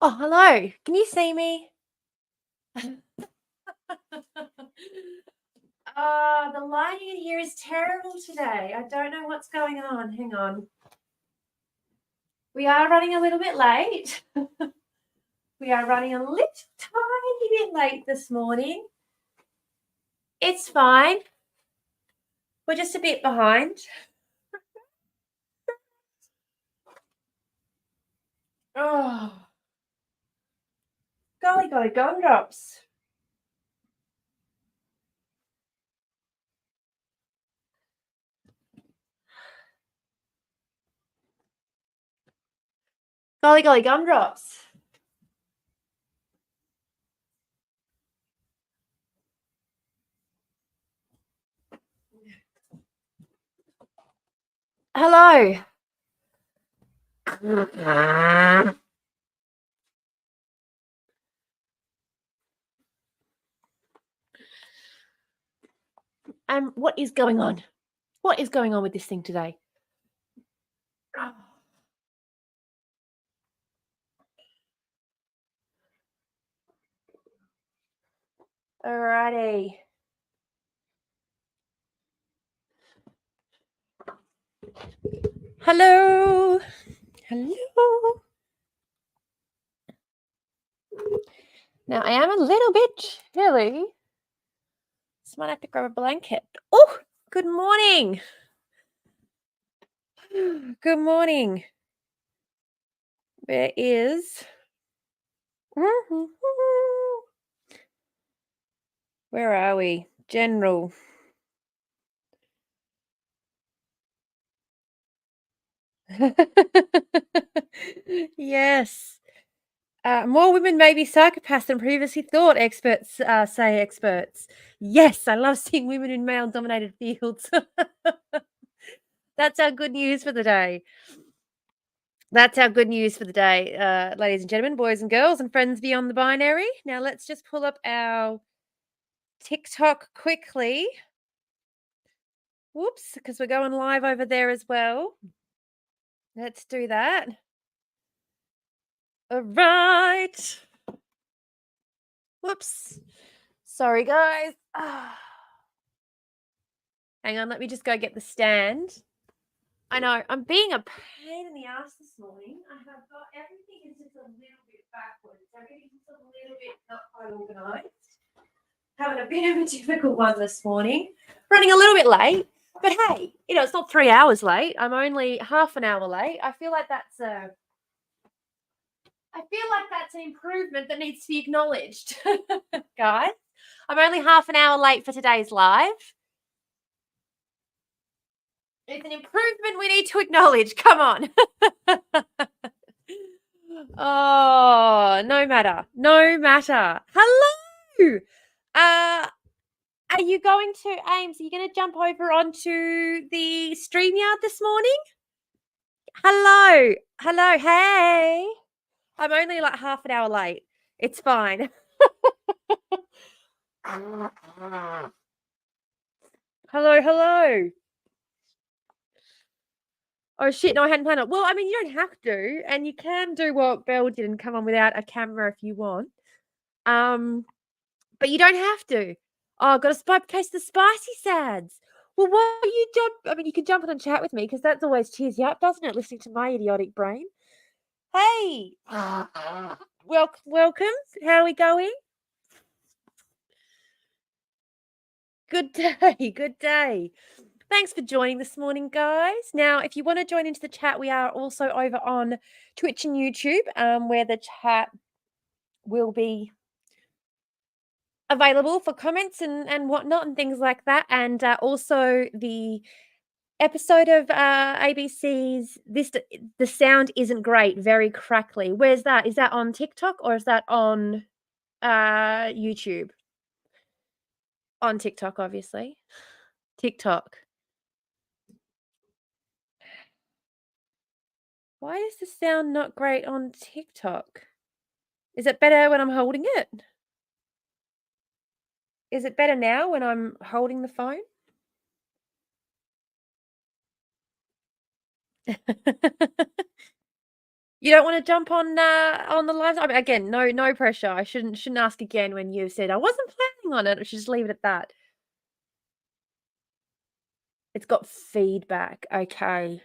Oh, hello. Can you see me? The lighting in here is terrible today. I don't know what's going on. Hang on. We are running a little bit late. We are running a little tiny bit late this morning. It's fine. We're just a bit behind. Oh, golly, gumdrops. Golly, gumdrops. Hello. What is going on? What is going on with this thing today? Alrighty. Hello. Hello. Now I am a little bit chilly. So might have to grab a blanket. Oh, good morning. Good morning. There is. Where are we? General. Yes. More women may be psychopaths than previously thought, experts say experts. Yes, I love seeing women in male-dominated fields. That's our good news for the day. That's our good news for the day, ladies and gentlemen, boys and girls, and friends beyond the binary. Now let's just pull up our TikTok quickly. Whoops, because we're going live over there as well. Let's do that. All right. Whoops. Sorry, guys. Hang on, let me just go get the stand. I know, I'm being a pain in the ass this morning. I have got everything is just a little bit backwards. Everything's just a little bit not quite organised. Having a bit of a difficult one this morning. Running a little bit late, but hey, it's not 3 hours late. I'm only half an hour late. I feel like that's an improvement that needs to be acknowledged. Guys, I'm only half an hour late for today's live. It's an improvement we need to acknowledge. Come on. Oh, no matter. Hello. Are you going to, Ames, are you going to jump over onto the StreamYard this morning? Hello, hey. I'm only like half an hour late. It's fine. Hello. Oh shit, no, I hadn't planned it. Well, I mean, you don't have to, and you can do what Belle did and come on without a camera if you want. But you don't have to. Oh, got a case of the spicy sads. Well, why don't you jump? I mean, you can jump on and chat with me because that's always cheers you up, doesn't it? Listening to my idiotic brain. Hey, welcome. How are we going? Good day. Thanks for joining this morning, guys. Now, if you want to join into the chat, we are also over on Twitch and YouTube, where the chat will be available for comments and whatnot and things like that. And also the episode of ABC's the sound isn't great, very crackly. Where's that? Is that on TikTok or is that on YouTube? On TikTok, obviously. TikTok. Why is the sound not great on TikTok? Is it better when I'm holding it? Is it better now when I'm holding the phone? You don't wanna jump on the live? I mean, again, no pressure. I shouldn't ask again when you said, "I wasn't planning on it." I should just leave it at that. It's got feedback. Okay.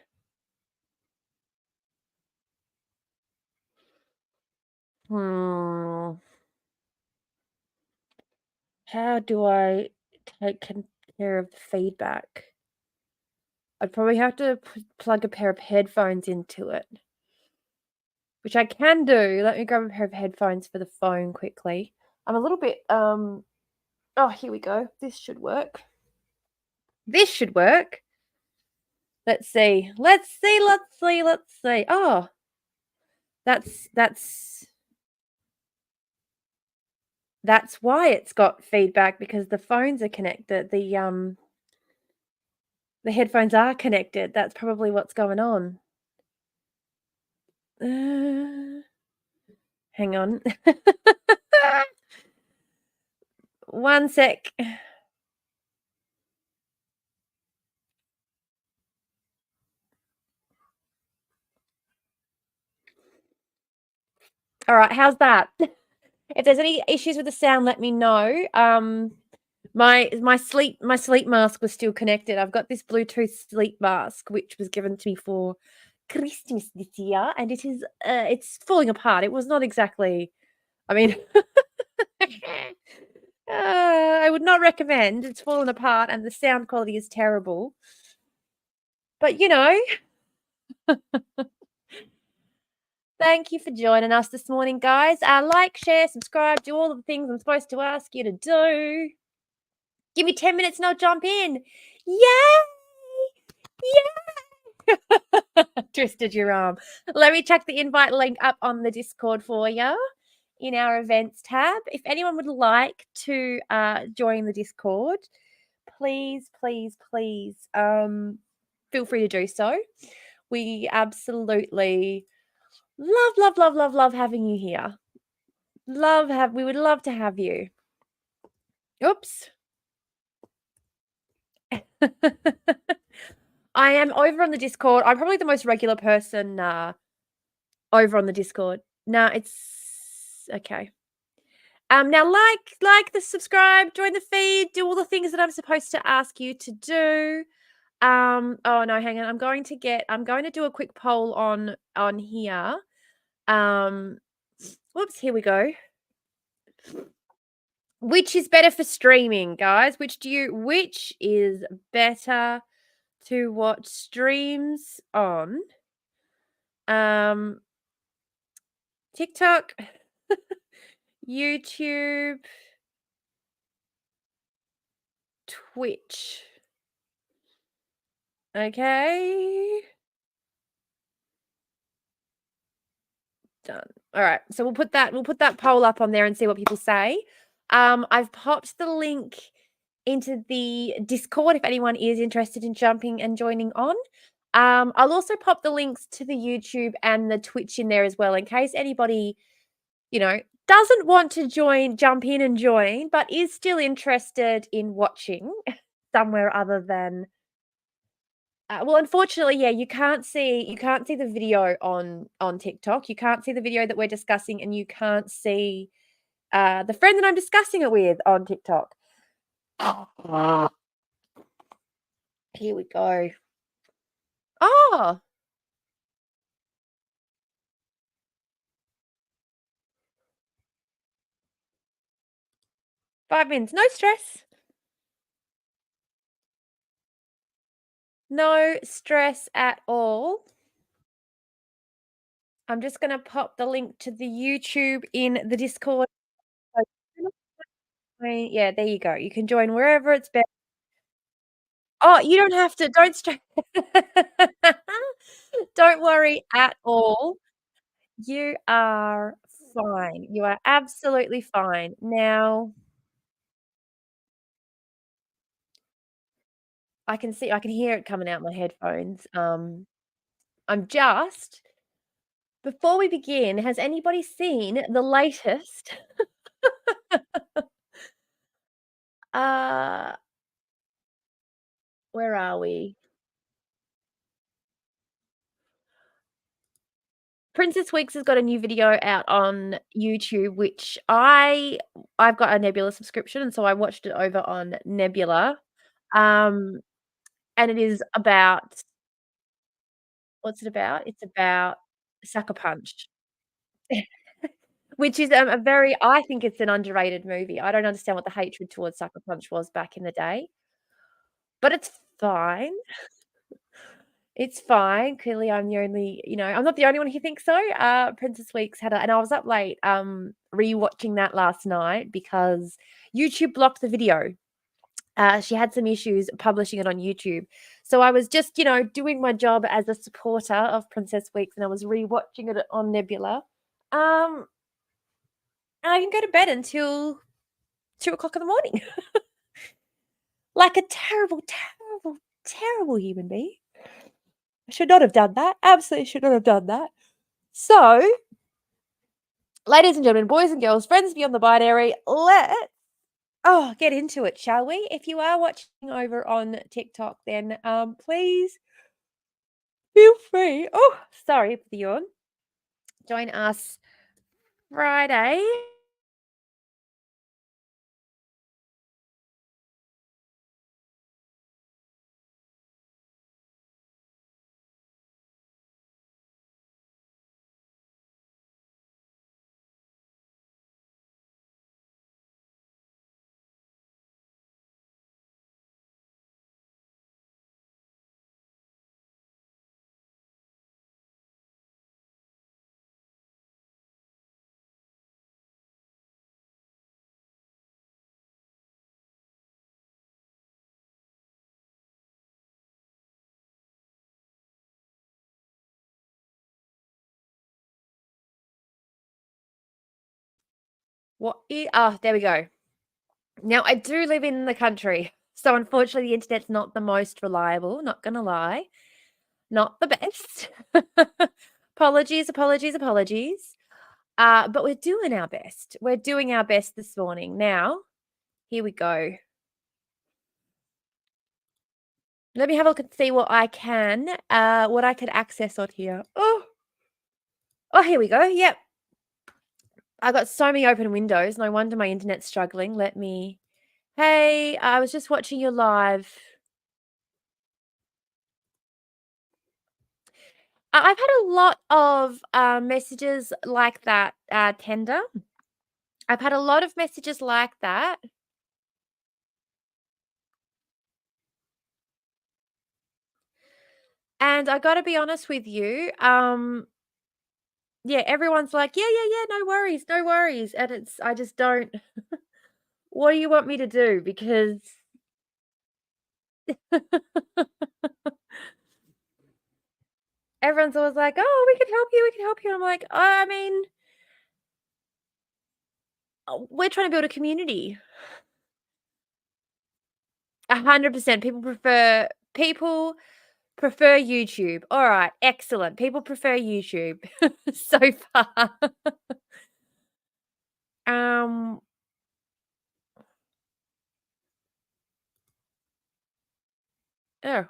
Hmm. How do I take care of the feedback? I'd probably have to plug a pair of headphones into it, which I can do. Let me grab a pair of headphones for the phone quickly. I'm a little bit, oh, here we go. This should work. This should work. Let's see. Let's see. Let's see. Let's see. Oh, that's that's why it's got feedback because the phones are connected. The headphones are connected. That's probably what's going on. Uh, hang on. One sec. All right, how's that? If there's any issues with the sound, let me know. My sleep mask was still connected. I've got this Bluetooth sleep mask which was given to me for Christmas this year, and it's falling apart. It was not exactly. I mean, I would not recommend. It's fallen apart, and the sound quality is terrible. But thank you for joining us this morning, guys. Like, share, subscribe, do all of the things I'm supposed to ask you to do. Give me 10 minutes and I'll jump in. Yay! Yay! Twisted your arm. Let me check the invite link up on the Discord for you in our events tab. If anyone would like to join the Discord, please, please, please feel free to do so. We absolutely love having you here. We would love to have you. Oops. I am over on the Discord. I'm probably the most regular person over on the Discord. No, it's okay. Now like the subscribe, join the feed, do all the things that I'm supposed to ask you to do. Oh no, hang on. I'm going to do a quick poll on here. Whoops, here we go. Which is better for streaming, guys? Which is better to watch streams on? TikTok, YouTube, Twitch. Okay. Done. All right. So we'll put that poll up on there and see what people say. I've popped the link into the Discord if anyone is interested in jumping and joining on. I'll also pop the links to the YouTube and the Twitch in there as well in case anybody, doesn't want to jump in and join, but is still interested in watching somewhere other than. Well, unfortunately, yeah, you can't see the video on TikTok. You can't see the video that we're discussing, and you can't see the friend that I'm discussing it with on TikTok. Here we go. Oh, 5 minutes. No stress. No stress at all. I'm just going to pop the link to the YouTube in the Discord. Yeah, there you go. You can join wherever it's best. Oh, you don't have to. Don't stress. Don't worry at all. You are fine. You are absolutely fine. Now, I can hear it coming out my headphones. I'm just before we begin, has anybody seen the latest uh, where are we? Princess Weeks has got a new video out on YouTube, which I've got a Nebula subscription, and so I watched it over on Nebula. Um, and it is about what's it about? It's about Sucker Punch, which is, a very I think it's an underrated movie. I don't understand what the hatred towards Sucker Punch was back in the day, but it's fine. It's fine. Clearly, I'm the only I'm not the only one who thinks so. Princess Weeks had a and I was up late, rewatching that last night because YouTube blocked the video. She had some issues publishing it on YouTube. So I was just, doing my job as a supporter of Princess Weeks, and I was rewatching it on Nebula. Um, and I didn't go to bed until 2 o'clock in the morning, like a terrible, terrible, terrible human being. I should not have done that. Absolutely should not have done that. So, ladies and gentlemen, boys and girls, friends beyond the binary, let's get into it, shall we? If you are watching over on TikTok, then please feel free. Oh, sorry for the yawn. Join us Friday. There we go. Now, I do live in the country, so unfortunately, the internet's not the most reliable, not gonna lie. Not the best. Apologies, apologies, apologies. But we're doing our best. We're doing our best this morning. Now, here we go. Let me have a look and see what I could access on here. Oh, here we go. Yep. I got so many open windows. No wonder my internet's struggling. Hey, I was just watching your live. I've had a lot of messages like that, Tender. I've had a lot of messages like that. And I gotta be honest with you, yeah, everyone's like, "Yeah, yeah, yeah, no worries, no worries." And I just don't what do you want me to do? Because everyone's always like, "Oh, we can help you, we can help you." I'm like, I mean, we're trying to build a community." 100%. People prefer YouTube. Alright, excellent. People prefer YouTube so far. Um, ugh,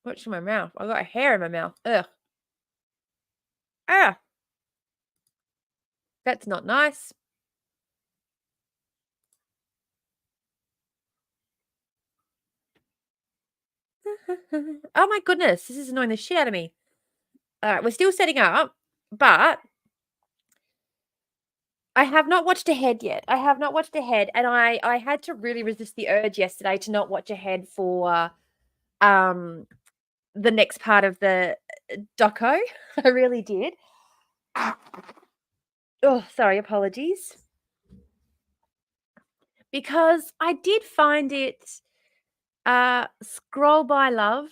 what's in my mouth? I got a hair in my mouth. Ugh. Ah, that's not nice. Oh my goodness, this is annoying the shit out of me. Alright, we're still setting up, but I have not watched ahead yet. I have not watched ahead, and I had to really resist the urge yesterday to not watch ahead for, um, the next part of the, doco. I really did. Oh, sorry, apologies. Because I did find it, scroll by love.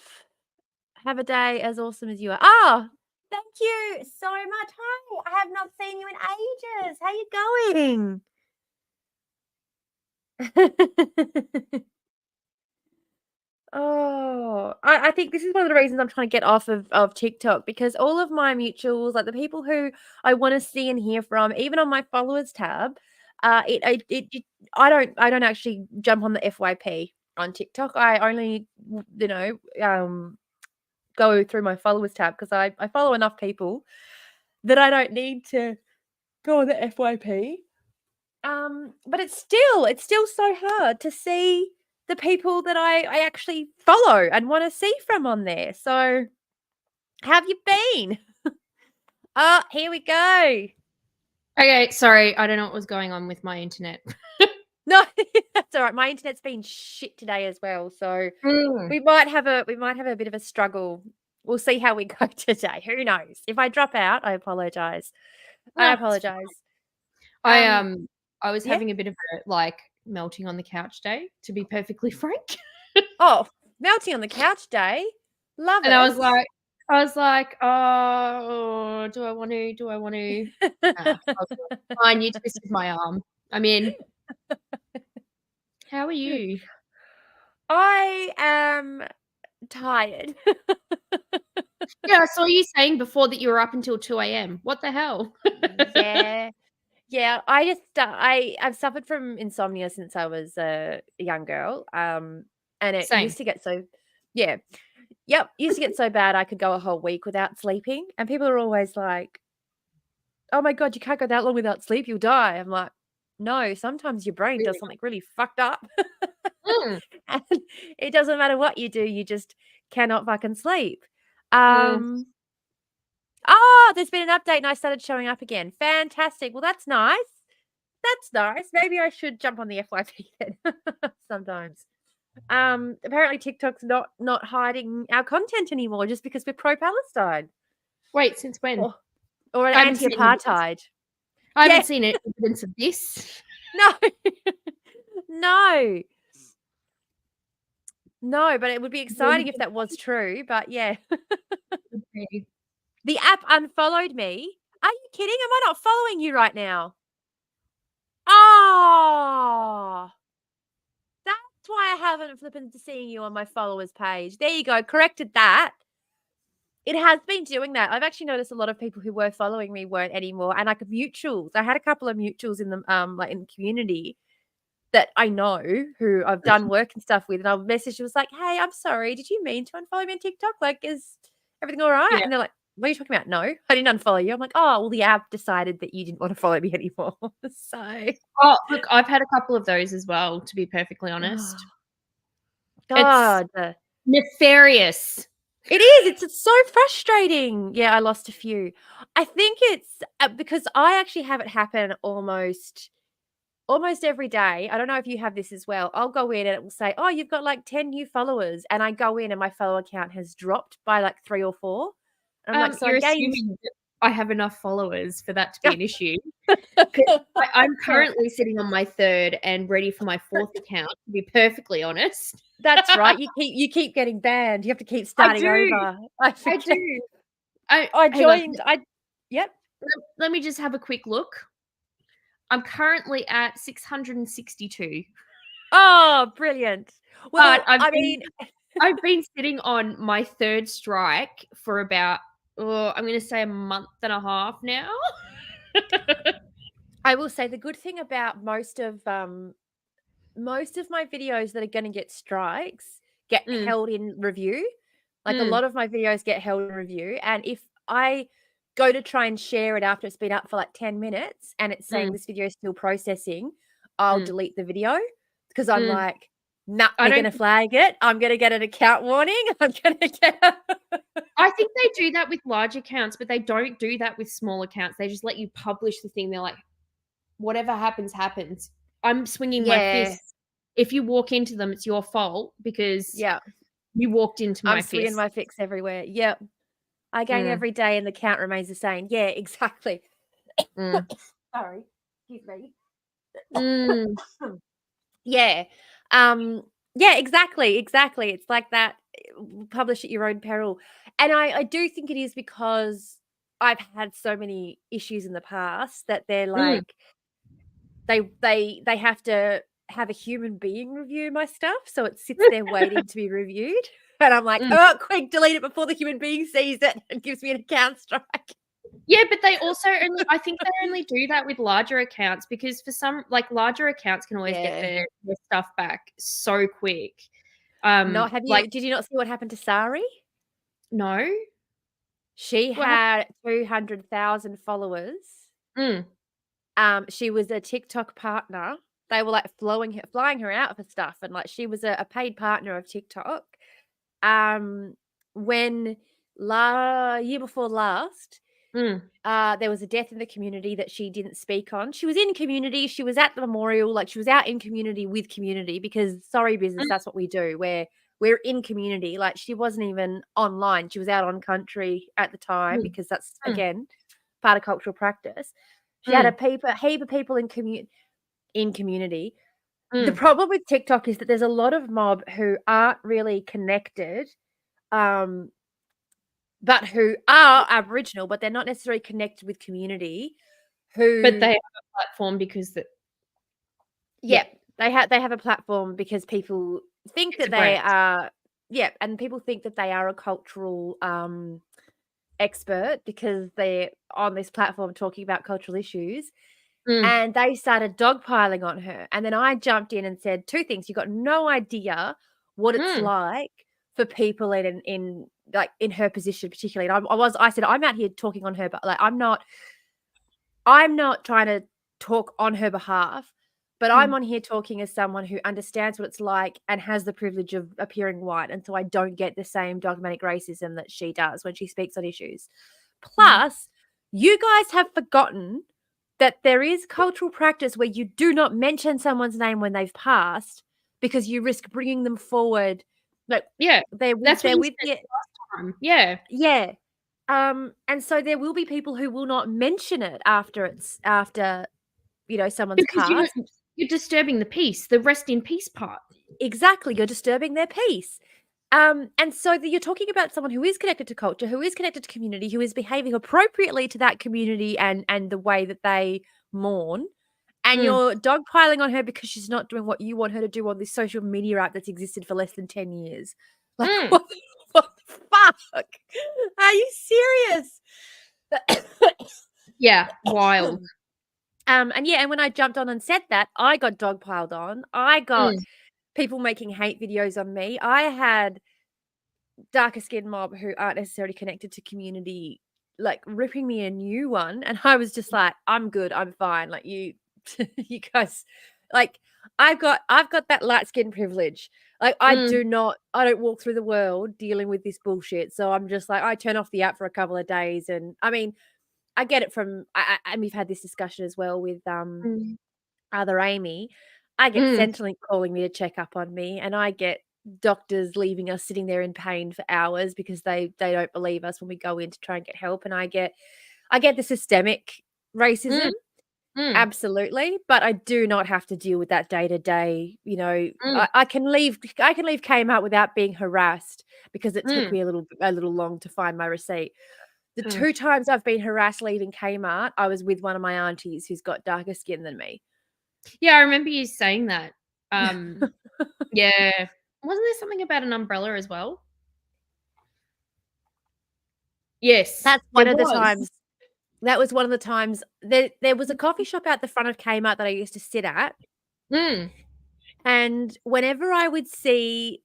Have a day as awesome as you are. Oh, thank you so much. Hi, I have not seen you in ages. How you going? Oh, I think this is one of the reasons I'm trying to get off of TikTok because all of my mutuals, like the people who I want to see and hear from, even on my followers tab, it I don't actually jump on the FYP on TikTok. I only go through my followers tab because I follow enough people that I don't need to go on the FYP. But it's still so hard to see the people that I actually follow and want to see from on there. So, how have you been? Oh, here we go. Okay, sorry, I don't know what was going on with my internet. No, that's all right. My internet's been shit today as well, so we might have a bit of a struggle. We'll see how we go today. Who knows? If I drop out, I apologize. I No, it's apologize. I Um, I was yeah. having a bit of a like melting on the couch day, to be perfectly frank. Oh, melting on the couch day. Love And I it. was like, oh, do I want to? Do I want to? Nah, I'll do it. Fine, you twisted my arm. I'm in. How are you? I am tired. Yeah, I saw you saying before that you were up until 2 a.m. What the hell? Yeah. Yeah, I just I've suffered from insomnia since I was a young girl. And it Same. used to get so yeah. Yep, used to get so bad I could go a whole week without sleeping. And people are always like, "Oh my god, you can't go that long without sleep, you'll die." I'm like, "No, sometimes your brain does Really? something really fucked up." Mm, And it doesn't matter what you do, you just cannot fucking sleep. mm. There's been an update and I started showing up again. Fantastic. Well, that's nice. That's nice. Maybe I should jump on the FYP then sometimes. Apparently TikTok's not hiding our content anymore just because we're pro-Palestine Wait, since when? or an I haven't seen evidence. anti-apartheid. I Yeah, haven't seen any evidence of this. no, no, no. But it would be exciting if that was true. But yeah, the app unfollowed me. Are you kidding? Am I not following you right now? Oh, that's why I haven't flipped to seeing you on my followers page. There you go. Corrected that. It has been doing that. I've actually noticed a lot of people who were following me weren't anymore, and like mutuals. I had a couple of mutuals in the like in the community that I know who I've done work and stuff with, and I'll message you was like, "Hey, I'm sorry. Did you mean to unfollow me on TikTok? Like, is everything all right?" Yeah. And they're like, "What are you talking about? No, I didn't unfollow you." I'm like, "Oh, well, the app decided that you didn't want to follow me anymore." So, Oh, look, I've had a couple of those as well, to be perfectly honest. It's God. nefarious. It is, it's so frustrating. Yeah, I lost a few. I think it's, because I actually have it happen almost every day. I don't know if you have this as well. I'll go in and it will say, "Oh, you've got like 10 new followers." And I go in and my follower count has dropped by like 3 or 4. And I'm like, "So I You're gained." assuming that I have enough followers for that to be an issue. 'Cause I'm currently sitting on my 3rd and ready for my 4th account, to be perfectly honest. That's right. You keep getting banned. You have to keep I starting do. over. I I forget. do. I I hang on. joined. Yep. Let me just have a quick look. I'm currently at 662. Oh, brilliant. But Well, I mean, I've been sitting on my 3rd strike for about, I'm gonna say a month and a half now. I will say the good thing about most of my videos that are gonna get strikes get Mm, held in review. Like, a mm, lot of my videos get held in review, and if I go to try and share it after it's been up for, like, 10 minutes and it's saying mm, this video is still processing, I'll mm, delete the video because 'cause I'm mm. like, "Nah, I they're don't gonna flag it. I'm gonna get an account warning. I'm gonna get." I think they do that with large accounts, but they don't do that with small accounts. They just let you publish the thing. They're like, whatever happens, happens. I'm swinging my Yeah, fists. If you walk into them, it's your fault because yeah. you walked into I'm my swinging fist. my fix everywhere. Yep. I gain Mm, every day and the count remains the same. Yeah, exactly. mm, Sorry. Excuse me. mm, Yeah. Um, yeah, exactly, exactly. It's like that, publish at your own peril. And I do think it is because I've had so many issues in the past that they're mm, like they have to have a human being review my stuff, so it sits there waiting to be reviewed. And I'm like, mm. "Oh, quick, delete it before the human being sees it and gives me an account strike." Yeah, but they also only I think they only do that with larger accounts because for some like larger accounts can always get Yeah. their stuff back so quick. Not have Like you did you not see what happened to Sari? no. She What happened? had 200,000 followers. Mm. She was a TikTok partner. They were, like, flying her out for stuff, and, like, she was a paid partner of TikTok. Um, when year before last, Mm. there was a death in the community that she didn't speak on. She was in community, she was at the memorial, like, she was out in community with community because sorry business, Mm. that's what we do. We're in community, like, she wasn't even online, she was out on country at the time Mm. because that's, Mm. again, part of cultural practice. She had Mm. a heap of people in community. The Mm. problem with TikTok is that there's a lot of mob who aren't really connected, um, but who are Aboriginal, but they're not necessarily connected with community, But they who have a platform because that yeah, yeah, they have a platform because people think it's that a they brand. are yeah, and people think that they are a cultural, expert because they're on this platform talking about cultural issues. Mm. And they started dogpiling on her, and then I jumped in and said 2 things, "You got no idea what it's Mm. like for people in like, in her position particularly," and I said, "I'm out here talking on her, but, like, I'm not trying to talk on her behalf, but I'm Mm. on here talking as someone who understands what it's like and has the privilege of appearing white, and so I don't get the same dogmatic racism that she does when she speaks on issues. Mhm. Plus, you guys have forgotten that there is cultural practice where you do not mention someone's name when they've passed because you risk bringing them forward, like, Yeah. That's what they're you with said you last time. Yeah. yeah. And so there will be people who will not mention it after, someone's Because passed. you're disturbing the peace, the rest in peace part. Exactly, you're disturbing their peace. And so you're talking about someone who is connected to culture, who is connected to community, who is behaving appropriately to that community and the way that they mourn, and Mm. you're dogpiling on her because she's not doing what you want her to do on this social media app that's existed for less than 10 years. Like, Mm. what the fuck? Are you serious? Yeah, wild. And yeah, and when I jumped on and said that, I got dogpiled on. I got Mm. people making hate videos on me. I had darker skinned mob who aren't necessarily connected to community, like, ripping me a new one, and I was just like, "I'm good, I'm fine." Like, you you guys, like, I've got that light skin privilege. Like, Mm. I don't walk through the world dealing with this bullshit, so I'm just like, I turn off the app for a couple of days, and I mean, I get it from and we've had this discussion as well with, Mm. other Amy. I get Mm. Centrelink calling me to check up on me, and I get doctors leaving us sitting there in pain for hours because they don't believe us when we go in to try and get help, and I get the systemic racism, Mm. Mm. absolutely, but I do not have to deal with that day to day, Mm. I can leave Kmart without being harassed because it took Mm. me a little long to find my receipt. The Mm. 2 times I've been harassed leaving Kmart, I was with one of my aunties who's got darker skin than me. Yeah, I remember you saying that. Yeah. Wasn't there something about an umbrella as well? Yes, That's there one of the was. times that was one of the times there was a coffee shop out the front of Kmart that I used to sit at, Mm. and whenever I would see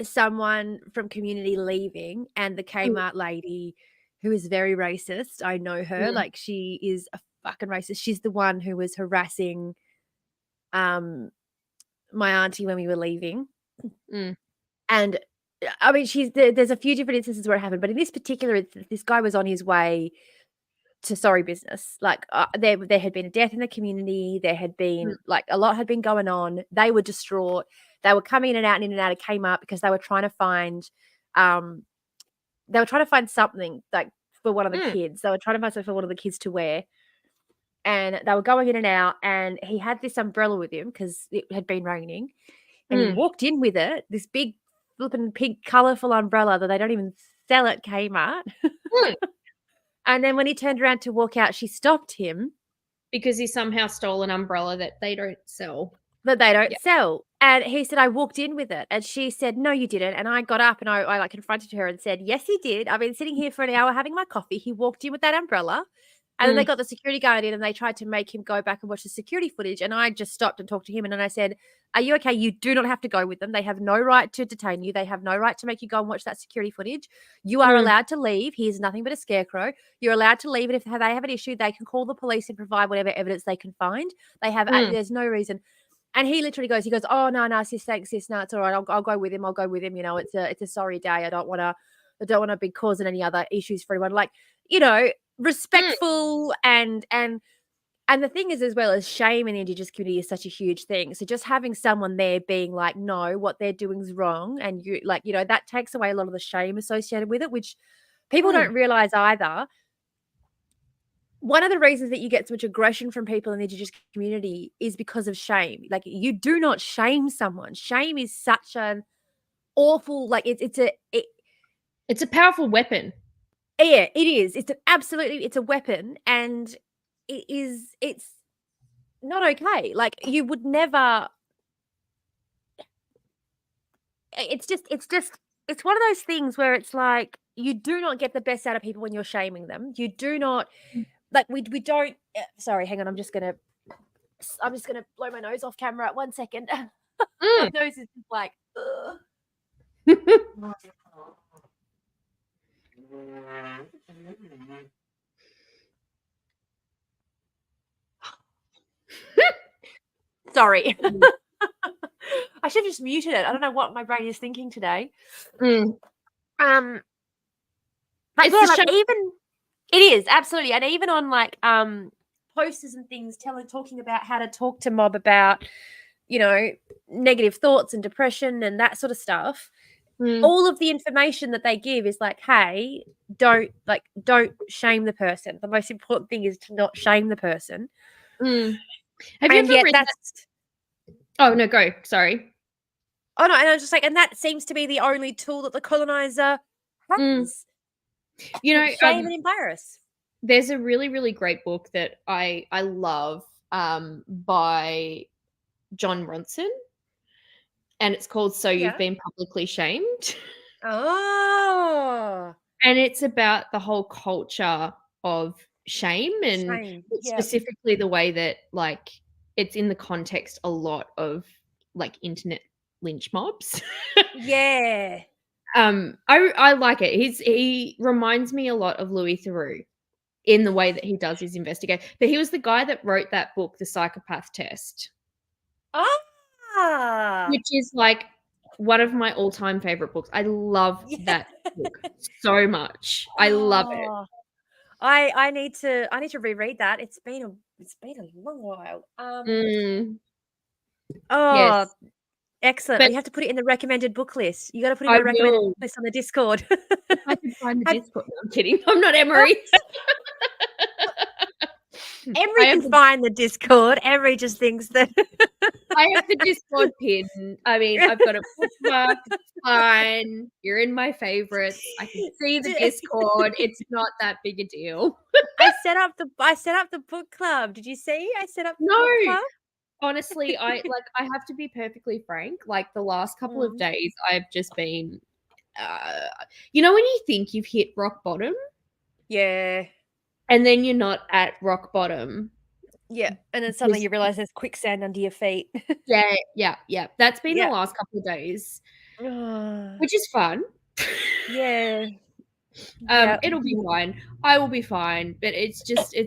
someone from community leaving and the Mm. Kmart lady who is very racist, I know her, Mm. like, she is a fucking racist. She's the one who was harassing, um, my auntie when we were leaving, Mm. and, I mean, there's a few different instances where it happened, but in this particular instance, this guy was on his way to sorry business. Like, there had been a death in the community. There had Mm. been, like, a lot had been going on. They were distraught. They were coming in and out of Kmart because um, they were trying to find something, like, for one of the Mm. kids. They were trying to find something for one of the kids to wear, and they were going in and out, and he had this umbrella with him because it had been raining, and he Mm. walked in with it, this big flippin' pink colorful umbrella that they don't even sell at Kmart. Mm. And then when he turned around to walk out, she stopped him. Because he somehow stole an umbrella that they don't sell. That they don't Yeah. sell. And he said, "I walked in with it." And she said, "No, you didn't." And I got up and I, like, confronted her and said, "Yes, he did. I've been sitting here for an hour having my coffee. He walked in with that umbrella. And then they got the security guard in and they tried to make him go back and watch the security footage. And I just stopped and talked to him. And then I said, are you okay? You do not have to go with them. They have no right to detain you. They have no right to make you go and watch that security footage. You are allowed to leave. He is nothing but a scarecrow. You're allowed to leave. And if they have an issue, they can call the police and provide whatever evidence they can find. They have, there's no reason. And he literally goes, oh, no, sis, thanks, sis. No, it's all right. I'll go with him. I'll go with him. You know, it's a sorry day. I don't want to be causing any other issues for anyone. Like, you know, respectful and the thing is, as well, as shame in the Indigenous community is such a huge thing. So just having someone there being like, no, what they're doing is wrong. And you like, you know, that takes away a lot of the shame associated with it, which people don't realize either. One of the reasons that you get so much aggression from people in the Indigenous community is because of shame. Like, you do not shame someone. Shame is such an awful, like it's a powerful weapon. Yeah, it is. It's a weapon, and it's not okay. Like, you would never. It's one of those things where it's like, you do not get the best out of people when you're shaming them. You do not, like, we don't. Sorry, hang on. I'm just gonna blow my nose off camera. 1 second. My nose is just like. Sorry. I should have just muted it. I don't know what my brain is thinking today. But yeah, like, even it is absolutely, and even on like posters and things talking about how to talk to mob about, you know, negative thoughts and depression and that sort of stuff. All of the information that they give is like, hey, don't shame the person. The most important thing is to not shame the person. Have you ever read that? Oh no, go. Sorry. Oh no, and I was just like, and that seems to be the only tool that the colonizer has. You know, shame and embarrass. There's a really, really great book that I love by John Ronson, and it's called "So You've Been Publicly Shamed." Oh. And it's about the whole culture of shame and specifically the way that, like, it's in the context a lot of like internet lynch mobs. Yeah. I like it. He reminds me a lot of Louis Theroux in the way that he does his investigation. But he was the guy that wrote that book, The Psychopath Test. Which is like one of my all-time favorite books. I love that book so much. I love it. I need to reread that. It's been a long while. Yes. Excellent. You have to put it in the recommended book list. You got to put it in the recommended book list on the Discord. I can find the Discord. No, I'm kidding. I'm not Emery. Emery can find the Discord. Emery just thinks that I have the Discord pin. I mean, I've got a bookmark. It's fine. You're in my favorites. I can see the Discord. It's not that big a deal. I set up the book club. Did you see? I set up the book club. Honestly, I have to be perfectly frank. Like, the last couple of days, I've just been, you know, when you think you've hit rock bottom, yeah, and then you're not at rock bottom, yeah, and then suddenly you realize there's quicksand under your feet. yeah. That's been the last couple of days, which is fun. Yeah. It'll be fine. I will be fine. But it's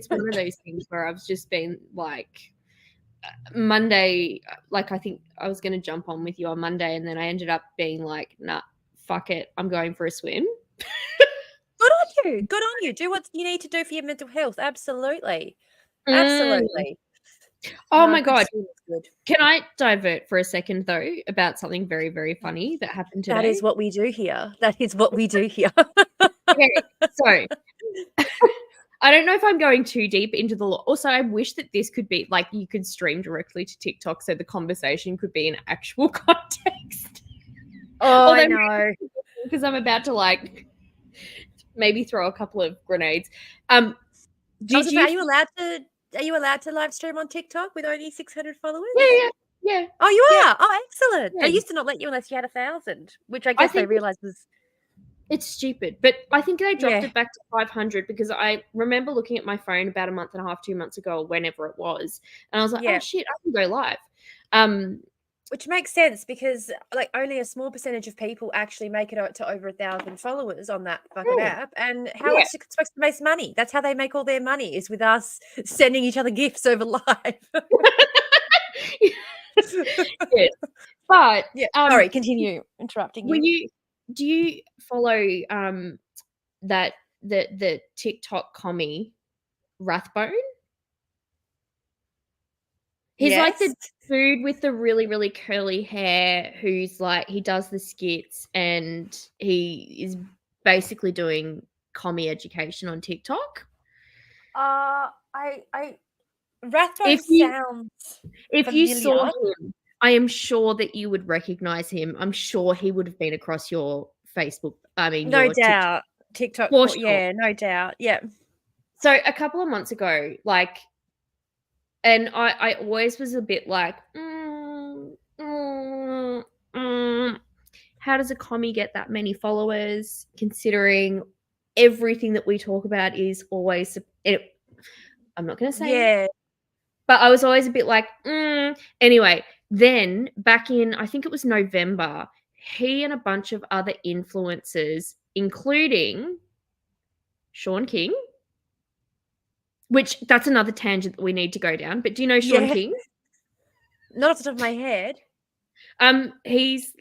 one of those things where I've just been like. Monday, like, I think I was going to jump on with you on Monday, and then I ended up being like, nah, fuck it, I'm going for a swim. Good on you. Do what you need to do for your mental health. Absolutely. Oh my God. Can I divert for a second though about something very, very funny that happened today? That is what we do here. Okay, so I don't know if I'm going too deep into the law. Also, I wish that this could be like, you could stream directly to TikTok so the conversation could be in actual context. Oh, I know. Because I'm about to like maybe throw a couple of grenades. Are you allowed to live stream on TikTok with only 600 followers? Yeah. Oh, you are? Oh, excellent. Yeah. They used to not let you unless you had 1,000, which I guess they realized was It's stupid. But I think they dropped Yeah. it back to 500 because I remember looking at my phone about a month and a half, 2 months ago, or whenever it was, and I was like, oh Yeah. shit, I can go live. Um, Which makes sense because like only a small percentage of people actually make it out to over 1,000 followers on that fucking yeah, app. And how yeah. it's supposed to make money? That's how they make all their money is with us sending each other gifts over live. Yes. But Yeah. Sorry, continue interrupting when you. you do you follow that the TikTok commie Rathbone? He's like Yes. the dude with the really, really curly hair who's like he does the skits and he is basically doing commie education on TikTok. I Rathbone If you sounds if you saw familiar. him, I am sure that you would recognize him. I'm sure he would have been across your Facebook, I mean No your TikTok doubt. TikTok for for sure. yeah, no doubt. Yeah. So a couple of months ago, like, and I always was a bit like, how does a commie get that many followers? Considering everything that we talk about is always, I'm not going to say, Yeah. but I was always a bit like, anyway. Then back in, I think it was November, he and a bunch of other influencers, including Sean King, which that's another tangent that we need to go down. But do you know Sean Yeah. King? Not off the top of my head. He's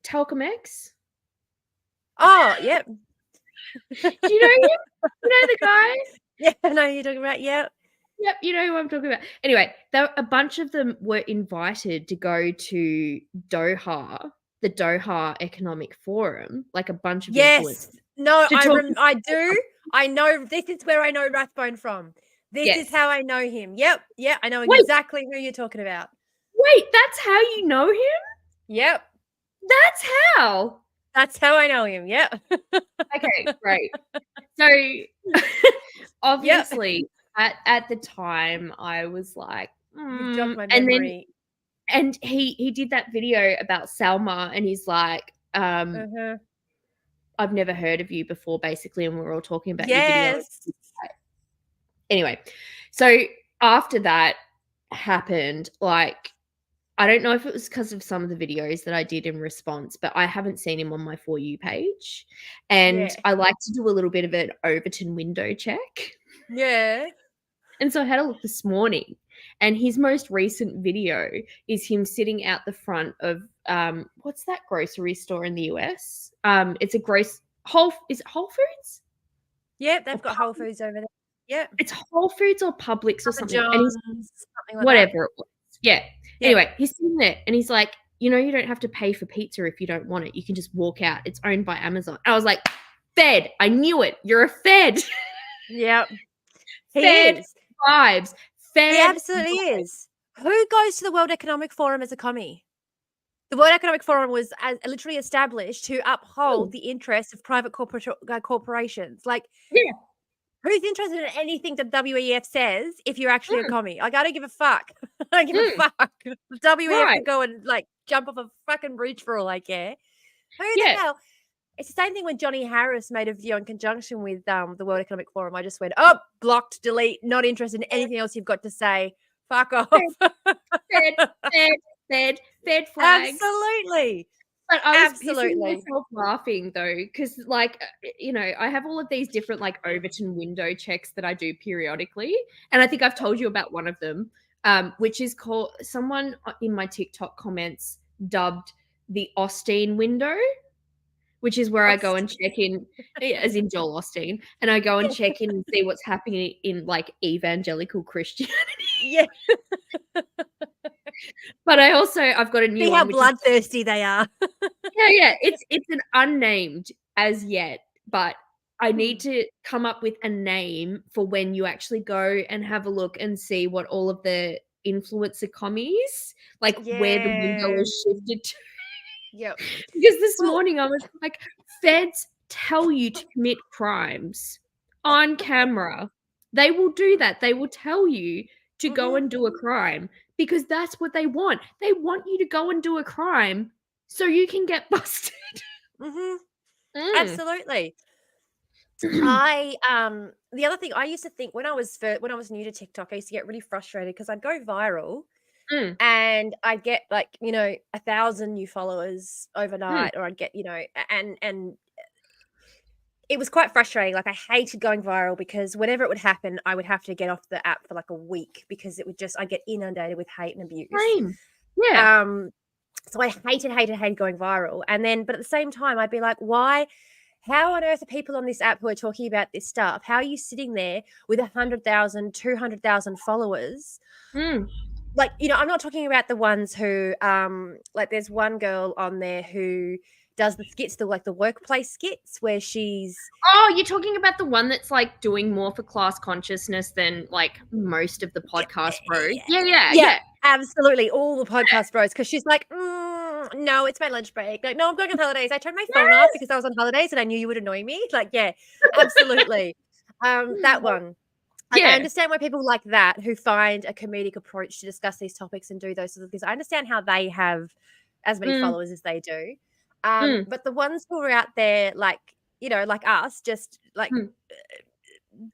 Telcom X. Oh, yep. Do you know him? You know the guy? Yeah, I know who you're talking about. Yeah. Yep, you know who I'm talking about. Anyway, a bunch of them were invited to go to Doha, the Doha Economic Forum, like a bunch of influencers Yes. No, to talk. I do. I know this is where I know Rathbone from. This is Yes. how I know him. Yep. Yeah, I know Wait, exactly who you're talking about. wait, that's how you know him? Yep. That's how. That's how I know him. Yep. Okay, great. So Yep. obviously at the time I was like, You've jogged my and then memory. and he did that video about Salma and he's like, Uh-huh. I've never heard of you before, basically, and we're all talking about your video. Yes. Anyway, so after that happened, like, I don't know if it was because of some of the videos that I did in response, but I haven't seen him on my For You page. And Yeah. I like to do a little bit of an Overton window check. Yeah. And so I had a look this morning, and his most recent video is him sitting out the front of what's that grocery store in the US? It's a is it Whole Foods? Yep, they've got Whole Foods over there. Yep. It's Whole Foods or Publix or Papa something. And he's John's, something like that. whatever it was. Yeah. Yeah. Anyway, he's sitting there and he's like, you don't have to pay for pizza if you don't want it. You can just walk out. It's owned by Amazon. I was like, Fed. I knew it. You're a Fed. Yep. He Fed is. vibes. Fed. He absolutely vibes. is. Who goes to the World Economic Forum as a commie? The World Economic Forum was literally established to uphold the interests of private corporations. Like, Yeah. who's interested in anything that WEF says if you're actually a commie? Like, I don't give a fuck. I don't give a fuck. The WEF Right. could go and, like, jump off a fucking bridge for all I care. Who the Yeah. hell? It's the same thing when Johnny Harris made a video in conjunction with the World Economic Forum. I just went, oh, blocked, delete, not interested in anything else you've got to say. Fuck off. Fed flags. Absolutely. But I was Absolutely. pissing myself laughing though, because like I have all of these different like Overton window checks that I do periodically, and I think I've told you about one of them, which is called someone in my TikTok comments dubbed the Osteen window, which is where I go and check in, as in Joel Osteen, and I go and check in and see what's happening in like evangelical Christianity. Yeah. But I've got a new See one. how bloodthirsty they are. Yeah. It's an unnamed as yet, but I need to come up with a name for when you actually go and have a look and see what all of the influencer commies, like where the window is shifted to. Yep. Because this morning I was like, feds tell you to commit crimes on camera. They will do that. They will tell you to go and do a crime because that's what they want. They want you to go and do a crime so you can get busted. Absolutely. I the other thing I used to think when I was new to TikTok, I used to get really frustrated because I'd go viral Mm, and I'd get like, 1,000 new followers mm. overnight, or I'd get, and it was quite frustrating. Like I hated going viral because whenever it would happen, I would have to get off the app for like a week because it would just I get inundated with hate and abuse. Same. Yeah. Um so I hated going viral. And then but at the same time I'd be like, why how on earth are people on this app who are talking about this stuff? How are you sitting there with 100,000, 200,000 followers? Mm. Like, I'm not talking about the ones who, like, there's one girl on there who does the skits, the workplace skits, where she's Oh, you're talking about the one that's like doing more for class consciousness than like most of the podcast bros. yeah, Yeah. absolutely, all the podcast bros, because she's like, no, it's my lunch break. Like, no, I'm going on holidays. I turned my phone off Yes. because I was on holidays and I knew you would annoy me. Like, yeah, absolutely. That one. Like, I Yeah. understand why people like that who find a comedic approach to discuss these topics and do those sort of things. I understand how they have as many Mm, followers as they do. mm, But the ones who are out there, like, like us, just like mm,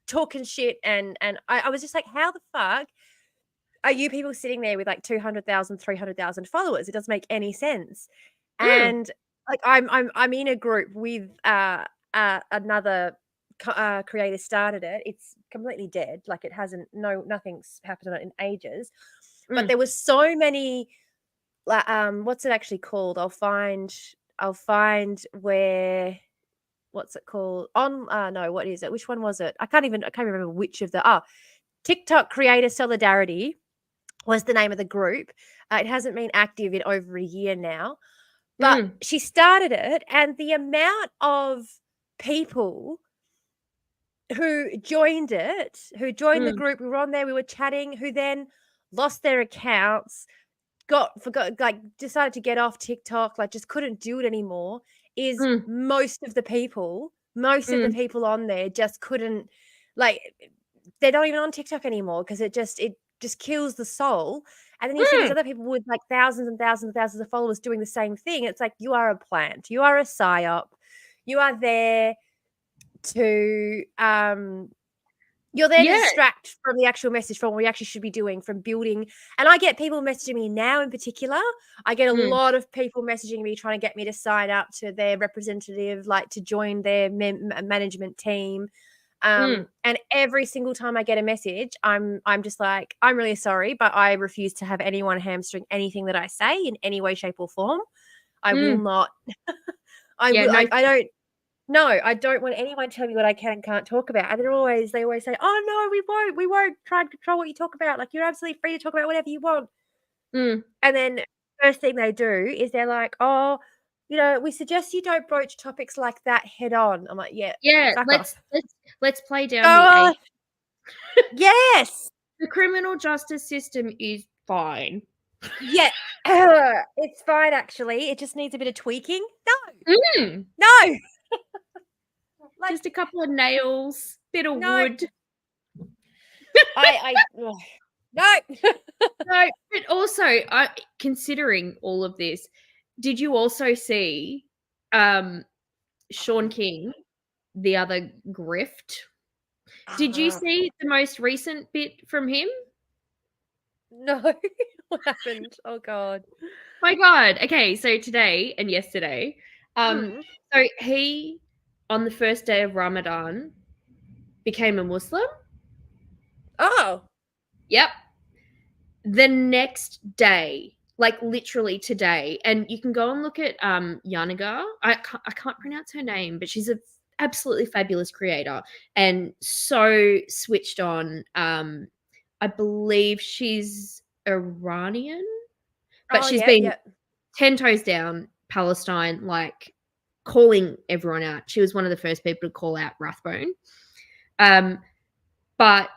talking shit, and I was just like, how the fuck are you people sitting there with like 200,000, 300,000 followers? It doesn't make any sense. mm, And like, I'm in a group with another creator started it. It's completely dead. Like it hasn't, nothing's happened on it in ages. But mm. there was so many. What's it actually called? I'll find where. What's it called? On no, what is it? Which one was it? I can't remember which of the TikTok Creator Solidarity was the name of the group. It hasn't been active in over a year now, but Mm, she started it, and the amount of people who joined the mm, group, we were on there, we were chatting, who then lost their accounts, forgot, like decided to get off TikTok, like just couldn't do it anymore, is mm, most of the mm, people on there just couldn't, like, they're not even on TikTok anymore because it just kills the soul. And then you see these mm. other people with like thousands and thousands and thousands of followers doing the same thing. It's like, you are a plant, you are a psyop, you are there to you're there to Yeah. distract from the actual message, from what we actually should be doing, from building. And I get people messaging me now in particular. I get a Mm, lot of people messaging me trying to get me to sign up to their representative, like to join their management team. mm, And every single time I get a message, I'm just like, I'm really sorry, but I refuse to have anyone hamstring anything that I say in any way, shape, or form. I will mm. not. I Yeah, will. no. I don't. No, I don't want anyone telling me what I can and can't talk about. And they always say, "Oh no, we won't try and control what you talk about. Like, you're absolutely free to talk about whatever you want." Mm. And then first thing they do is they're like, "Oh, we suggest you don't broach topics like that head on." I'm like, "Yeah, Yeah, fuck off. let's play Go down the on." Yes. the criminal justice system is fine. Yeah. It's fine actually. It just needs a bit of tweaking. No. Mm. No. Like, Just a couple of nails, bit of no. wood. I ugh. No. No, but also, considering all of this, did you also see Sean King, the other grift? Did you Ah, see the most recent bit from him? no. What happened? Oh god. My God. Okay, so today and yesterday, Mm. so he on the first day of Ramadan became a Muslim. Oh. Yep. The next day, like literally today, and you can go and look at Yanagar. I can't pronounce her name, but she's a absolutely fabulous creator and so switched on. I believe she's Iranian, but Oh, she's yeah, been yeah. 10 toes down Palestine, like calling everyone out. She was one of the first people to call out Rathbone. But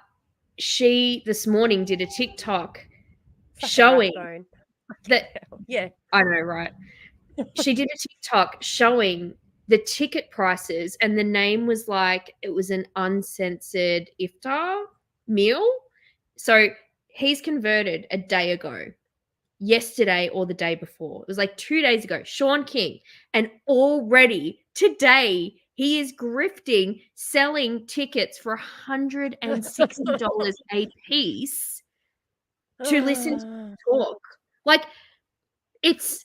she this morning did a TikTok Fucking showing Rathbone. that, Yeah. I know, right? She did a TikTok showing the ticket prices, and the name was like, it was an uncensored iftar meal. So he's converted a day ago, yesterday or the day before. It was like 2 days ago, Sean King, and already Today, he is grifting, selling tickets for $160 a piece to listen to him talk. Like, it's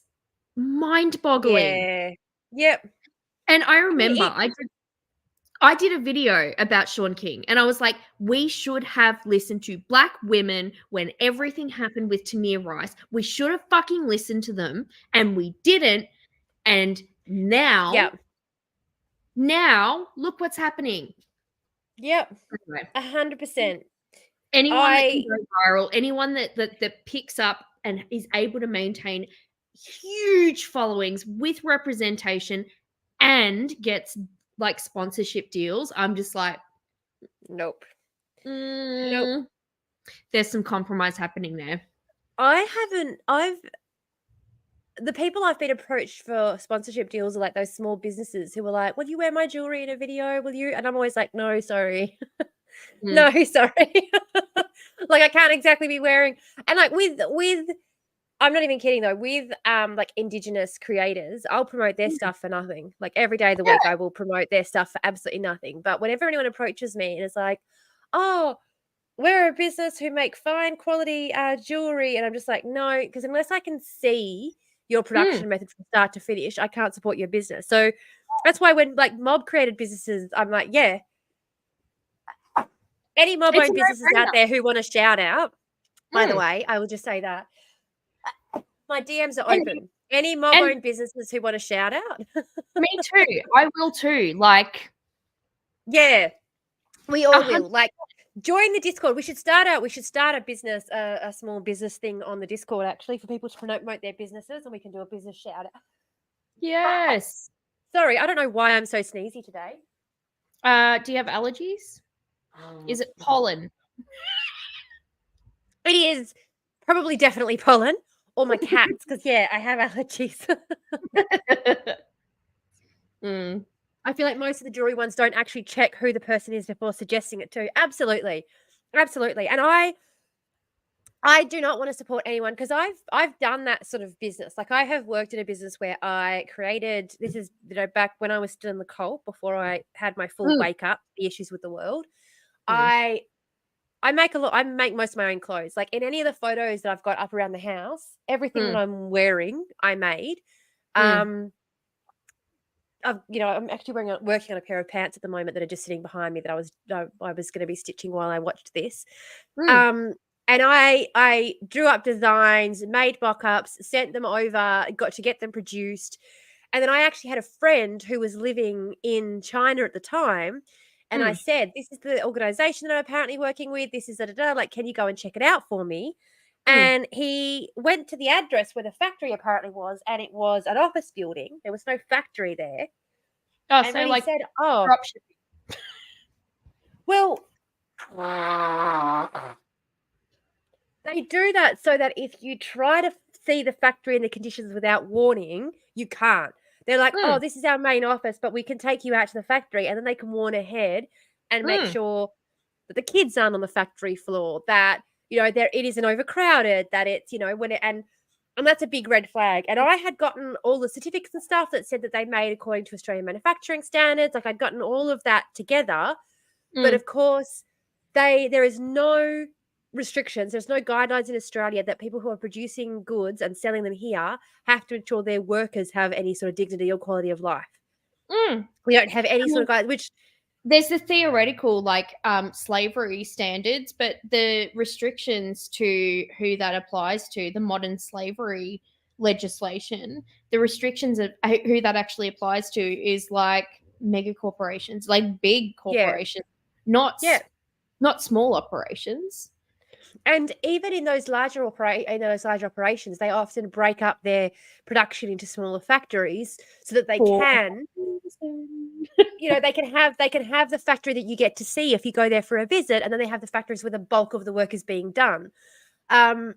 mind-boggling. Yeah. Yep. And I remember It- I did a video about Sean King, and I was like, we should have listened to Black women when everything happened with Tamir Rice. We should have fucking listened to them, and we didn't. And now, Yep. look what's happening. Yep. Anyway, 100%. anyone that can go viral, anyone that picks up and is able to maintain huge followings with representation and gets like sponsorship deals, I'm just like, Nope. there's some compromise happening there. The people I've been approached for sponsorship deals are like those small businesses who are like, will you wear my jewelry in a video? Will you? And I'm always like, no, sorry. No, sorry. Like, I can't exactly be wearing, and like with I'm not even kidding though, with like Indigenous creators, I'll promote their stuff for nothing. Like every day of the week, I will promote their stuff for absolutely nothing. But whenever anyone approaches me and is like, oh, we're a business who make fine quality jewelry, and I'm just like, no, because unless I can see your production method from start to finish, I can't support your business. So that's why when like mob created businesses, I'm like, yeah, any mob owned businesses out there who want a shout out, by the way, I will just say that my DMs are open. Any mob owned businesses who want a shout out. Me too. I will too. Like, yeah, we all will. Like, join the Discord. We should start a business, a small business thing on the Discord actually for people to promote their businesses, and we can do a business shout out. Yes. Sorry, I don't know why I'm so sneezy today. Do you have allergies? Is it pollen? It is probably definitely pollen or my cats, because yeah, I have allergies. I feel like most of the jewelry ones don't actually check who the person is before suggesting it to. Absolutely. And I do not want to support anyone because I've done that sort of business. Like, I have worked in a business where I created, this is, back when I was still in the cult, before I had my full wake up, the issues with the world. I make most of my own clothes. Like, in any of the photos that I've got up around the house, everything that I'm wearing, I made. I'm actually working on a pair of pants at the moment that are just sitting behind me that I was going to be stitching while I watched this. And I drew up designs, made mock-ups, sent them over, got to get them produced. And then I actually had a friend who was living in China at the time. And I said, this is the organization that I'm apparently working with. This is like, can you go and check it out for me? And he went to the address where the factory apparently was, and it was an office building. There was no factory there. Oh, and so when like, he said, oh, well, they do that so that if you try to see the factory and the conditions without warning, you can't. They're like, oh, this is our main office, but we can take you out to the factory, and then they can warn ahead and make sure that the kids aren't on the factory floor, that, there it isn't overcrowded, that it's, and that's a big red flag. And I had gotten all the certificates and stuff that said that they made according to Australian manufacturing standards. Like, I'd gotten all of that together. But of course, there is no restrictions. There's no guidelines in Australia that people who are producing goods and selling them here have to ensure their workers have any sort of dignity or quality of life. We don't have any sort of guide, which there's the theoretical like slavery standards, but the restrictions to who that applies to, the modern slavery legislation, the restrictions of who that actually applies to is like mega corporations, like big corporations, not small operations. And even in those larger operations, they often break up their production into smaller factories so that they can, they can have the factory that you get to see if you go there for a visit, and then they have the factories where the bulk of the work is being done. And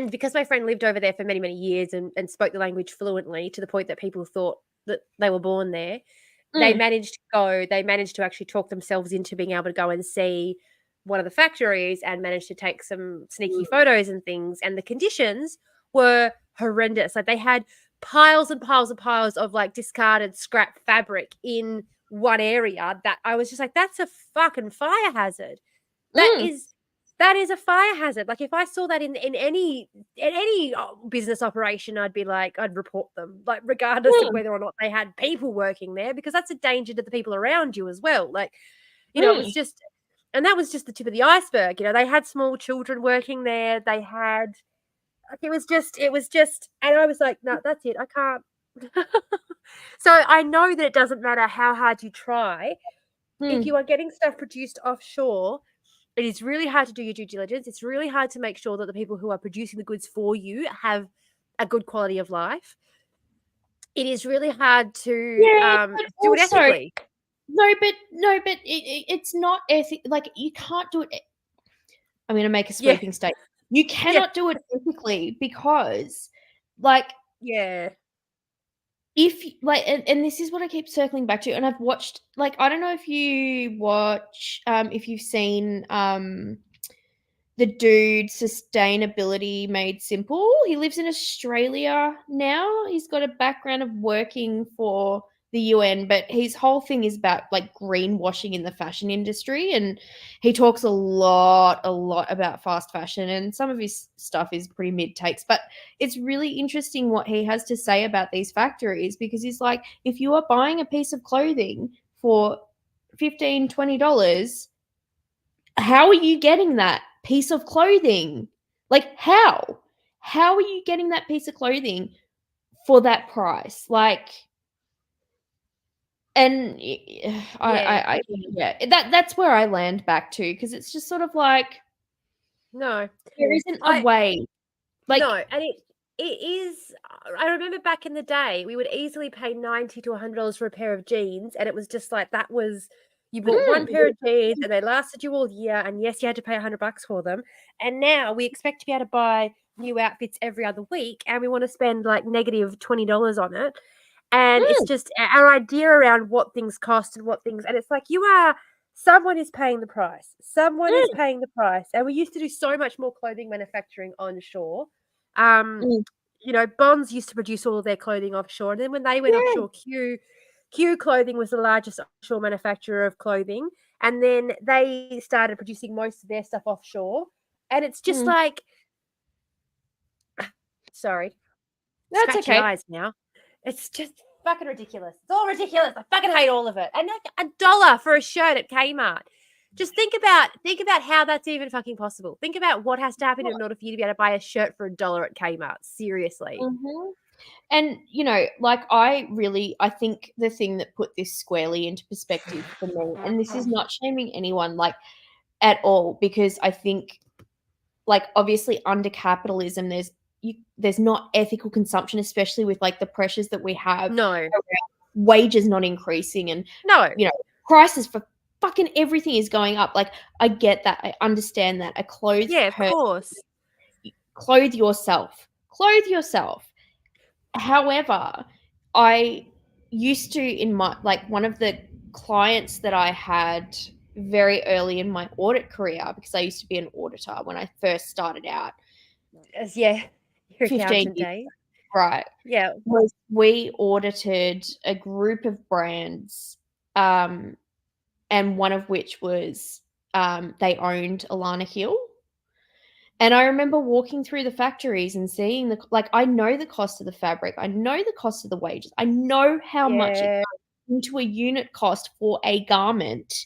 because my friend lived over there for many, many years and spoke the language fluently to the point that people thought that they were born there, they managed to actually talk themselves into being able to go and see one of the factories and managed to take some sneaky photos and things. And the conditions were horrendous. Like, they had piles and piles and piles of like discarded scrap fabric in one area that I was just like, that's a fucking fire hazard. That is a fire hazard. Like if I saw that in any business operation, I'd be like, I'd report them, like regardless of whether or not they had people working there, because that's a danger to the people around you as well. Like, you know, it was just, and that was just the tip of the iceberg. You know, they had small children working there. They had, like, it was just, and I was like, no, that's it. I can't. So I know that it doesn't matter how hard you try. If you are getting stuff produced offshore, it is really hard to do your due diligence. It's really hard to make sure that the people who are producing the goods for you have a good quality of life. It is really hard to do it ethically. No, but it's not ethical. Like you can't do it. I'm going to make a sweeping statement. You cannot do it ethically because, like, if like, and this is what I keep circling back to, and I've watched, like, I don't know if you watch, if you've seen, the dude Sustainability Made Simple. He lives in Australia now. He's got a background of working for the UN, but his whole thing is about like greenwashing in the fashion industry, and he talks a lot about fast fashion, and some of his stuff is pretty mid takes, but it's really interesting what he has to say about these factories, because he's like, if you are buying a piece of clothing for $15-20, how are you getting that piece of clothing? Like, how are you getting that piece of clothing for that price? Like, and that's where I land back to, because it's just sort of like, no, there isn't a way. Like, no, and it is. I remember back in the day, we would easily pay $90 to $100 for a pair of jeans, and it was just like, that was, you bought one pair of jeans and they lasted you all year, and yes, you had to pay $100 for them. And now we expect to be able to buy new outfits every other week, and we want to spend like negative $20 on it. And it's just our idea around what things cost and what things, and it's like, someone is paying the price. Someone is paying the price. And we used to do so much more clothing manufacturing onshore. You know, Bonds used to produce all of their clothing offshore. And then when they went offshore, Q Clothing was the largest offshore manufacturer of clothing. And then they started producing most of their stuff offshore. And it's just like, sorry. That's Scratchy okay. eyes now. It's just fucking ridiculous. It's all ridiculous. I fucking hate all of it. And like $1 for a shirt at Kmart. Just think about how that's even fucking possible. Think about what has to happen in order for you to be able to buy a shirt for $1 at Kmart. Seriously. And, you know, like, I think the thing that put this squarely into perspective for me, and this is not shaming anyone, like, at all, because I think, like, obviously under capitalism, there's not ethical consumption, especially with like the pressures that we have around wages not increasing, and you know, prices for fucking everything is going up. Like, I get that, I understand that. A clothed person, of course, clothe yourself. However, I used to, in my, like, one of the clients that I had very early in my audit career, because I used to be an auditor when I first started out. Your accountant days. Right. Yeah. We audited a group of brands, and one of which was, they owned Alana Hill. And I remember walking through the factories and seeing I know the cost of the fabric. I know the cost of the wages. I know how much it goes into a unit cost for a garment.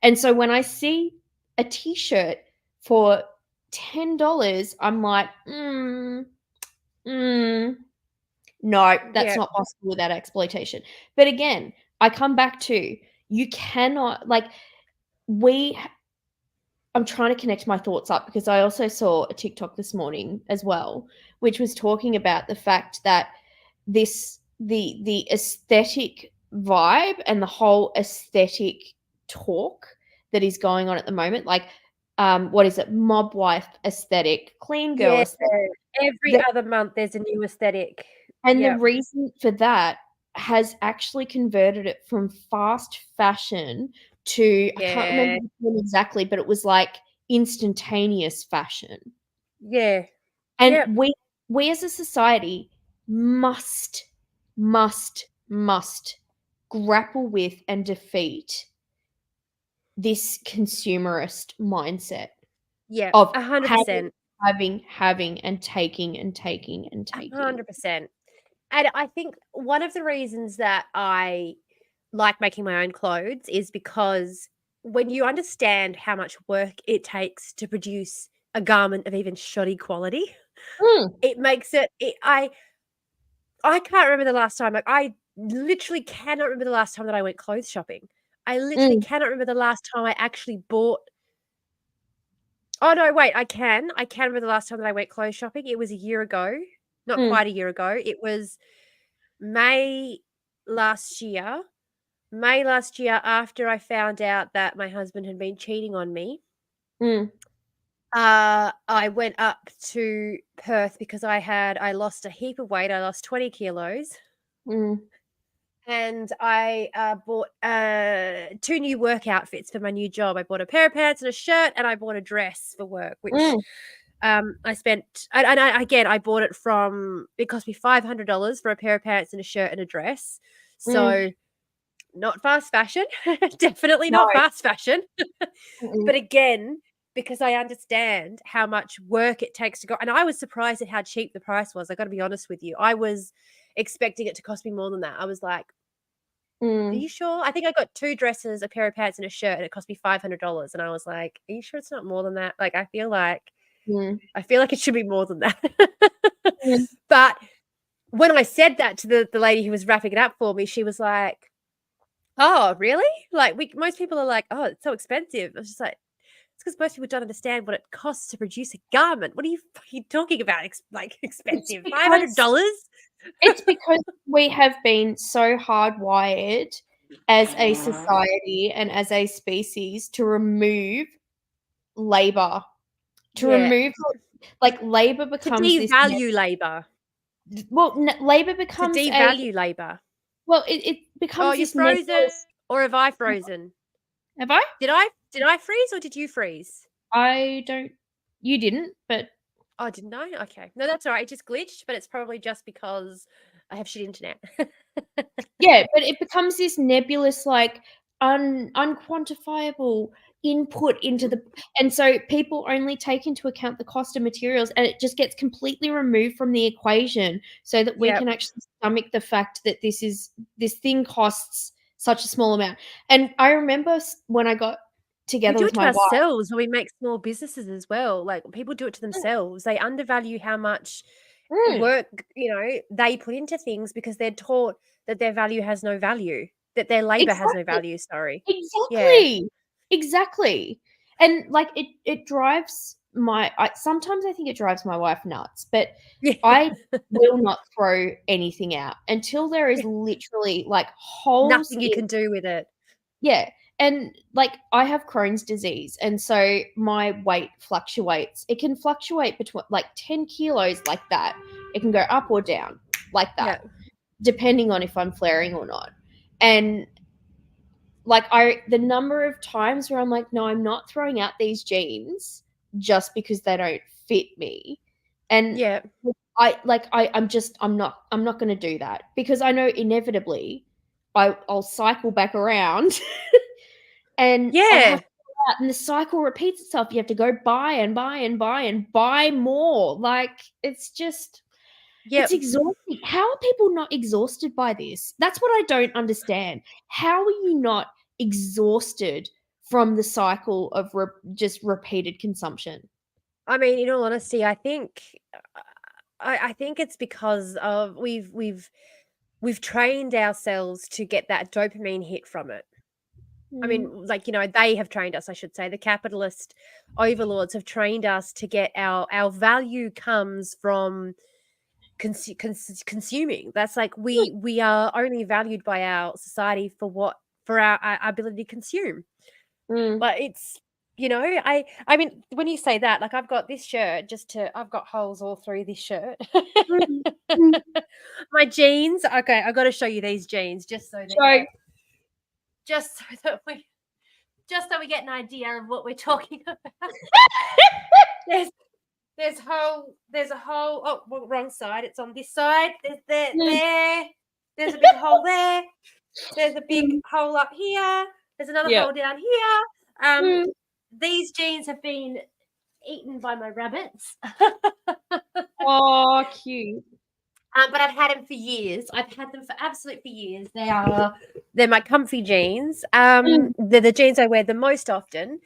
And so when I see a t-shirt for $10, I'm like, no, that's not possible without exploitation. But again, I come back to, you cannot, like, I'm trying to connect my thoughts up, because I also saw a TikTok this morning as well, which was talking about the fact that the aesthetic vibe and the whole aesthetic talk that is going on at the moment, like, what is it? Mob wife aesthetic, clean girl aesthetic. Every other month there's a new aesthetic. And the reason for that has actually converted it from fast fashion to, I can't remember the term exactly, but it was like instantaneous fashion. Yeah. And we as a society must grapple with and defeat this consumerist mindset Yeah, of 100%. having and taking and taking and taking. 100%. And I think one of the reasons that I like making my own clothes is because when you understand how much work it takes to produce a garment of even shoddy quality, Mm, it makes I can't remember the last time, like, I literally cannot remember the last time that I went clothes shopping. I literally mm, cannot remember the last time I actually bought. Oh, no, wait, I can. I can remember the last time that I went clothes shopping. It was a year ago. Not mm, quite a year ago. It was May last year. May last year, after I found out that my husband had been cheating on me, mm, I went up to Perth because I lost a heap of weight. I lost 20 kilos. mm, And I bought 2 new work outfits for my new job. I bought a pair of pants and a shirt, and I bought a dress for work, which mm, I spent. Again, I bought it from. It cost me $500 for a pair of pants and a shirt and a dress. mm. So not fast fashion, definitely No. not fast fashion. Mm-mm. But again, because I understand how much work it takes to go, and I was surprised at how cheap the price was. I got to be honest with you. I was expecting it to cost me more than that. I was like, "Are Mm, you sure?" I think I got 2 dresses, a pair of pants, and a shirt, and it cost me $500. And I was like, "Are you sure it's not more than that?" Like, mm, I feel like it should be more than that. mm. But when I said that to the lady who was wrapping it up for me, she was like, "Oh, really?" Like, most people are like, "Oh, it's so expensive." I was just like, "It's because most people don't understand what it costs to produce a garment. What are you fucking talking about? It's Expensive? because $500?" it's because we have been so hardwired as a society and as a species to remove labor, to Yeah. remove like labor To becomes this devalue labor. labor To becomes a devalue labor. it Oh, becomes you're this frozen, nebulous. or have I frozen? Have I? Did I freeze or did you freeze? I don't. You didn't, but Oh, didn't I? Okay. No, that's all right. It just glitched, but it's probably just because I have shit internet. yeah, but it becomes this nebulous, like unquantifiable input into the, and so people only take into account the cost of materials, and it just gets completely removed from the equation, so that we Yep. can actually stomach the fact that this thing costs such a small amount. And I remember when I got We together do with it to my wife. ourselves when we make small businesses as well. Like, people do it to themselves. They undervalue how much Mm, work, they put into things because they're taught that their value has no value, that their labor has no exactly. value, sorry. Yeah. Exactly. Exactly. And, like, it drives sometimes I think it drives my wife nuts, but Yeah. I will not throw anything out until there is Yeah. literally, like, holes Nothing you in. can do with it. Yeah, and, like, I have Crohn's disease, and so my weight fluctuates. It can fluctuate between, like, 10 kilos like that. It can go up or down like Yeah. that, depending on if I'm flaring or not. And like I the number of times where I'm like, no, I'm not throwing out these jeans just because they don't fit me. And Yeah. I'm not gonna do that because I know inevitably I'll cycle back around and I'll have Yeah. to go out and the cycle repeats itself. You have to go buy and buy and buy and buy more. Like it's just it's Yep. exhausting. How are people not exhausted by this? That's what I don't understand. How are you not exhausted from the cycle of just repeated consumption? I mean, in all honesty, I think I think it's because of we've trained ourselves to get that dopamine hit from it. I Mm, mean, like, they have trained us, I should say. The capitalist overlords have trained us to get our value comes from consuming. That's like we are only valued by our society for our ability to consume. mm, But it's I mean, when you say that, like, I've got this shirt I've got holes all through this shirt. mm, mm. My jeans. Okay, I've got to show you these jeans So, just so that we get an idea of what we're talking about. There's There's a whole. Oh, well, wrong side. It's on this side. There's Mm. there. There's a big hole there. There's a big hole up here. There's another Yep. hole down here. Mm. These jeans have been eaten by my rabbits. Oh, cute. But I've had them for years. I've had them for years. They're my comfy jeans. They're the jeans I wear the most often.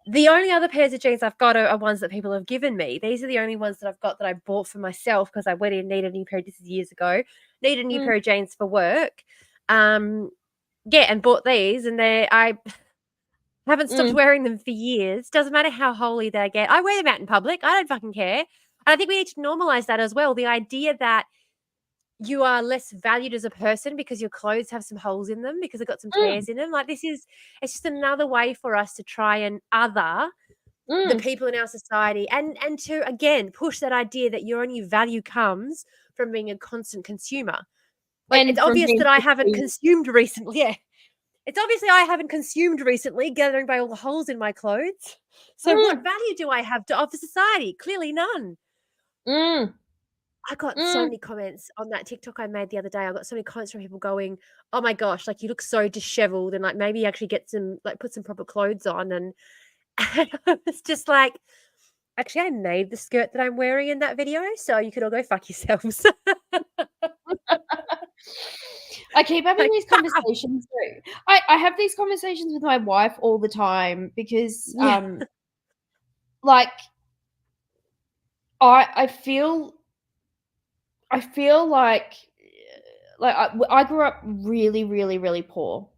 The only other pairs of jeans I've got are ones that people have given me. These are the only ones that I've got that I bought for myself because I went in and needed a new pair. This is years ago. Needed a new pair of jeans for work. And bought these, and I haven't stopped wearing them for years. Doesn't matter how holy they get. I wear them out in public. I don't fucking care. And I think we need to normalize that as well. The idea that you are less valued as a person because your clothes have some holes in them because they've got some tears in them. Like it's just another way for us to try and other the people in our society and to, again, push that idea that your only value comes from being a constant consumer. Like, And it's obvious that I haven't consumed recently. Yeah. It's obviously I haven't consumed recently, gathering by all the holes in my clothes. So what value do I have to offer society? Clearly none. I got so many comments on that TikTok I made the other day. I got so many comments from people going, "Oh my gosh, like you look so disheveled, and like maybe actually put some proper clothes on." And I was just like, actually, I made the skirt that I'm wearing in that video, so you could all go fuck yourselves. I keep having these conversations too. I have these conversations with my wife all the time because like I feel like I grew up really, really, really poor.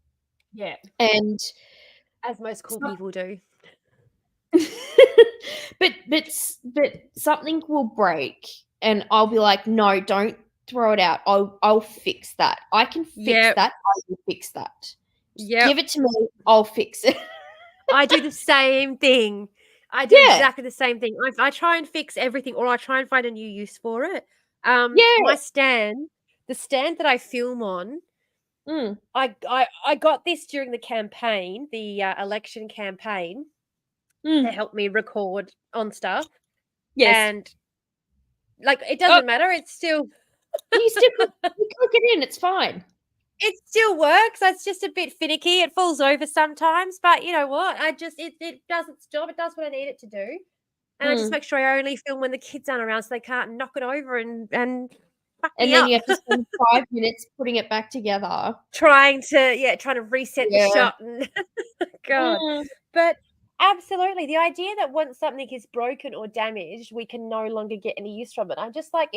Yeah. And as most cool people do. but something will break and I'll be like, no, don't throw it out. I'll fix that. I can fix that. I will fix that. Give it to me. I'll fix it. I do the same thing. I do exactly the same thing. I try and fix everything, or I try and find a new use for it. My stand, the stand that I film on, I got this during the campaign, the election campaign, to help me record on stuff. Yes. And like it doesn't matter. It's still you click it in. It's fine. It still works. It's just a bit finicky. It falls over sometimes, but you know what? It does its job. It does what I need it to do. And I just make sure I only film when the kids aren't around so they can't knock it over and fuck me then up. You have to spend 5 minutes putting it back together. Trying to reset the shot. And God. But absolutely. The idea that once something is broken or damaged, we can no longer get any use from it. I'm just like,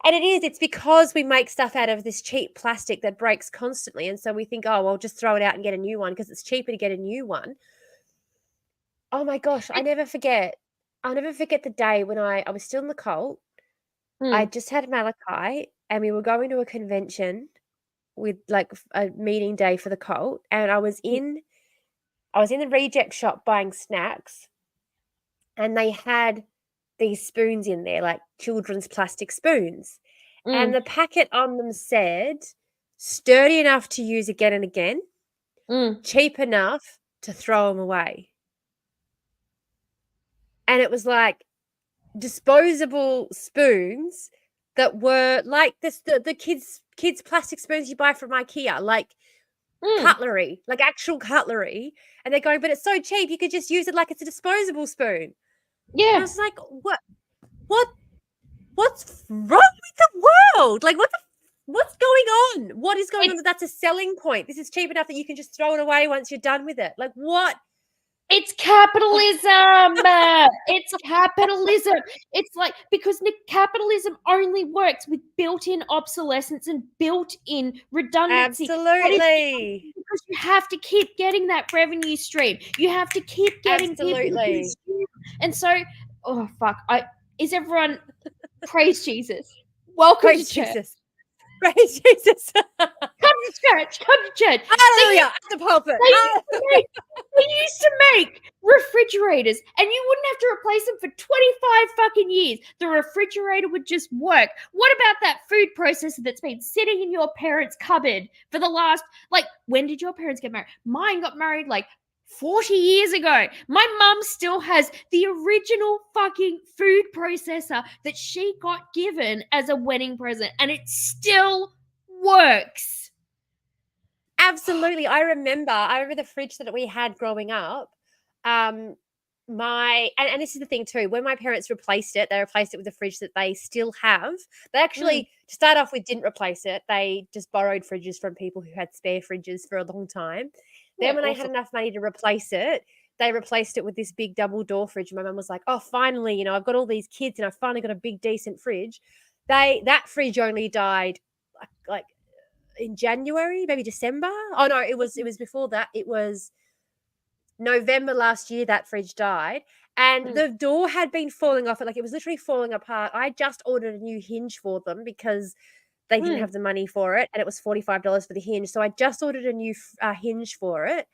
and it's because we make stuff out of this cheap plastic that breaks constantly. And so we think, oh, well, just throw it out and get a new one because it's cheaper to get a new one. Oh my gosh, I'll never forget the day when I was still in the cult. I just had Malachi and we were going to a convention with like a meeting day for the cult. And I was in the reject shop buying snacks and they had these spoons in there, like children's plastic spoons. And the packet on them said, sturdy enough to use again and again, cheap enough to throw them away. And it was like disposable spoons that were like the kids' plastic spoons you buy from IKEA, like cutlery, like actual cutlery. And they're going, but it's so cheap, you could just use it like it's a disposable spoon. Yeah. And I was like, what's wrong with the world? Like, what's going on? What is going on that's a selling point? This is cheap enough that you can just throw it away once you're done with it. Like, what? It's capitalism. It's capitalism. It's like, because capitalism only works with built-in obsolescence and built-in redundancy. Absolutely. Because you have to keep getting that revenue stream. You have to keep getting people to consume. And so, oh fuck, is everyone praise Jesus? Welcome praise to church. Jesus. Praise Jesus. Come to church. Come to church. Hallelujah. At the pulpit. They used to make refrigerators and you wouldn't have to replace them for 25 fucking years. The refrigerator would just work. What about that food processor that's been sitting in your parents' cupboard for the last, like, when did your parents get married? Mine got married like 40 years ago. My mum still has the original fucking food processor that she got given as a wedding present, and it still works. Absolutely. I remember the fridge that we had growing up. And this is the thing too, when my parents replaced it, they replaced it with a fridge that they still have. They actually, to start off with, didn't replace it. They just borrowed fridges from people who had spare fridges for a long time. Then when they had enough money to replace it, they replaced it with this big double door fridge. My mum was like, oh, finally, you know, I've got all these kids and I finally got a big decent fridge. That fridge only died like in January, maybe December. Oh no, it was before that. It was November last year that fridge died, and the door had been falling off. Like, it was literally falling apart. I just ordered a new hinge for them because they didn't have the money for it, and it was $45 for the hinge. So I just ordered a new hinge for it,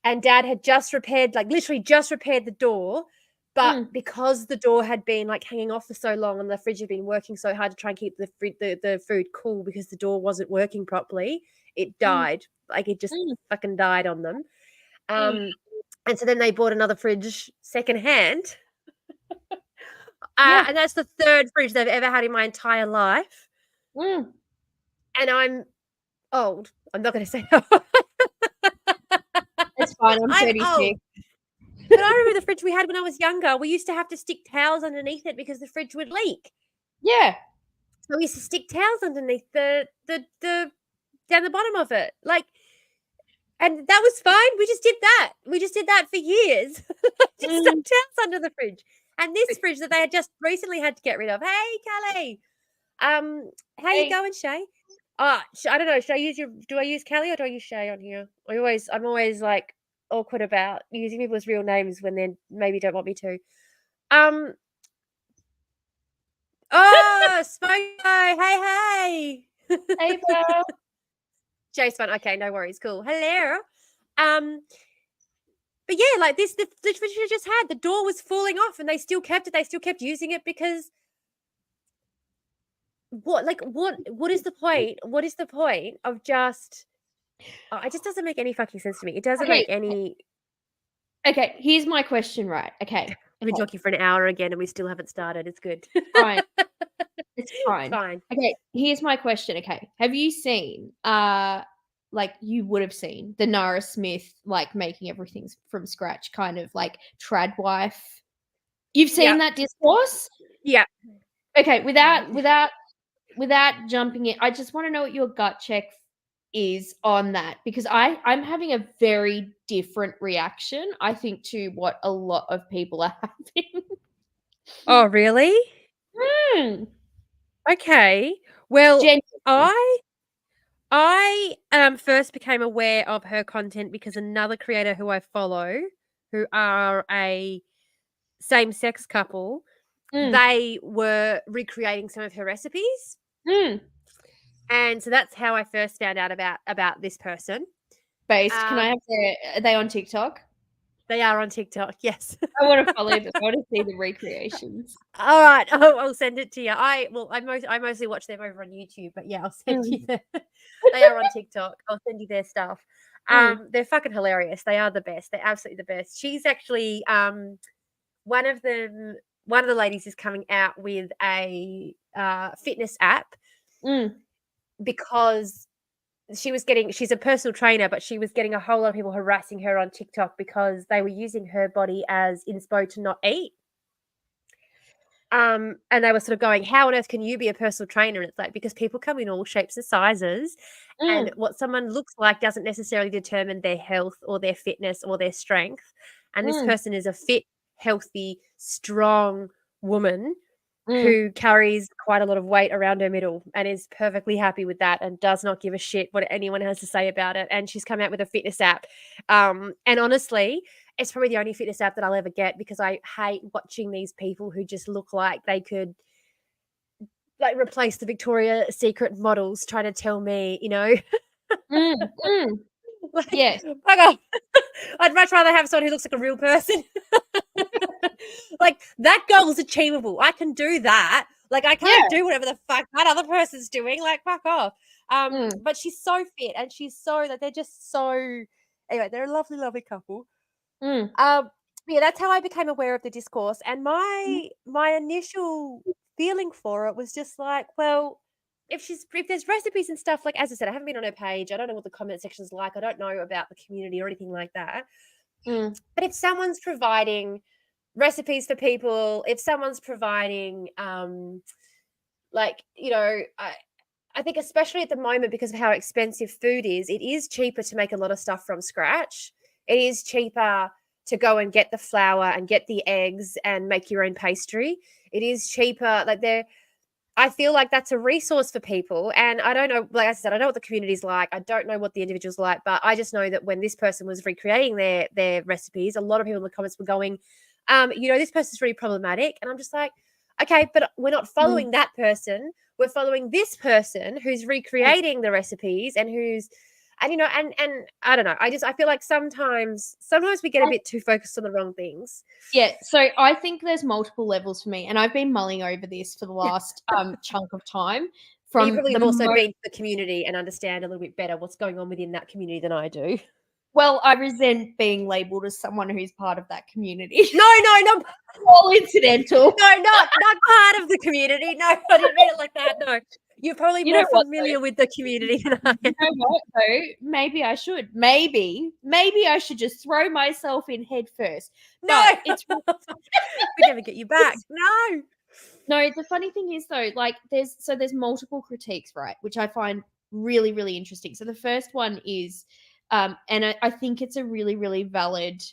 and Dad had just repaired, like literally just repaired the door. But because the door had been like hanging off for so long and the fridge had been working so hard to try and keep the food cool because the door wasn't working properly, it died. Like, it just fucking died on them. And so then they bought another fridge secondhand. And that's the third fridge they've ever had in my entire life. And I'm old. I'm not going to say how. It's fine. I'm 36. But I remember the fridge we had when I was younger. We used to have to stick towels underneath it because the fridge would leak. Yeah. So we used to stick towels underneath the down the bottom of it. Like, and that was fine. We just did that. We just did that for years. Just stuck towels under the fridge. And this fridge that they had just recently had to get rid of. Hey, Callie. How you going, Shay? I don't know. Do I use Callie or do I use Shay on here? I'm always like awkward about using people's real names when they maybe don't want me to. Smoko, hey. Hey, girl. Jay's fun. Okay, no worries. Cool. Hello. But yeah, like this, the fridge we just had, the door was falling off and they still kept it. They still kept using it because what is the point? What is the point of just, it just doesn't make any fucking sense to me. It doesn't make any. Okay, here's my question, right? Okay. We've been talking for an hour again and we still haven't started. It's good. Fine. It's fine. Fine. Okay, here's my question. Okay. Have you seen, like you would have seen the Nara Smith, like making everything from scratch, kind of like trad wife? You've seen that discourse? Yeah. Okay, without jumping in, I just want to know what your gut check is on that, because I'm having a very different reaction, I think, to what a lot of people are having. Oh, really? Okay. Well, I first became aware of her content because another creator who I follow, who are a same-sex couple, they were recreating some of her recipes. And so that's how I first found out about this person. Can I have are they on TikTok? They are on TikTok, yes. I want to follow them. I want to see the recreations. All right. I'll send it to you. I mostly watch them over on YouTube, but yeah, I'll send you they are on TikTok. I'll send you their stuff. They're fucking hilarious. They are the best. They're absolutely the best. She's actually one of the ladies is coming out with a fitness app because she's a personal trainer, but she was getting a whole lot of people harassing her on TikTok because they were using her body as inspo to not eat. And they were sort of going, how on earth can you be a personal trainer? And it's like, because people come in all shapes and sizes, and what someone looks like doesn't necessarily determine their health or their fitness or their strength. And this person is a fit, healthy, strong woman who carries quite a lot of weight around her middle and is perfectly happy with that and does not give a shit what anyone has to say about it. And she's come out with a fitness app. And honestly, it's probably the only fitness app that I'll ever get because I hate watching these people who just look like they could like replace the Victoria's Secret models trying to tell me, you know. Like, yes. Fuck off. I'd much rather have someone who looks like a real person. Like, that goal is achievable. I can do that. Like, I can't do whatever the fuck that other person's doing. Like, fuck off. But she's so fit and she's so, like, they're just so, Anyway, they're a lovely, lovely couple. Mm. Yeah, that's how I became aware of the discourse. And my initial feeling for it was just like, well, if there's recipes and stuff, like as I said, I haven't been on her page. I don't know what the comment section's like. I don't know about the community or anything like that. Mm. But if someone's providing recipes for people, if someone's providing like, I think especially at the moment, because of how expensive food is, it is cheaper to make a lot of stuff from scratch. It is cheaper to go and get the flour and get the eggs and make your own pastry. It is cheaper. I feel like that's a resource for people. And I don't know, like I said, I know what the community's like. I don't know what the individual's like, but I just know that when this person was recreating their recipes, a lot of people in the comments were going, this person's really problematic. And I'm just like, okay, but we're not following that person. We're following this person who's recreating the recipes and and I don't know. I feel like sometimes we get a bit too focused on the wrong things. Yeah, so I think there's multiple levels for me, and I've been mulling over this for the last chunk of time. You probably have also been to the community and understand a little bit better what's going on within that community than I do. Well, I resent being labelled as someone who's part of that community. No, not all incidental. No, not part of the community. No, I didn't mean it like that. No. You're probably more familiar with the community than I am. You know what, though? Maybe I should. Maybe I should just throw myself in head first. No, but it's we never get you back. No, the funny thing is though, like there's multiple critiques, right? Which I find really, really interesting. So the first one is, and I think it's a really, really valid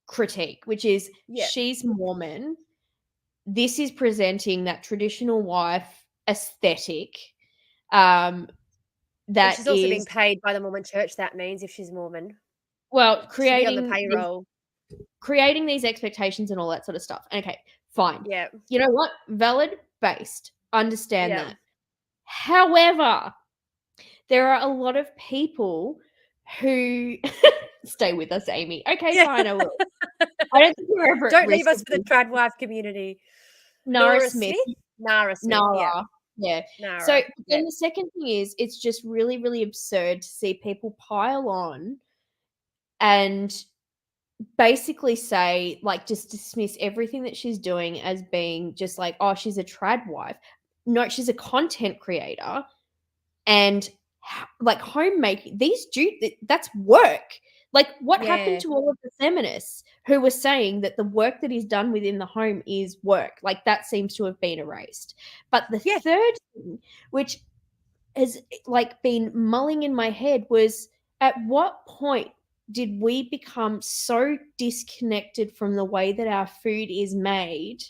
critique, which is she's Mormon. This is presenting that traditional wife aesthetic. That she's also being paid by the Mormon Church. That means if she's Mormon, well, creating on the payroll, creating these expectations and all that sort of stuff. Okay, fine. Yeah, you know what? Valid, based. Understand that. However, there are a lot of people who stay with us, Amy. Okay, fine, I will. I don't think we're ever. Don't leave us for the trad wife community. Nara Smith. Nara Smith. Yeah. Nara. So then the second thing is, it's just really, really absurd to see people pile on and basically say, like, just dismiss everything that she's doing as being just like, oh, she's a trad wife. No, she's a content creator, and like homemaking. That's work. Like, what happened to all of the feminists who were saying that the work that is done within the home is work? Like, that seems to have been erased. But the third thing, which has like been mulling in my head, was at what point did we become so disconnected from the way that our food is made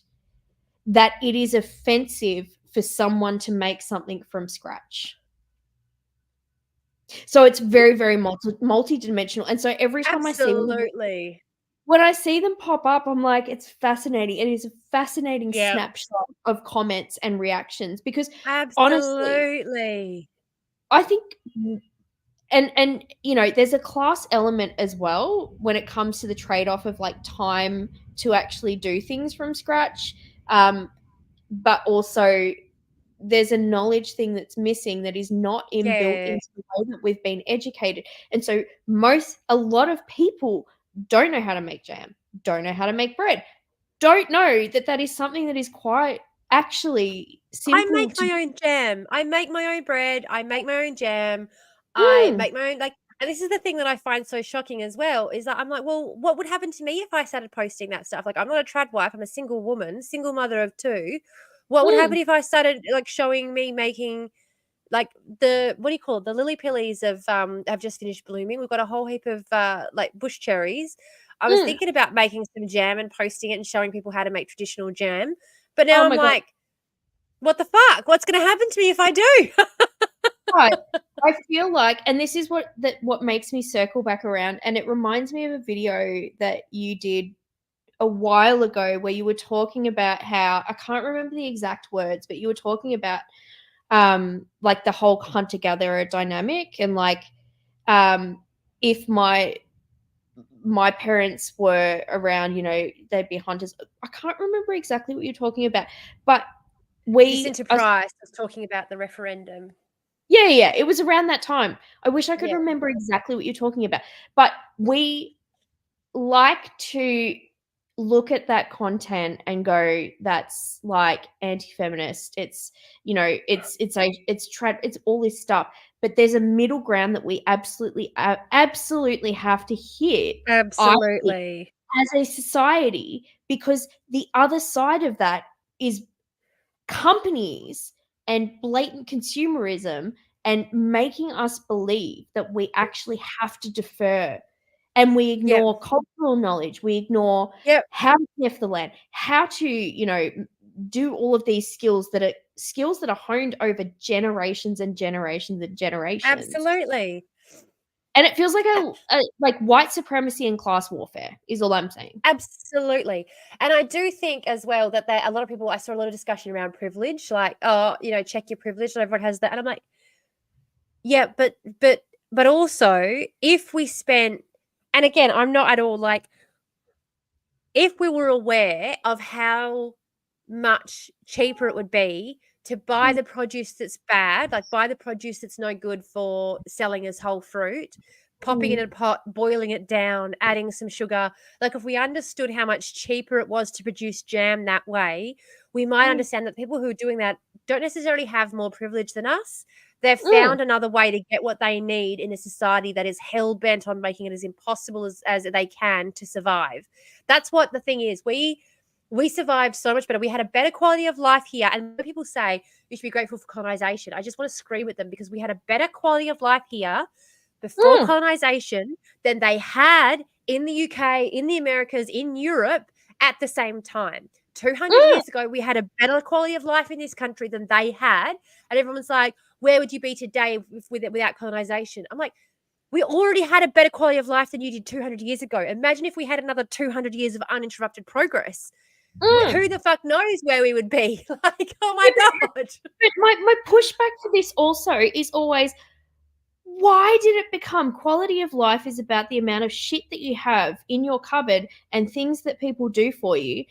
that it is offensive for someone to make something from scratch? So it's very, very multi-dimensional. And so every time I see when I see them pop up, I'm like, it's fascinating. It is a fascinating snapshot of comments and reactions, because honestly, I think and there's a class element as well when it comes to the trade-off of like time to actually do things from scratch. But also there's a knowledge thing that's missing that is not inbuilt into the way that we've been educated. And so a lot of people don't know how to make jam, don't know how to make bread, don't know that is something that is quite actually simple. I make my own jam. I make my own bread. I make my own jam. I make my own, and this is the thing that I find so shocking as well, is that I'm like, well, what would happen to me if I started posting that stuff? Like, I'm not a trad wife. I'm a single woman, single mother of 2. What would happen if I started like showing me making like what do you call it? The lily pillies have just finished blooming. We've got a whole heap of like bush cherries. I was thinking about making some jam and posting it and showing people how to make traditional jam. But now I'm like, what the fuck? What's going to happen to me if I do? Right. I feel like, and this is what makes me circle back around, and it reminds me of a video that you did a while ago where you were talking about how, I can't remember the exact words, but you were talking about like the whole hunter-gatherer dynamic, and like if my parents were around, they'd be hunters. I can't remember exactly what you're talking about, but Jacinta Price was talking about the referendum. Yeah. It was around that time. I wish I could Yeah. remember exactly what you're talking about. But we like to look at that content and go, that's like anti-feminist. It's, you know, it's all this stuff. But there's a middle ground that we absolutely have to hit, I think, Absolutely. as a society, because the other side of that is companies and blatant consumerism and making us believe that we actually have to defer, and we Yep. ignore cultural knowledge, we ignore Yep. how to sniff the land, how to, do all of these skills that are honed over generations and generations and generations. Absolutely. And it feels like a like white supremacy and class warfare is all I'm saying. Absolutely. And I do think as well that a lot of people, I saw a lot of discussion around privilege, like, oh, check your privilege, and everyone has that. And I'm like, yeah, but also if we spent, and again, I'm not at all like, if we were aware of how much cheaper it would be to buy Mm, the produce that's bad, like buy the produce that's no good for selling as whole fruit, popping it mm, in a pot, boiling it down, adding some sugar. Like if we understood how much cheaper it was to produce jam that way, we might mm, understand that people who are doing that don't necessarily have more privilege than us. They've mm, found another way to get what they need in a society that is hell bent on making it as impossible as they can to survive. That's what the thing is. We survived so much better. We had a better quality of life here. And when people say you should be grateful for colonization, I just want to scream at them, because we had a better quality of life here before mm, colonization than they had in the UK, in the Americas, in Europe at the same time. 200 mm. years ago, we had a better quality of life in this country than they had. And everyone's like, where would you be today without colonization? I'm like, we already had a better quality of life than you did 200 years ago. Imagine if we had another 200 years of uninterrupted progress. Mm. Who the fuck knows where we would be? Like, oh my Yeah, God. but my pushback to this also is always, why did it become quality of life is about the amount of shit that you have in your cupboard and things that people do for you?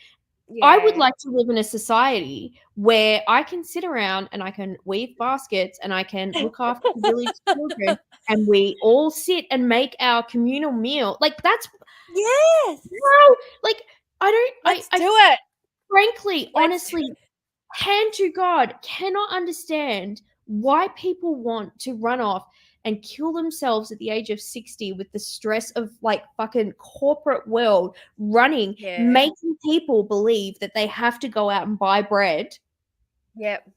I would Yeah. like to live in a society where I can sit around and I can weave baskets and I can look after the village children, and we all sit and make our communal meal. Like that's Yes. no, like I don't Let's I do it. frankly, Let's. honestly, hand to God, cannot understand why people want to run off and kill themselves at the age of 60 with the stress of like fucking corporate world running, Yeah. making people believe that they have to go out and buy bread Yep.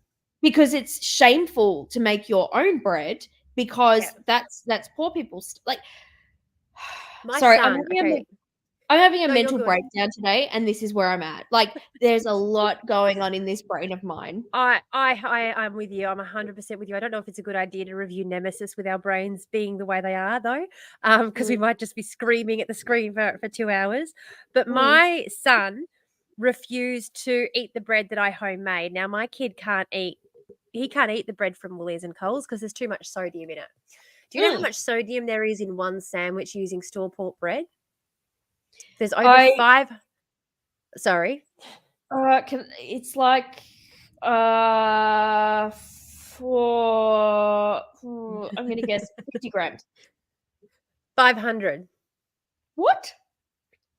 because it's shameful to make your own bread, because Yep. that's poor people's like My sorry, son. Okay. I'm having a No, you're mental good. breakdown today, and this is where I'm at. Like, there's a lot going on in this brain of mine. I'm with you. I'm 100% with you. I don't know if it's a good idea to review Nemesis with our brains being the way they are, though, because we Mm, might just be screaming at the screen for 2 hours. But mm, my son refused to eat the bread that I homemade. Now my kid can't eat. He can't eat the bread from Woolies and Coles because there's too much sodium in it. Do you know how mm. much sodium there is in one sandwich using store bought bread? There's over I 5. Sorry, it's like for I'm gonna guess 50 grams. 500. What?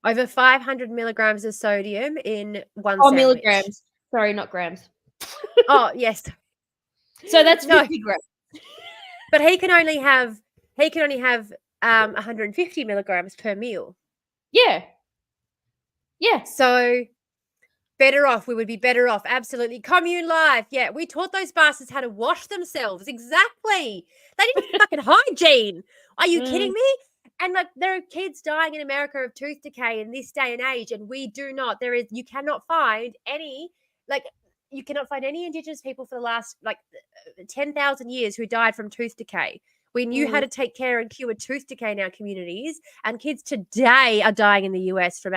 Over 500 milligrams of sodium in one Oh, sandwich. milligrams. Sorry, not grams. Oh, yes. So that's No, 50 grams. but he can only have 150 milligrams per meal. Yeah. Yeah. So better off. We would be better off. Absolutely. Commune life. Yeah, we taught those bastards how to wash themselves. Exactly. They didn't fucking hygiene. Are you kidding Mm, me? And like there are kids dying in America of tooth decay in this day and age, and we do not. You cannot find any like you cannot find any indigenous people for the last 10,000 years who died from tooth decay. We knew how mm, to take care and cure tooth decay in our communities, and kids today are dying in the US from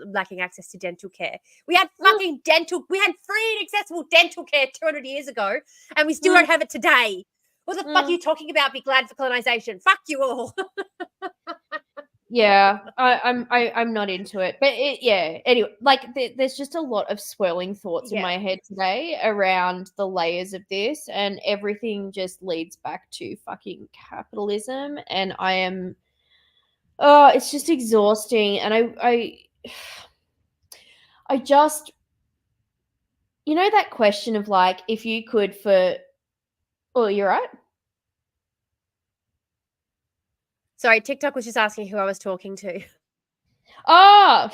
lacking access to dental care. We had mm, we had free and accessible dental care 200 years ago, and we still mm, don't have it today. What the fuck are mm. you talking about? Be glad for colonization. Fuck you all. Yeah, I'm not into it, but Anyway, like there's just a lot of swirling thoughts in Yeah. my head today around the layers of this, and everything just leads back to fucking capitalism, and I am, oh, it's just exhausting, and I just, you know, that question of like, if you could for, oh, you're right. Sorry, TikTok was just asking who I was talking to. Oh.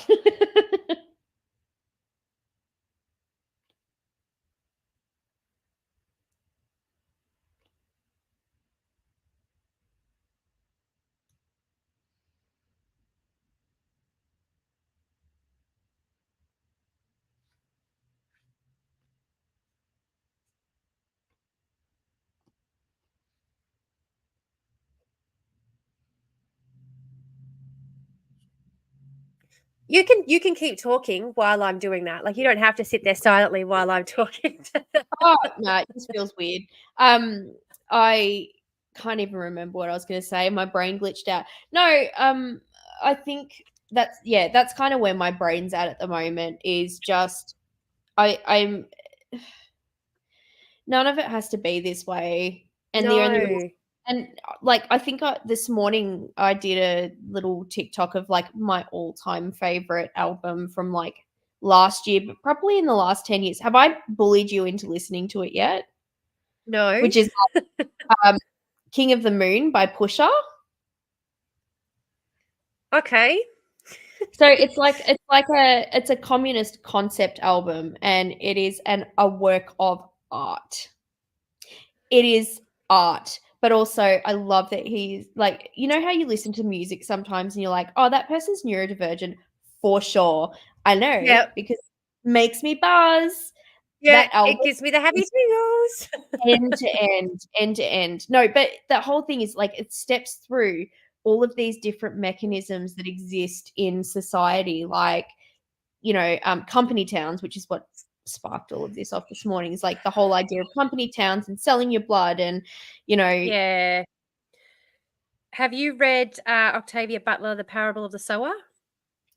You can keep talking while I'm doing that. Like, you don't have to sit there silently while I'm talking to them. Oh, no, it just feels weird. I can't even remember what I was gonna say. My brain glitched out. No, I think that's kind of where my brain's at the moment, is just I'm none of it has to be this way. And the only reason, No. and like I think this morning I did a little TikTok of like my all-time favorite album from like last year, but probably in the last 10 years. Have I bullied you into listening to it yet? No. Which is King of the Moon by Pusha. Okay. So it's a communist concept album, and it is a work of art. It is art, but also I love that he's like, you know how you listen to music sometimes and you're like, oh, that person's neurodivergent for sure. I know, Yeah. because it makes me buzz. Yeah. That album It gives me the happy is tingles. end to end. No, but the whole thing is like it steps through all of these different mechanisms that exist in society, like, you know, company towns, which is what sparked all of this off this morning, is like the whole idea of company towns and selling your blood, and you know, Yeah. Have you read Octavia Butler, The Parable of the Sower?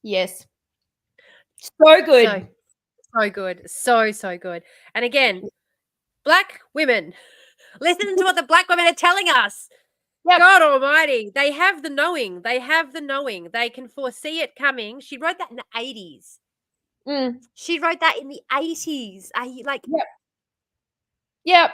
yes, so So, good. so good. So good. And again, Black women, listen to what the Black women are telling us. Yep. God almighty. They have the knowing. They have the knowing. They can foresee it coming. She wrote that in the 80s. Mm, She wrote that in the 80s. Like, yep. Yep.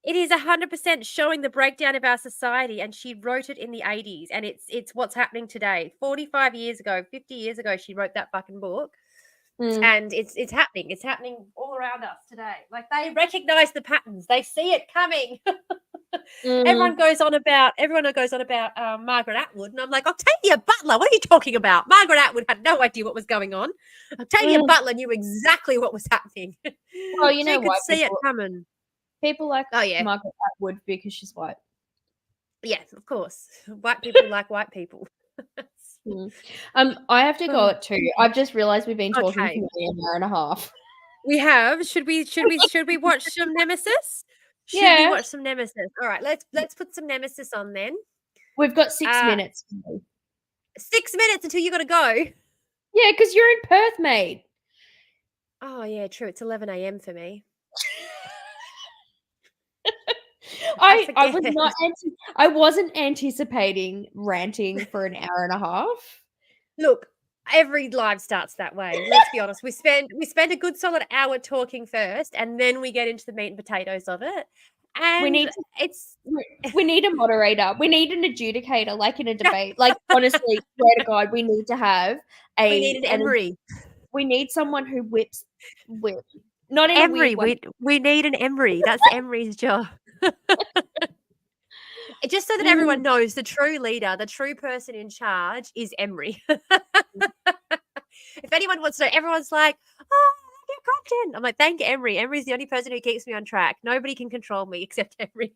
it is 100% showing the breakdown of our society, and she wrote it in the 80s, and it's what's happening today. 45 years ago, 50 years ago, she wrote that fucking book. Mm, And it's happening. It's happening all around us today. Like, they recognize the patterns. They see it coming. mm, Everyone goes on about Margaret Atwood, and I'm like, Octavia Butler, what are you talking about? Margaret Atwood had no idea what was going on. Octavia mm. Butler knew exactly what was happening. Well, you She know could why see it coming. people like Oh yeah, Margaret Atwood? Because she's white. yes, of course. White people like white people. Mm. I have to go Oh, at 2. I've just realized we've been talking for okay, nearly an hour and a half. we have. Should we watch some Nemesis? Should we Yeah, watch some Nemesis? All right, let's put some Nemesis on then. we've got 6 Uh minutes. 6 minutes until you got to go. Yeah, because you're in Perth, mate. Oh yeah, true. It's 11 a.m. for me. I I forget. was not I wasn't anticipating ranting for an hour and a half. Look, every live starts that way. Let's be honest. We spend a good solid hour talking first, and then we get into the meat and potatoes of it. We And need to it's we need a moderator. We need an adjudicator, like in a debate. Like, honestly, swear to God, we need to have we need an Emery. we need someone who whip, not in a Emery. weird way. We need an Emery. That's Emery's job. Just so that everyone Mm, knows, the true leader, the true person in charge is Emery. If anyone wants to know, everyone's like, "Oh, I like your content." I'm like, "Thank you, Emery. Emery's the only person who keeps me on track. Nobody can control me except Emery."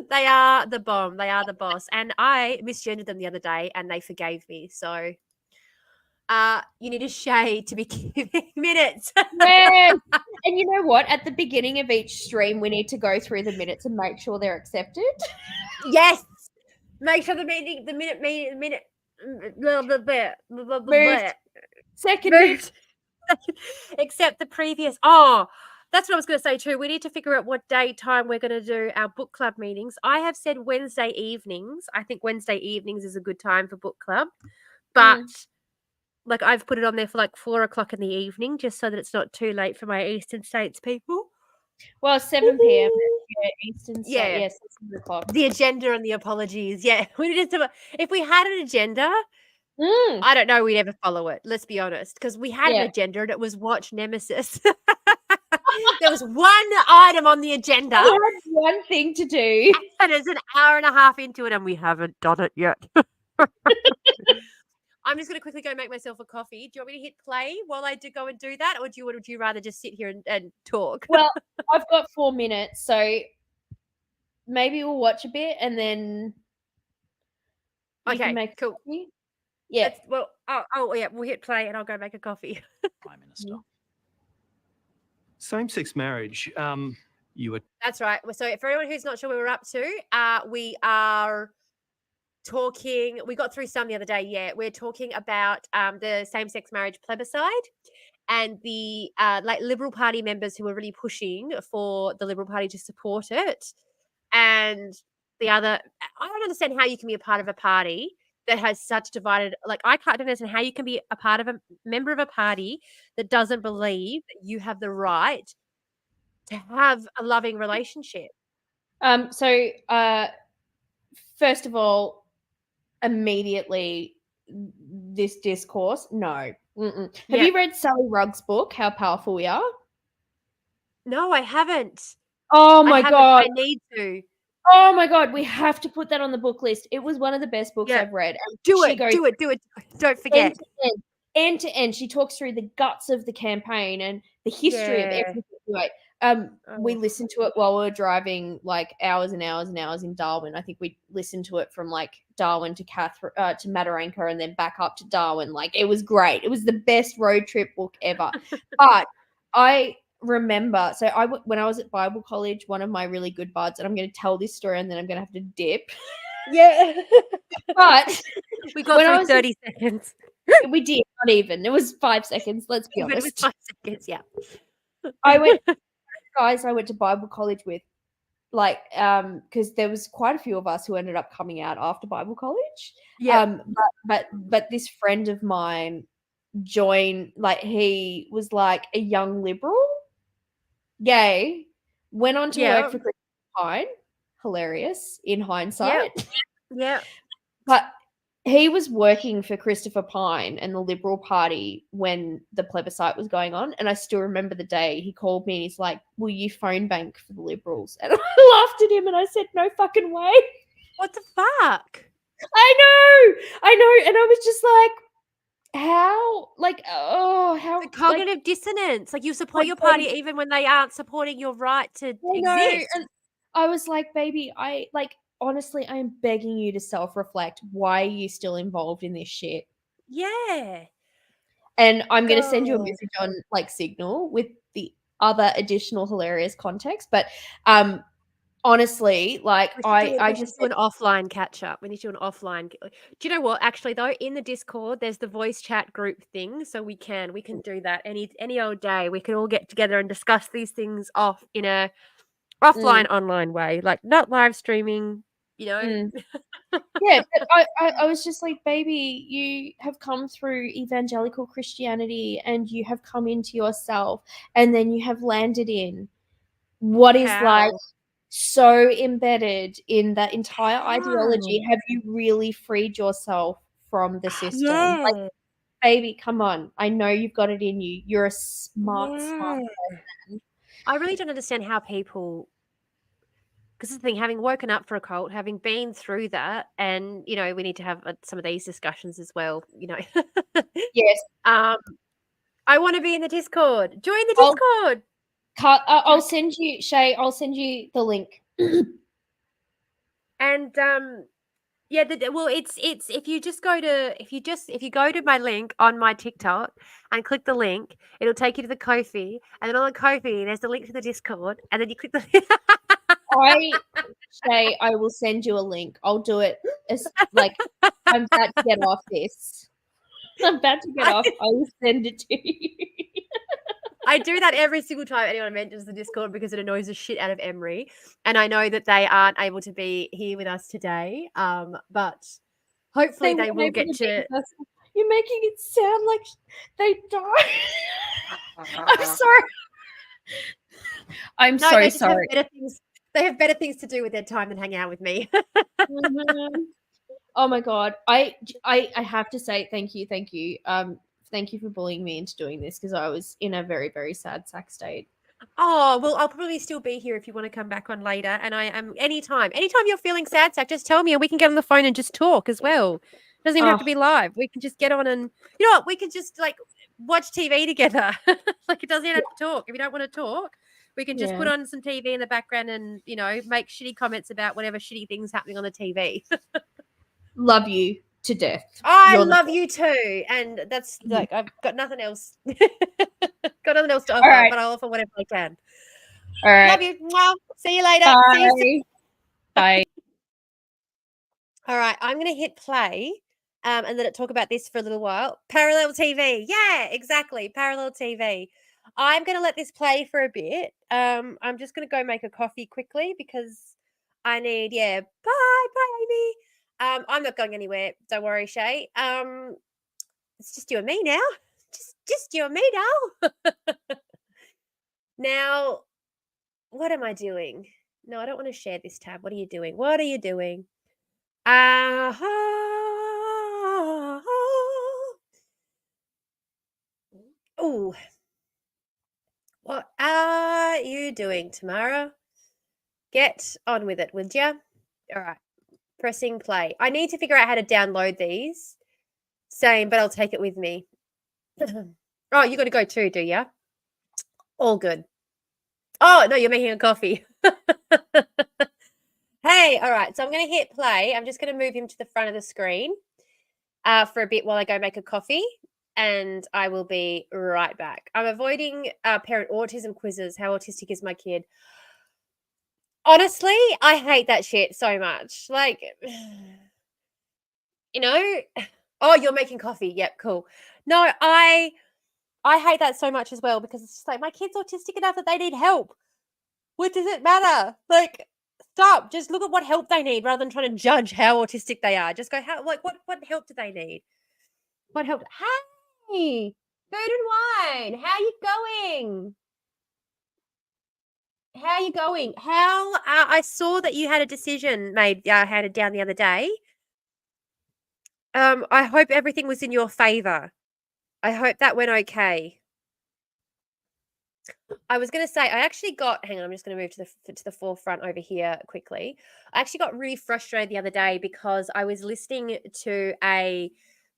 They are the bomb. They are the boss. And I misgendered them the other day, and they forgave me. So, you need a shade to be giving minutes. yeah. And you know what? At the beginning of each stream, we need to go through the minutes and make sure they're accepted. Yes. Make sure the minute, blah, blah, blah, blah, blah, blah, Moved. blah. Seconded. Moved. Except the previous. Oh, that's what I was going to say too. We need to figure out what day, time we're going to do our book club meetings. I have said Wednesday evenings. I think Wednesday evenings is a good time for book club. But like I've put it on there for like 4:00 in the evening, just so that it's not too late for my Eastern States people. Well, 7 p.m. Yeah, Eastern State. Yeah. Yes, 7 o'clock. The agenda and the apologies. Yeah. We need to, if we had an agenda, I don't know we'd ever follow it. Let's be honest. Because we had an agenda and it was watch Nemesis. There was one item on the agenda. We had one thing to do. And it's an hour and a half into it and we haven't done it yet. I'm just going to quickly go make myself a coffee. Do you want me to hit play while I do go and do that? Or would you rather just sit here and talk? Well, I've got 4 minutes, so maybe we'll watch a bit and then you can make cool. coffee. Yeah. Well, yeah, we'll hit play and I'll go make a coffee. Prime Minister. Same-sex marriage. That's right. So for anyone who's not sure what we're up to, we are talking. We got through some the other day. Yeah, we're talking about the same-sex marriage plebiscite and the like Liberal Party members who are really pushing for the Liberal Party to support it, and the other. I don't understand how you can be a part of a party that has such divided. Like I don't understand how you can be a part of a member of a party that doesn't believe that you have the right to have a loving relationship. So first of all, immediately this discourse, no. Have you read Sally Rugg's book, How Powerful We Are? No, I haven't. Oh my God. I need to. Oh my God, we have to put that on the book list. It was one of the best books I've read. Do it. Don't forget. End to end. She talks through the guts of the campaign and the history of everything. Like, we listened to it while we were driving like hours and hours and hours in Darwin. I think we listened to it from like Darwin to Mataranka and then back up to Darwin. Like it was great. It was the best road trip book ever. But I remember, so when I was at Bible college, one of my really good buds, and I'm going to tell this story and then I'm going to have to dip. Yeah. But we got through 30 seconds. We did, not even. It was 5 seconds, let's be honest. It was 5 seconds, yeah. I went to Bible college with, like, because there was quite a few of us who ended up coming out after Bible college. Yeah. But this friend of mine joined, like, he was like a young liberal, gay, went on to work for Christopher Pine. Hilarious in hindsight. Yeah. But he was working for Christopher Pine and the Liberal Party when the plebiscite was going on. And I still remember the day he called me and he's like, will you phone bank for the Liberals? And I laughed at him and I said, no fucking way. What the fuck? I know. And I was just like, how? Like, oh, how? The cognitive dissonance. Like you support your party even when they aren't supporting your right to exist. And I was like, baby, honestly, I am begging you to self-reflect. Why are you still involved in this shit? Yeah. And I'm going to send you a message on like Signal with the other additional hilarious context. But honestly, like I just do an offline catch up. We need to do an offline. Do you know what? Actually, though, in the Discord, there's the voice chat group thing, so we can do that any old day. We can all get together and discuss these things off in a offline online way, like not live streaming. You know. Yeah, but I was just like, baby, you have come through evangelical Christianity and you have come into yourself and then you have landed in what is like so embedded in that entire ideology. Have you really freed yourself from the system? Yeah. Like, baby, come on. I know you've got it in you. You're a smart person. I really don't understand how people, because the thing, having woken up for a cult, having been through that, and you know, we need to have some of these discussions as well. You know, yes. I want to be in the Discord. Join the Discord. I'll send you, Shay. I'll send you the link. And yeah, it's if you go to my link on my TikTok and click the link, it'll take you to the Ko-fi, and then on the Ko-fi there's the link to the Discord, and then you click the. I will send you a link. I'll do it like I'm about to get off this. I'm about to get off. I will send it to you. I do that every single time anyone mentions the Discord because it annoys the shit out of Emery. And I know that they aren't able to be here with us today. But hopefully they will get to. You're making it sound like they died. I'm sorry. I'm so they sorry. They have better things to do with their time than hang out with me. Oh my god. I have to say thank you. Thank you for bullying me into doing this because I was in a very, very sad sack state. Oh, well, I'll probably still be here if you want to come back on later. And I am anytime you're feeling sad sack, just tell me and we can get on the phone and just talk as well. Doesn't even have to be live. We can just get on and you know what? We can just like watch TV together. Like it doesn't have to talk. If you don't want to talk, we can just put on some TV in the background and, you know, make shitty comments about whatever shitty things happening on the TV. Love you to death. I love you too. And that's like, I've got nothing else. Got nothing else to offer, but I'll offer whatever I can. All right. Love you. Mwah. See you later. Bye. See you soon. Bye. All right. I'm going to hit play and let it talk about this for a little while. Parallel TV. Yeah, exactly. Parallel TV. I'm going to let this play for a bit. I'm just going to go make a coffee quickly because I need, bye, Amy. I'm not going anywhere. Don't worry, Shay. It's just you and me now. Just you and me now. Now, what am I doing? No, I don't want to share this tab. What are you doing? What are you doing? Oh, what are you doing, Tamara? Get on with it, would ya? All right, pressing play. I need to figure out how to download these. Same, but I'll take it with me. Oh, you got to go too, do ya? All good. Oh, no, you're making a coffee. Hey, all right. So I'm going to hit play. I'm just going to move him to the front of the screen for a bit while I go make a coffee. And I will be right back. I'm avoiding parent autism quizzes. How autistic is my kid? Honestly, I hate that shit so much. Like, you know, oh, you're making coffee. Yep, cool. No, I hate that so much as well because it's just like my kid's autistic enough that they need help. What does it matter? Like, stop. Just look at what help they need rather than trying to judge how autistic they are. Just go, what help do they need? What help? Hey, food and wine. How you going? How you going? How I saw that you had a decision made handed down the other day. I hope everything was in your favor. I hope that went okay. I was going to say, I actually got, hang on, I'm just going to move to the forefront over here quickly. I actually got really frustrated the other day because I was listening to a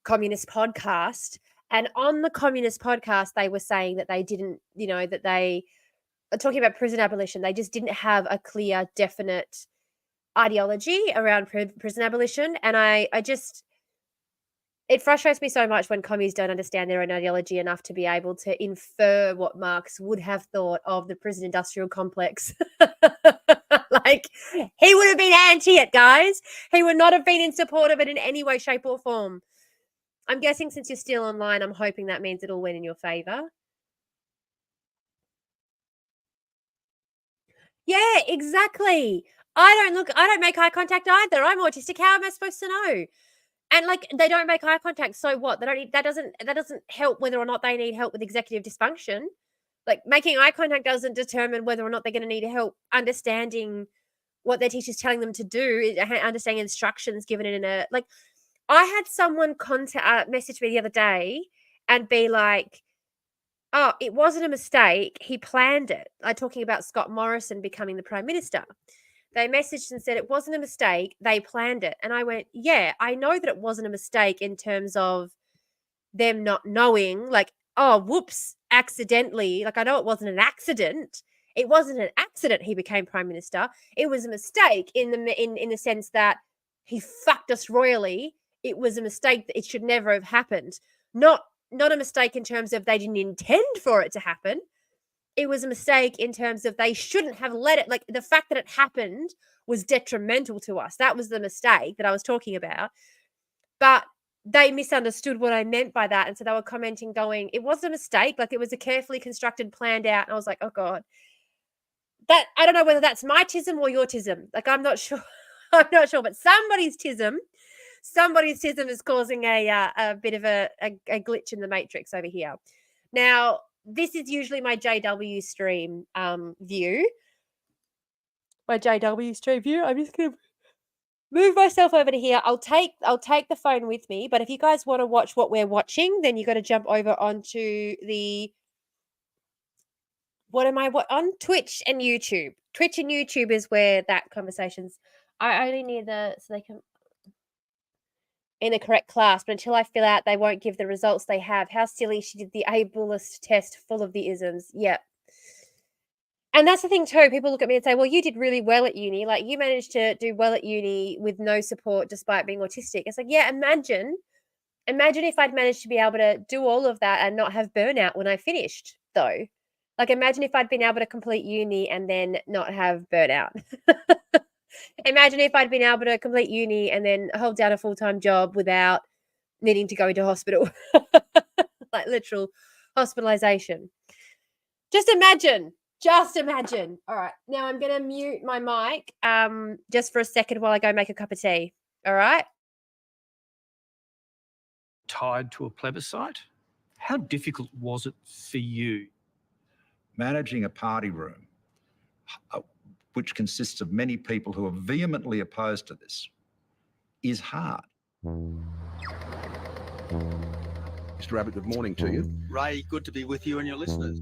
communist podcast, and on the communist podcast, they were saying that they didn't, you know, that they are talking about prison abolition. They just didn't have a clear, definite ideology around prison abolition. And it frustrates me so much when commies don't understand their own ideology enough to be able to infer what Marx would have thought of the prison industrial complex. Like, he would have been anti it, guys. He would not have been in support of it in any way, shape, or form. I'm guessing since you're still online, I'm hoping that means it all went in your favor. Yeah, exactly. I don't make eye contact either. I'm autistic. How am I supposed to know? And like, they don't make eye contact. So what? That doesn't help whether or not they need help with executive dysfunction. Like, making eye contact doesn't determine whether or not they're going to need help understanding what their teacher's telling them to do, understanding instructions given in a, like, I had someone message me the other day and be like, oh, it wasn't a mistake. He planned it. Talking about Scott Morrison becoming the Prime Minister. They messaged and said it wasn't a mistake. They planned it. And I went, yeah, I know that it wasn't a mistake in terms of them not knowing, like, oh, whoops, accidentally. Like, I know it wasn't an accident. It wasn't an accident he became Prime Minister. It was a mistake in the sense that he fucked us royally. It was a mistake that it should never have happened. Not a mistake in terms of they didn't intend for it to happen. it was a mistake in terms of they shouldn't have let it, like the fact that it happened was detrimental to us. That was the mistake that I was talking about. But they misunderstood what I meant by that. And so they were commenting going, it was a mistake. Like it was a carefully constructed, planned out. And I was like, oh God, that I don't know whether that's my tism or your tism. Like, I'm not sure. I'm not sure, but somebody's tism is causing a bit of a glitch in the matrix over here. Now, this is usually my JW stream view. My JW stream view. I'm just going to move myself over to here. I'll take the phone with me, but if you guys want to watch what we're watching, then you got to jump over onto the on Twitch and YouTube. Twitch and YouTube is where that conversation's. I only need so they can in the correct class, but until I fill out, they won't give the results they have. How silly, she did the ableist test full of the isms. Yep. And that's the thing too. People look at me and say, well, you did really well at uni. Like, you managed to do well at uni with no support despite being autistic. It's like, yeah, imagine if I'd managed to be able to do all of that and not have burnout when I finished, though. Like, imagine if I'd been able to complete uni and then not have burnout. Imagine if I'd been able to complete uni and then hold down a full-time job without needing to go into hospital. Like literal hospitalization. Just imagine. All right. Now I'm going to mute my mic just for a second while I go make a cup of tea. All right. Tied to a plebiscite. How difficult was it for you? Managing a party room, which consists of many people who are vehemently opposed to this, is hard. Mr. Abbott, good morning to you. Ray, good to be with you and your listeners.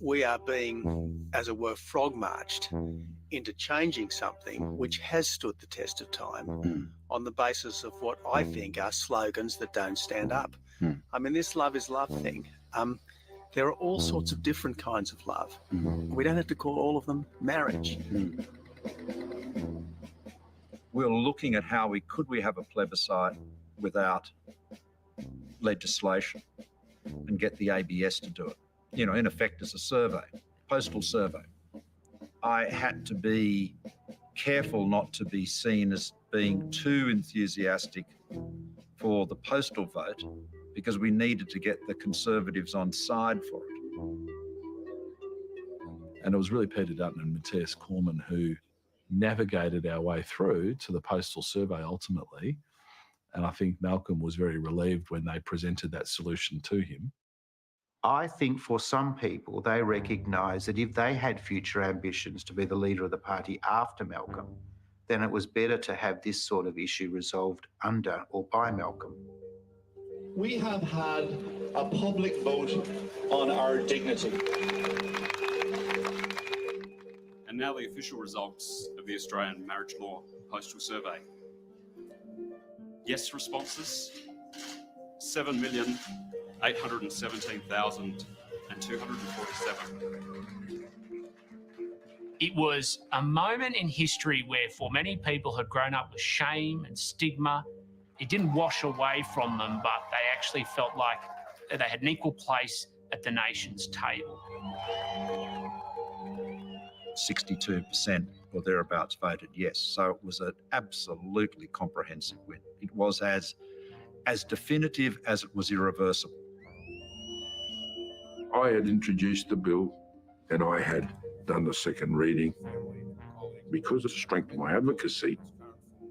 We are being, as it were, frog marched into changing something which has stood the test of time on the basis of what I think are slogans that don't stand up. I mean, this love is love thing. There are all sorts of different kinds of love. We don't have to call all of them marriage. We're looking at how we have a plebiscite without legislation and get the ABS to do it. You know, in effect, as a survey, postal survey. I had to be careful not to be seen as being too enthusiastic for the postal vote because we needed to get the Conservatives on side for it. And it was really Peter Dutton and Matthias Cormann who navigated our way through to the postal survey ultimately. And I think Malcolm was very relieved when they presented that solution to him. I think for some people, they recognise that if they had future ambitions to be the leader of the party after Malcolm, then it was better to have this sort of issue resolved under or by Malcolm. We have had a public vote on our dignity. And now the official results of the Australian Marriage Law Postal Survey. Yes responses, 7,817,247. It was a moment in history where for many people had grown up with shame and stigma. It didn't wash away from them, but they actually felt like they had an equal place at the nation's table. 62% or thereabouts voted yes. So it was an absolutely comprehensive win. It was as definitive as it was irreversible. I had introduced the bill and I had done the second reading. Because of the strength of my advocacy,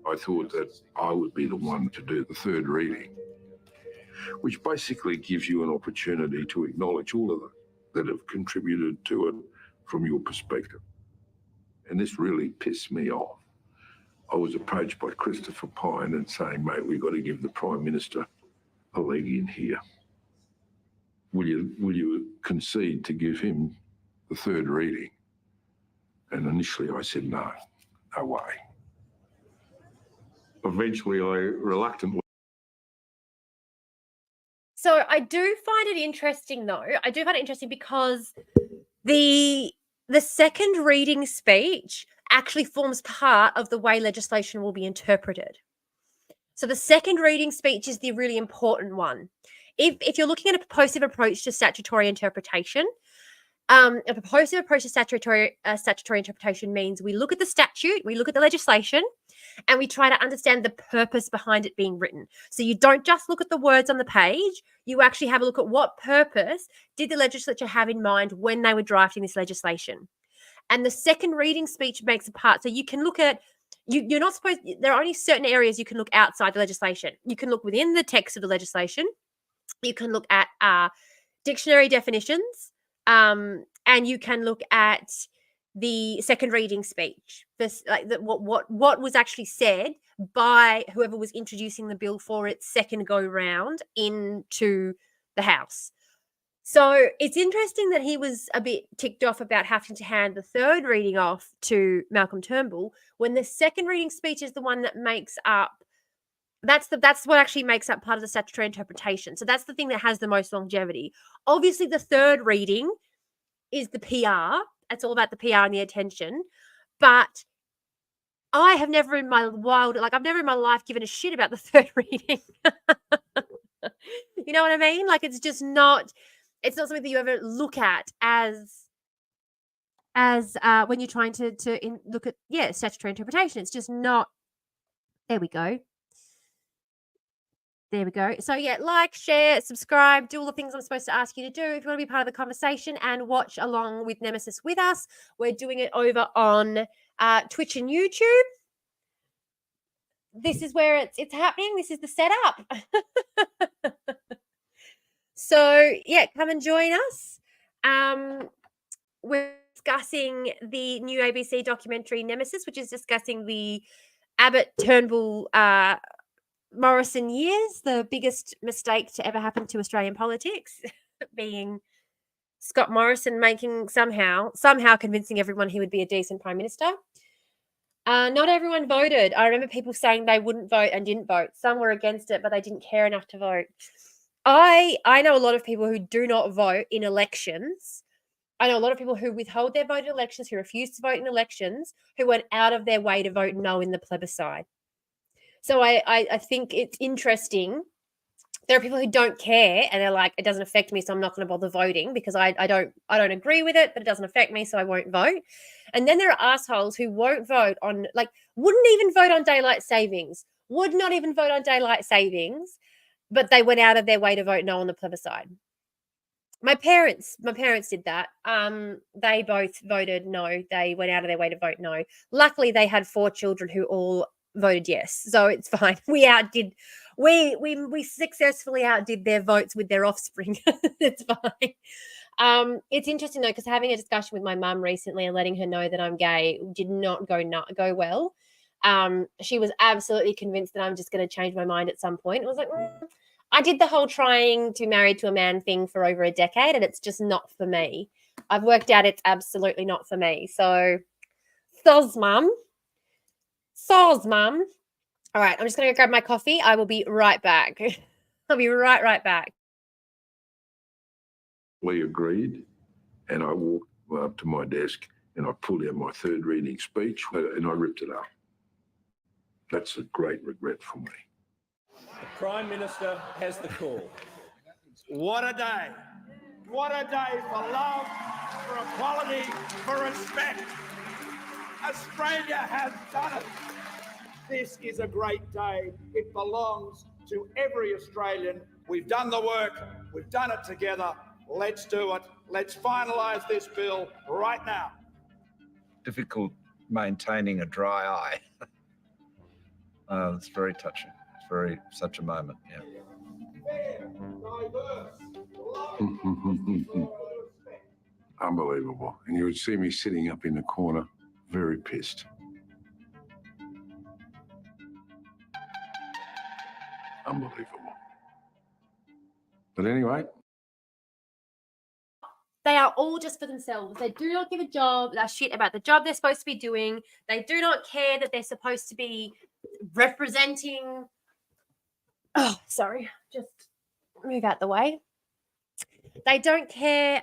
I thought that I would be the one to do the third reading, which basically gives you an opportunity to acknowledge all of them that have contributed to it from your perspective. And this really pissed me off. I was approached by Christopher Pyne and saying, mate, we've got to give the Prime Minister a leg in here. Will you concede to give him the third reading? And initially I said, no way. Eventually I reluctantly. So I do find it interesting, though. I do find it interesting because the second reading speech actually forms part of the way legislation will be interpreted. So the second reading speech is the really important one. If you're looking at a purposive approach to statutory interpretation, A proposed approach to statutory interpretation means we look at the statute, we look at the legislation, and we try to understand the purpose behind it being written. So you don't just look at the words on the page, you actually have a look at what purpose did the legislature have in mind when they were drafting this legislation. And the second reading speech makes a part. So you can look at, you're not supposed, there are only certain areas you can look outside the legislation. You can look within the text of the legislation. You can look at dictionary definitions, and you can look at the second reading speech, this what was actually said by whoever was introducing the bill for its second go round into the House. So it's interesting that he was a bit ticked off about having to hand the third reading off to Malcolm Turnbull when the second reading speech is the one that makes up. That's what actually makes up part of the statutory interpretation. So that's the thing that has the most longevity. Obviously, the third reading is the PR. It's all about the PR and the attention. But I have never in my I've never in my life given a shit about the third reading. You know what I mean? Like, it's just not. It's not something that you ever look at as when you're trying to look at statutory interpretation. It's just not. There we go. There we go. So yeah, like, share, subscribe, do all the things I'm supposed to ask you to do if you want to be part of the conversation and watch along with Nemesis with us. We're doing it over on Twitch and YouTube. This is where it's happening. This is the setup. So yeah, come and join us. We're discussing the new ABC documentary Nemesis, which is discussing the Abbott Turnbull Morrison years, the biggest mistake to ever happen to Australian politics, being Scott Morrison making somehow convincing everyone he would be a decent prime minister. Not everyone voted. I remember people saying they wouldn't vote and didn't vote. Some were against it, but they didn't care enough to vote. I know a lot of people who do not vote in elections. I know a lot of people who withhold their vote in elections, who refuse to vote in elections, who went out of their way to vote no in the plebiscite. So I think it's interesting. There are people who don't care and they're like, it doesn't affect me, so I'm not going to bother voting because I don't agree with it, but it doesn't affect me, so I won't vote. And then there are assholes who won't vote on, wouldn't even vote on daylight savings, would not even vote on daylight savings, but they went out of their way to vote no on the plebiscite. My parents did that. They both voted no. They went out of their way to vote no. Luckily, they had 4 children who all voted yes, so it's fine. We successfully outdid their votes with their offspring. It's fine. It's interesting though, because having a discussion with my mum recently and letting her know that I'm gay did not go well. She was absolutely convinced that I'm just going to change my mind at some point. It was like, I did the whole trying to be married to a man thing for over a decade, and it's just not for me. I've worked out it's absolutely not for me. So, soz mum. All right, I'm just going to go grab my coffee. I will be right back. I'll be right back. We agreed, and I walked up to my desk and I pulled out my third reading speech and I ripped it up. That's a great regret for me. The Prime Minister has the call. What a day. What a day for love, for equality, for respect. Australia has done it. This is a great day. It belongs to every Australian. We've done the work. We've done it together. Let's do it. Let's finalise this bill right now. Difficult maintaining a dry eye. It's very touching. It's such a moment, yeah. Fair, diverse, Unbelievable. And you would see me sitting up in the corner, very pissed. Unbelievable. But anyway. They are all just for themselves. They do not give a shit about the job they're supposed to be doing. They do not care that they're supposed to be representing. Oh, sorry. Just move out the way. They don't care.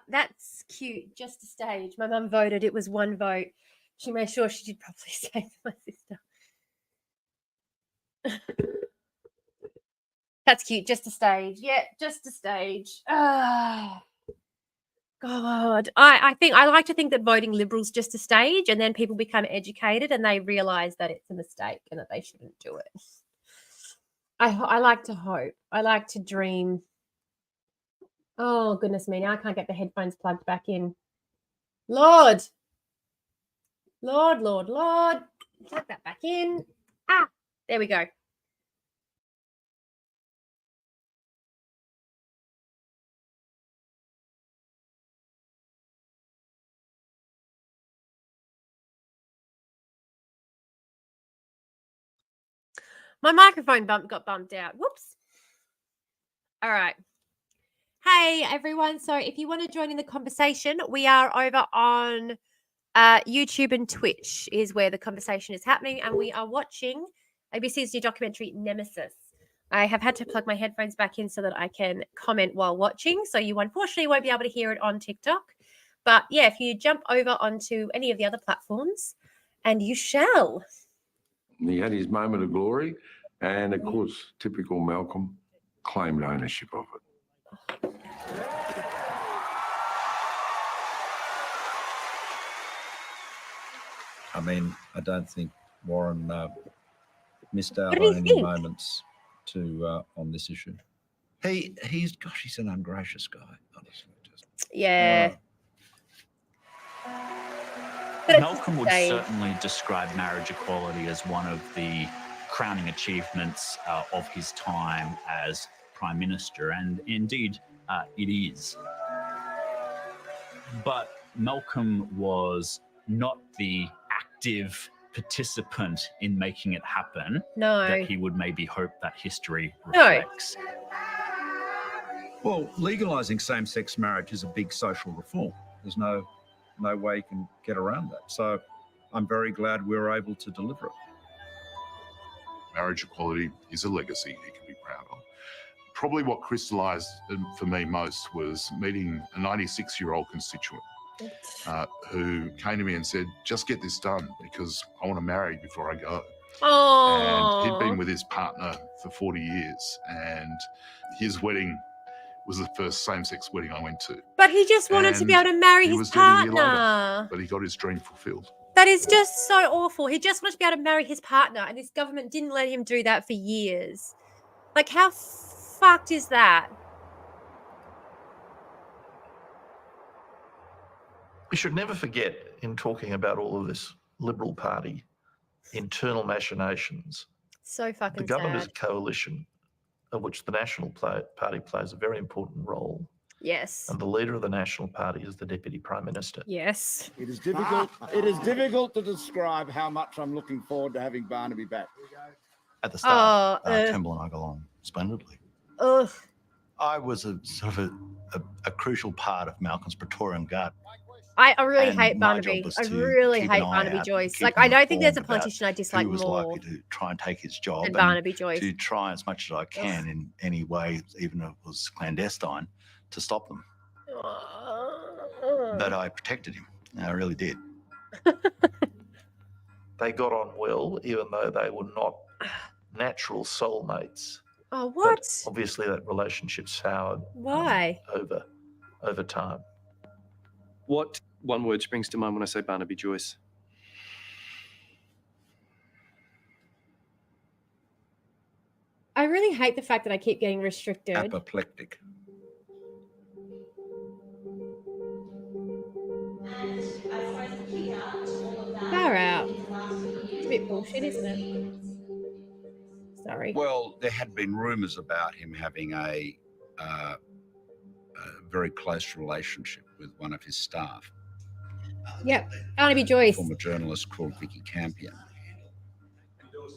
That's cute. Just a stage. My mum voted. It was 1 vote. She made sure she did properly say to my sister. That's cute. Just a stage. Yeah, just a stage. God, I think I like to think that voting Liberal's just a stage, and then people become educated and they realise that it's a mistake and that they shouldn't do it. I like to hope. I like to dream. Oh, goodness me. Now I can't get the headphones plugged back in. Lord. Lord, Lord, Lord. Plug that back in. Ah, there we go. My microphone got bumped out. Whoops. All right. Hey, everyone. So if you want to join in the conversation, we are over on YouTube and Twitch is where the conversation is happening. And we are watching ABC's new documentary, Nemesis. I have had to plug my headphones back in so that I can comment while watching. So you unfortunately won't be able to hear it on TikTok. But yeah, if you jump over onto any of the other platforms, and you shall. He had his moment of glory, and of course, typical Malcolm claimed ownership of it. I mean, I don't think Warren missed out What did on he any think? moments to on this issue. He's an ungracious guy, honestly. Yeah. Malcolm would certainly describe marriage equality as one of the crowning achievements of his time as Prime Minister, and indeed it is. But Malcolm was not the active participant in making it happen that he would maybe hope that history reflects. Well, legalising same-sex marriage is a big social reform. There's no way you can get around that. So I'm very glad we were able to deliver it. Marriage equality is a legacy he can be proud of. Probably what crystallised for me most was meeting a 96-year-old constituent who came to me and said, just get this done because I want to marry before I go. Oh. And he'd been with his partner for 40 years, and his wedding was the first same-sex wedding I went to. But he just wanted to be able to marry He his was dead a year later, partner. but he got his dream fulfilled. That is just so awful. He just wanted to be able to marry his partner, and his government didn't let him do that for years. Like, how fucked is that? We should never forget, in talking about all of this Liberal Party internal machinations, So fucking the government is sad. a coalition of which the National Party plays a very important role. Yes. And the leader of the National Party is the Deputy Prime Minister. Yes. It is difficult. It is difficult to describe how much I'm looking forward to having Barnaby back. At the start, Oh, Turnbull and I got along splendidly. Ugh. I was a sort of a crucial part of Malcolm's Praetorian Guard. I really And hate my Barnaby. job was I to really keep hate an eye Barnaby out, Joyce. keep Like, him I don't think there's a informed about politician I dislike who was more likely to try and take his job, than and Barnaby Joyce. to try as much as I can in any way, even if it was clandestine, to stop them. But I protected him. I really did. They got on well, even though they were not natural soulmates. Oh, what? But obviously, that relationship soured Why? over time. What one word springs to mind when I say Barnaby Joyce? I really hate the fact that I keep getting restricted. Apoplectic. Far out. It's a bit bullshit, isn't it? Sorry. Well, there had been rumours about him having a very close relationship with one of his staff. Yep. Barnaby Joyce. Former journalist called Vicky Campion.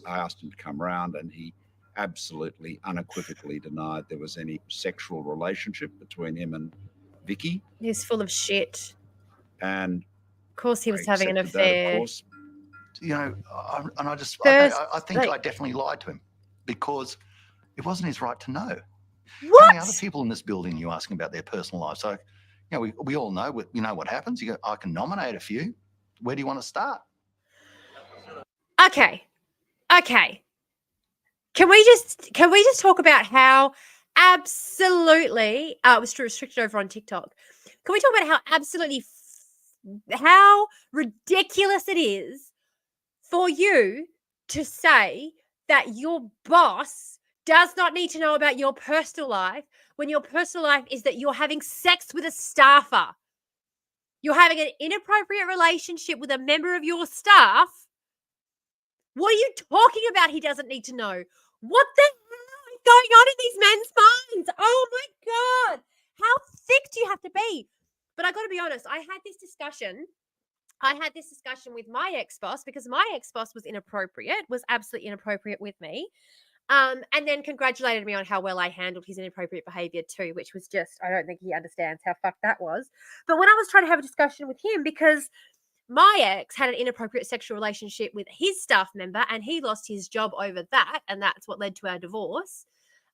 I asked him to come round, and he absolutely unequivocally denied there was any sexual relationship between him and Vicky. He's full of shit. And of course he was having an accepted that, affair. of course. You know, and I just, First, I think like- I definitely lied to him because it wasn't his right to know. What? How many other people in this building you asking about their personal lives? So, you know, we all know what happens. You go, I can nominate a few. Where do you want to start? Okay. Can we just talk about how absolutely it was restricted over on TikTok? Can we talk about how ridiculous it is for you to say that your boss does not need to know about your personal life when your personal life is that you're having sex with a staffer? You're having an inappropriate relationship with a member of your staff. What are you talking about? He doesn't need to know. What the hell is going on in these men's minds? Oh my God. How thick do you have to be? But I got to be honest, I had this discussion with my ex-boss because my ex-boss was absolutely inappropriate with me. And then congratulated me on how well I handled his inappropriate behavior too, which was just, I don't think he understands how fucked that was. But when I was trying to have a discussion with him, because my ex had an inappropriate sexual relationship with his staff member and he lost his job over that, and that's what led to our divorce.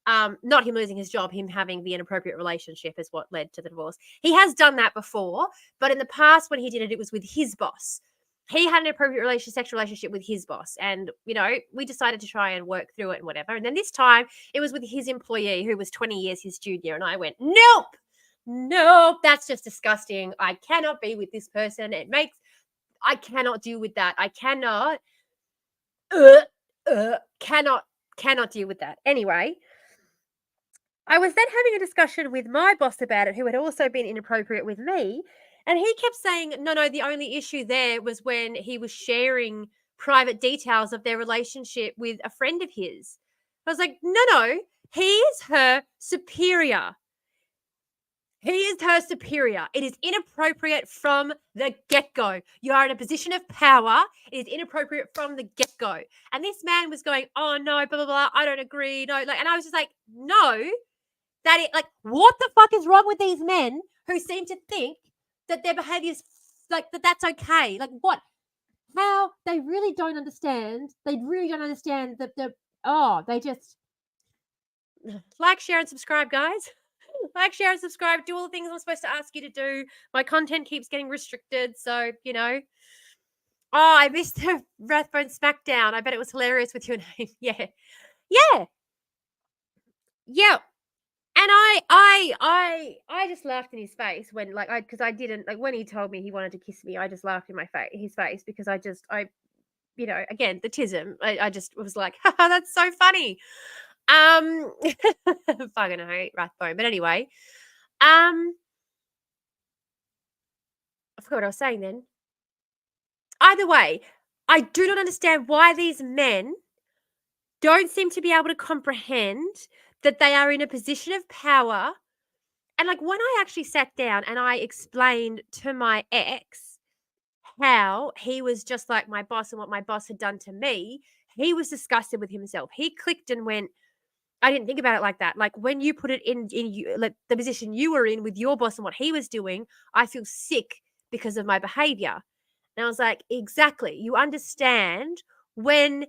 Not him losing his job, him having the inappropriate relationship is what led to the divorce. He has done that before, but in the past when he did it, it was with his boss. He had an inappropriate sexual relationship with his boss, and, you know, we decided to try and work through it and whatever. And then this time it was with his employee who was 20 years his junior, and I went, nope, that's just disgusting. I cannot be with this person. I cannot deal with that. I cannot deal with that. Anyway, I was then having a discussion with my boss about it, who had also been inappropriate with me. And he kept saying, no, the only issue there was when he was sharing private details of their relationship with a friend of his. I was like, no, he is her superior. He is her superior. It is inappropriate from the get-go. You are in a position of power. It is inappropriate from the get-go. And this man was going, oh, no, blah, blah, blah. I don't agree. No, and I was just like, no, what the fuck is wrong with these men who seem to think that their behavior is that's okay? Like, what? How? They really don't understand. They really don't understand they just like, share, and subscribe, guys. Like, share, and subscribe. Do all the things I'm supposed to ask you to do. My content keeps getting restricted, so, you know. Oh, I missed the Rathbone Smackdown. I bet it was hilarious with your name. Yeah. And I just laughed in his face when, because I didn't, when he told me he wanted to kiss me, I just laughed in his face because again, the tism. I just was like, haha, that's so funny. Fucking hate Rathbone. But anyway, I forgot what I was saying then. Either way, I do not understand why these men don't seem to be able to comprehend that they are in a position of power. And when I actually sat down and I explained to my ex how he was just like my boss and what my boss had done to me, he was disgusted with himself. He clicked and went, I didn't think about it like that. Like, when you put it in you, like the position you were in with your boss and what he was doing, I feel sick because of my behavior. And I was like, exactly. You understand when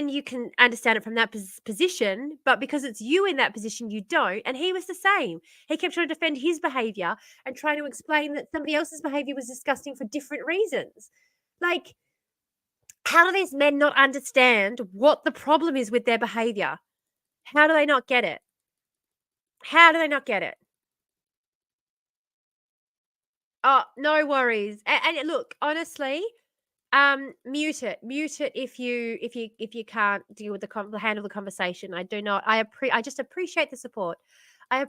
you can understand it from that position, but because it's you in that position, you don't. And he was the same. He kept trying to defend his behavior and trying to explain that somebody else's behavior was disgusting for different reasons. Like, how do these men not understand what the problem is with their behavior? How do they not get it? How do they not get it? Oh, no worries. And look, honestly, mute it if you can't deal with handle the conversation. I do not. I just appreciate the support. I've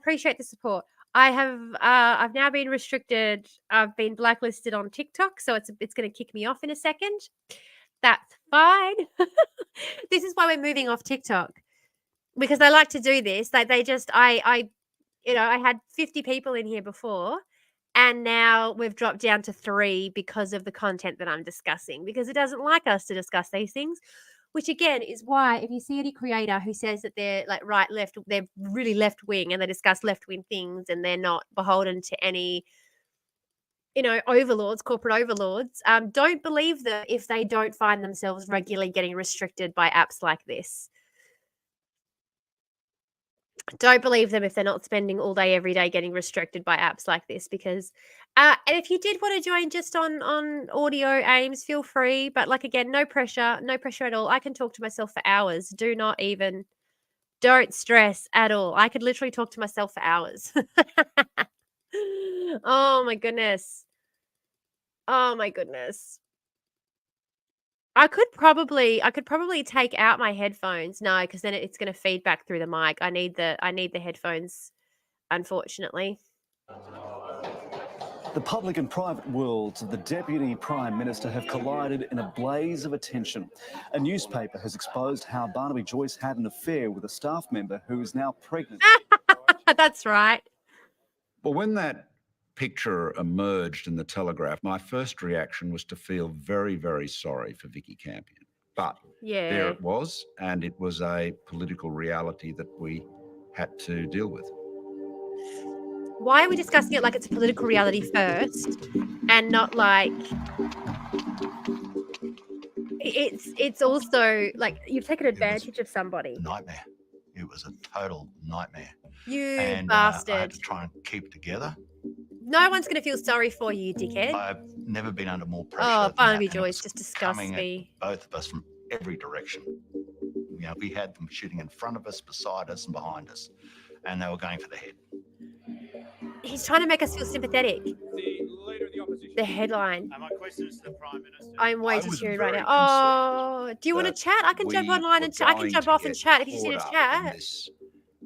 now been restricted. I've been blacklisted on TikTok, so it's going to kick me off in a second. That's fine. This is why we're moving off TikTok, because I like to do this. Like, I had 50 people in here before, and now we've dropped down to 3 because of the content that I'm discussing, because it doesn't like us to discuss these things, which again is why if you see any creator who says that they're like right, left, they're really left wing and they discuss left wing things and they're not beholden to any, overlords, corporate overlords, don't believe them if they don't find themselves regularly getting restricted by apps like this. Don't believe them if they're not spending all day, every day getting restricted by apps like this, because and if you did want to join just on audio aims, feel free. But again, no pressure at all. I can talk to myself for hours. Don't stress at all. I could literally talk to myself for hours. Oh my goodness. Oh my goodness. I could probably take out my headphones. No, because then it's going to feed back through the mic. I need the headphones, unfortunately. The public and private worlds of the Deputy Prime Minister have collided in a blaze of attention. A newspaper has exposed how Barnaby Joyce had an affair with a staff member who is now pregnant. That's right. Well, when that picture emerged in the Telegraph, my first reaction was to feel very, very sorry for Vicky Campion. But there Yeah. it was, and it was a political reality that we had to deal with. Why are we discussing it like it's a political reality first and not like it's also like you've taken advantage of somebody. Nightmare. It was a total nightmare. You And I had bastard. to try and keep it together. No one's going to feel sorry for you, dickhead. I've never been under more pressure. Oh, than Barnaby that, and it Joyce was just disgusts coming me. at both of us from every direction. You know, we had them shooting in front of us, beside us, and behind us, and they were going for the head. He's trying to make us feel sympathetic. The headline. And my question is to the Prime Minister. I'm way too was serious right very now. Oh, do you want to that chat? I can jump we online were and I can going jump to off and get chat if you just need to caught up in chat. this,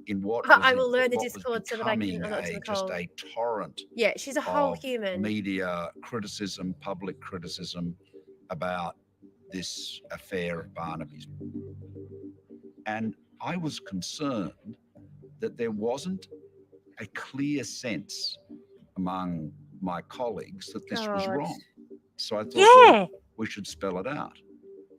in what I was will learn the what was Discord so that I can. becoming I'm not too just cold. a torrent Yeah, she's a whole of human. media criticism, public criticism about this affair of Barnaby's. And I was concerned that there wasn't a clear sense among my colleagues that this was God. wrong. So I thought, Yeah. well, we should spell it out.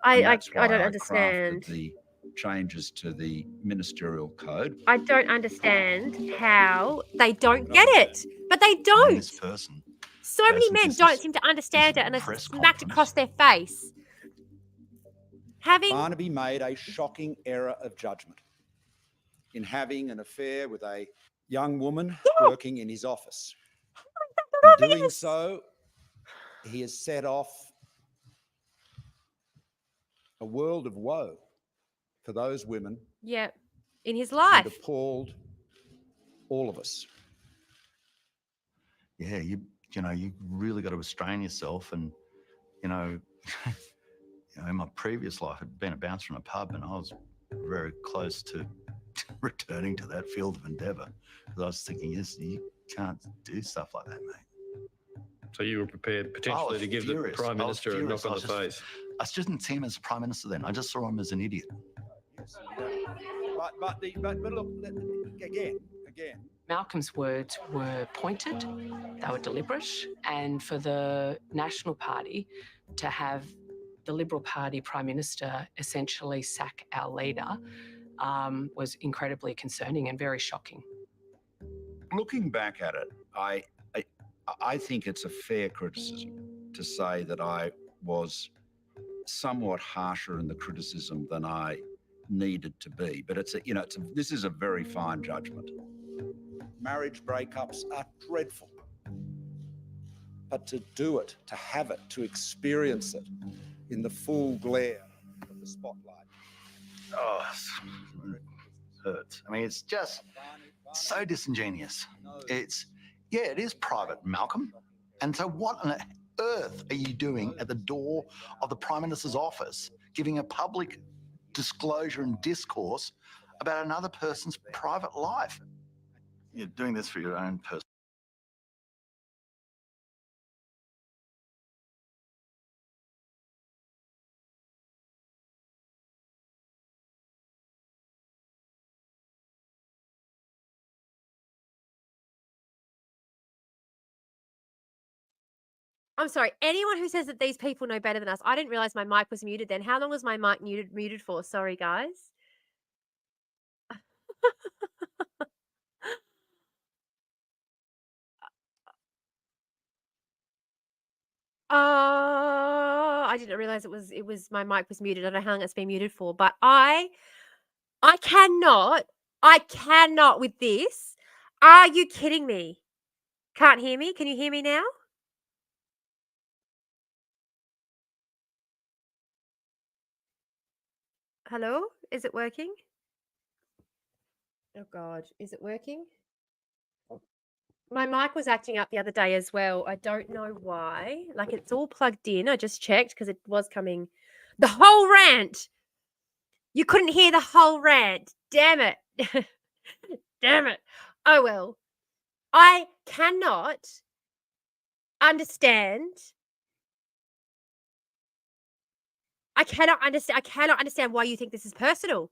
I And that's why don't I understand. crafted the changes to the ministerial code. I don't understand how they don't get it, but they don't. This person So many goes men into don't this- seem to understand this it unless press it's smacked conference. across their face. Having Barnaby made a shocking error of judgment in having an affair with a young woman working in his office. In doing so, he has set off a world of woe for those women yeah, in his and life. appalled all of us. Yeah, you know, you really got to restrain yourself. And, you know, in my previous life, I'd been a bouncer in a pub, and I was very close to returning to that field of endeavour. Because I was thinking, yes, you can't do stuff like that, mate. So you were prepared potentially to give furious. the Prime I was Minister a knock furious. on I the was face? I just didn't see him as Prime Minister then. I just saw him as an idiot. But look, again. Malcolm's words were pointed, they were deliberate, and for the National Party to have the Liberal Party Prime Minister essentially sack our leader was incredibly concerning and very shocking. Looking back at it, I think it's a fair criticism to say that I was somewhat harsher in the criticism than I needed to be. But this is a very fine judgment. Marriage breakups are dreadful. But to do it, to have it, to experience it in the full glare of the spotlight. Oh, it hurts. I mean, it's just so disingenuous. It is private, Malcolm. And so what on earth are you doing at the door of the Prime Minister's office, giving a public disclosure and discourse about another person's private life? You're doing this for your own personal. I'm sorry. Anyone who says that these people know better than us, I didn't realize my mic was muted then. How long was my mic muted for? Sorry, guys. I didn't realize it was my mic was muted. I don't know how long it's been muted for, but I cannot with this. Are you kidding me? Can't hear me? Can you hear me now? Hello? Is it working? Oh God, is it working? My mic was acting up the other day as well. I don't know why. Like, it's all plugged in. I just checked because it was coming. The whole rant. You couldn't hear the whole rant. Damn it. Damn it. Oh, well. I cannot understand. I cannot understand why you think this is personal.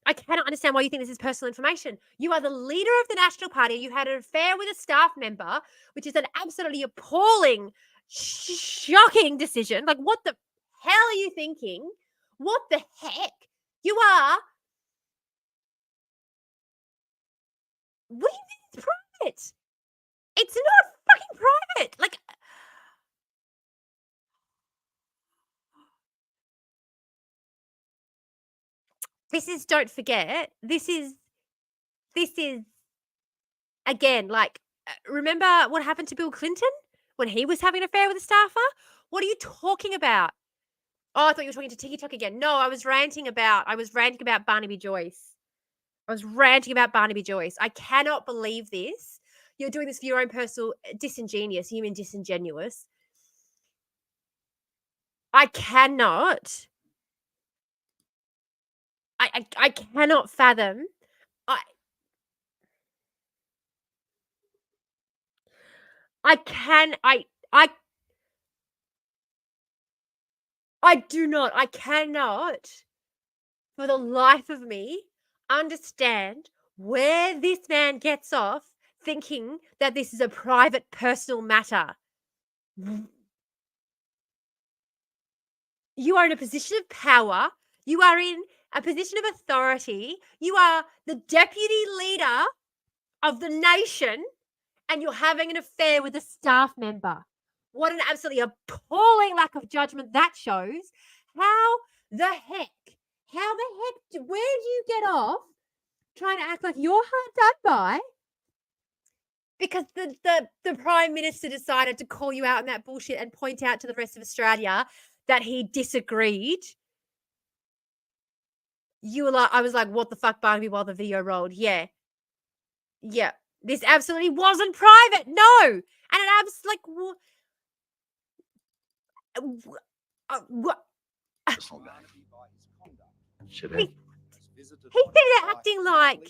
I cannot understand why you think this is personal information. You are the leader of the National Party. You had an affair with a staff member, which is an absolutely appalling, shocking decision. Like, what the hell are you thinking? What the heck? You are. What do you think it's private? It's not fucking private. Like, this is, don't forget, this is again, like, remember what happened to Bill Clinton when he was having an affair with a staffer? What are you talking about? Oh, I thought you were talking to TikTok again. No, I was ranting about Barnaby Joyce. I cannot believe this. You're doing this for your own personal disingenuous, human disingenuous. I cannot. I cannot fathom. I cannot, for the life of me, understand where this man gets off thinking that this is a private, personal matter. You are in a position of power. You are in a position of authority. You are the deputy leader of the nation, and you're having an affair with a staff member. What an absolutely appalling lack of judgment that shows. How the heck, where do you get off trying to act like you're hard done by? Because the Prime Minister decided to call you out on that bullshit and point out to the rest of Australia that he disagreed. You were like, I was like, what the fuck, Barnaby, while the video rolled? Yeah. Yeah. This absolutely wasn't private. No. And it like, what? He said it acting like.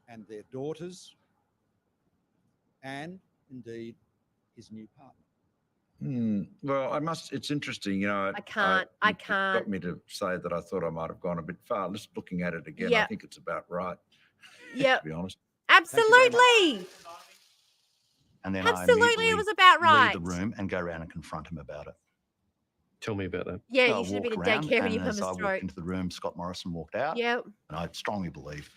And their daughters, and indeed his new partner. Well, it's interesting, you know. I can't. It got me to say that I thought I might have gone a bit far. Just looking at it again, I think it's about right. Yeah. To be honest. Absolutely. And then Absolutely, it was about right. Leave the room and go around and confront him about it. Tell me about that. Yeah, you should have been in daycare when you as I mum's walked into the room, Scott Morrison walked out. Yep. And I strongly believe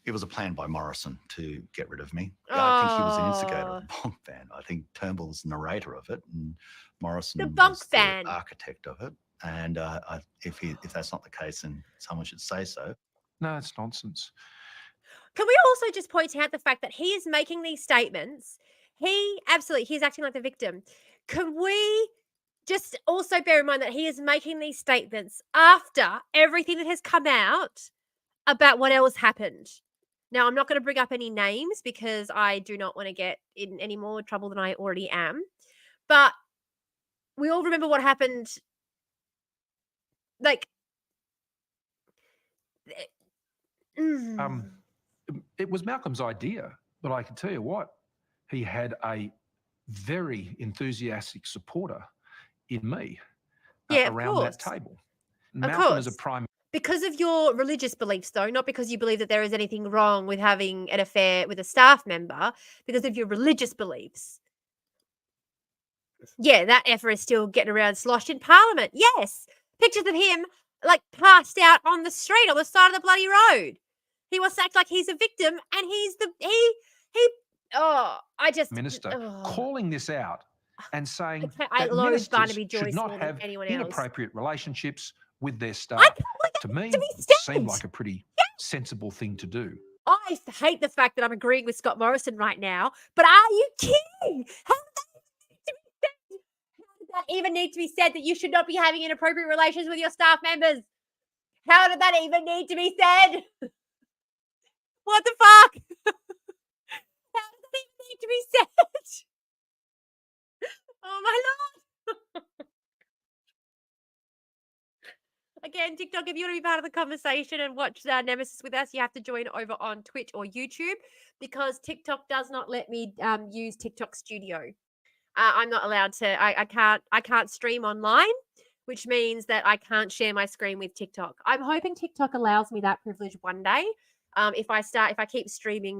it was a plan by Morrison to get rid of me. I think he was an instigator of the Bonk ban. I think Turnbull's the narrator of it, and Morrison was the architect of it. And if that's not the case, then someone should say so. No, it's nonsense. Can we also just point out the fact that he is making these statements? He's acting like the victim. Can we just also bear in mind that he is making these statements after everything that has come out about what else happened? Now, I'm not going to bring up any names because I do not want to get in any more trouble than I already am. But we all remember what happened. Like, it was Malcolm's idea, but I can tell you what, he had a very enthusiastic supporter in me around that table. Malcolm is a prime. Because of your religious beliefs, though, not because you believe that there is anything wrong with having an affair with a staff member, because of your religious beliefs. Yeah, that effer is still getting around sloshed in Parliament. Yes. Pictures of him, like, passed out on the street on the side of the bloody road. He wants to act like he's a victim, and he's Minister calling this out and saying I that loathe ministers Barnaby Joyce should not more than have anyone else. inappropriate relationships with their staff. To me, seemed like a pretty sensible thing to do. I hate the fact that I'm agreeing with Scott Morrison right now, but are you kidding? How did that even need to be said that you should not be having inappropriate relations with your staff members? How did that even need to be said? What the fuck? How does that even need to be said. Oh, my Lord. Again, TikTok, if you want to be part of the conversation and watch Nemesis with us, you have to join over on Twitch or YouTube because TikTok does not let me use TikTok Studio. I'm not allowed to. I can't stream online, which means that I can't share my screen with TikTok. I'm hoping TikTok allows me that privilege one day. If I keep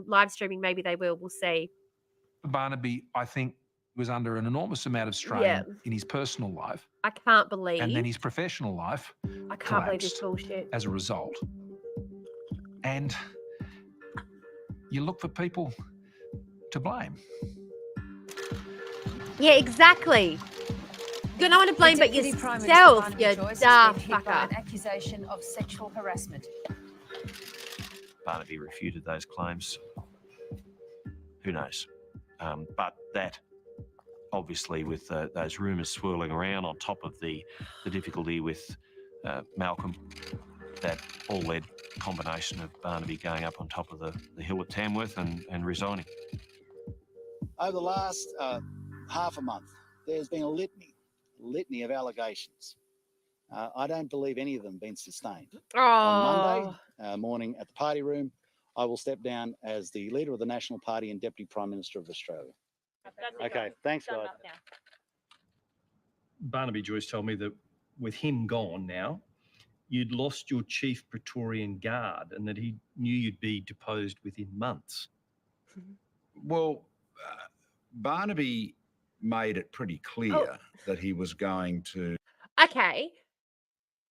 live streaming, maybe they will. We'll see. Barnaby, I think, was under an enormous amount of strain in his personal life. I can't believe. And then his professional life I can't believe this bullshit. as a result. And you look for people to blame. Yeah, exactly. You're no one to blame but yourself, you daft fucker. An accusation of sexual harassment. Barnaby refuted those claims. Who knows? But that, obviously, with those rumours swirling around on top of the difficulty with Malcolm, that all led a combination of Barnaby going up on top of the hill at Tamworth and resigning. Over the last half a month, there's been a litany of allegations. I don't believe any of them have been sustained. On Monday morning at the party room, I will step down as the leader of the National Party and Deputy Prime Minister of Australia. Okay, thanks, guys. Barnaby Joyce told me that with him gone now, you'd lost your chief Praetorian Guard and that he knew you'd be deposed within months. Well, Barnaby made it pretty clear that he was going to... Okay.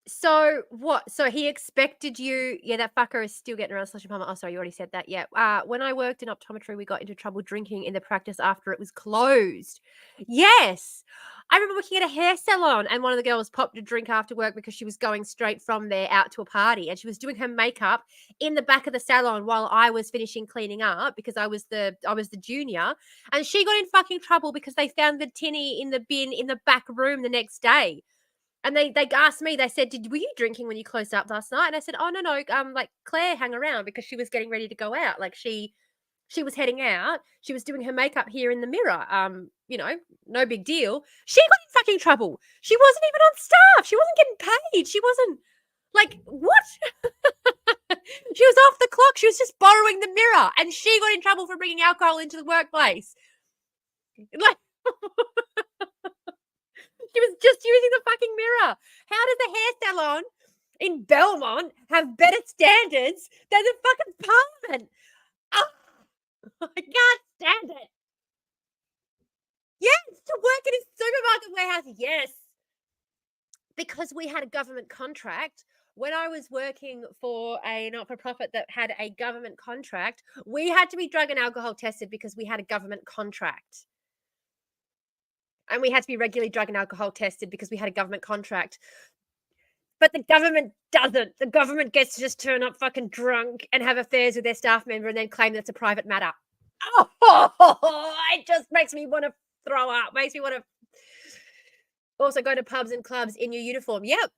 So what? So he expected you. Yeah, that fucker is still getting around slushing palmer. Oh, sorry, you already said that. Yeah. When I worked in optometry, we got into trouble drinking in the practice after it was closed. Yes. I remember working at a hair salon and one of the girls popped a drink after work because she was going straight from there out to a party and she was doing her makeup in the back of the salon while I was finishing cleaning up because I was the junior, and she got in fucking trouble because they found the tinny in the bin in the back room the next day. And they asked me, they said, were you drinking when you closed up last night? And I said, oh, no, like Claire hung around because she was getting ready to go out. Like she was heading out. She was doing her makeup here in the mirror. No big deal. She got in fucking trouble. She wasn't even on staff. She wasn't getting paid. She wasn't like, what? She was off the clock. She was just borrowing the mirror. And she got in trouble for bringing alcohol into the workplace. Like... She was just using the fucking mirror. How does the hair salon in Belmont have better standards than the fucking Parliament? Oh, I can't stand it. Yes, to work in a supermarket warehouse. Yes. Because we had a government contract. When I was working for a not-for-profit that had a government contract, we had to be drug and alcohol tested because we had a government contract. And we had to be regularly drug and alcohol tested because we had a government contract. But the government doesn't. The government gets to just turn up fucking drunk and have affairs with their staff member and then claim that it's a private matter. Oh, it just makes me want to throw up. Makes me want to also go to pubs and clubs in your uniform. Yep.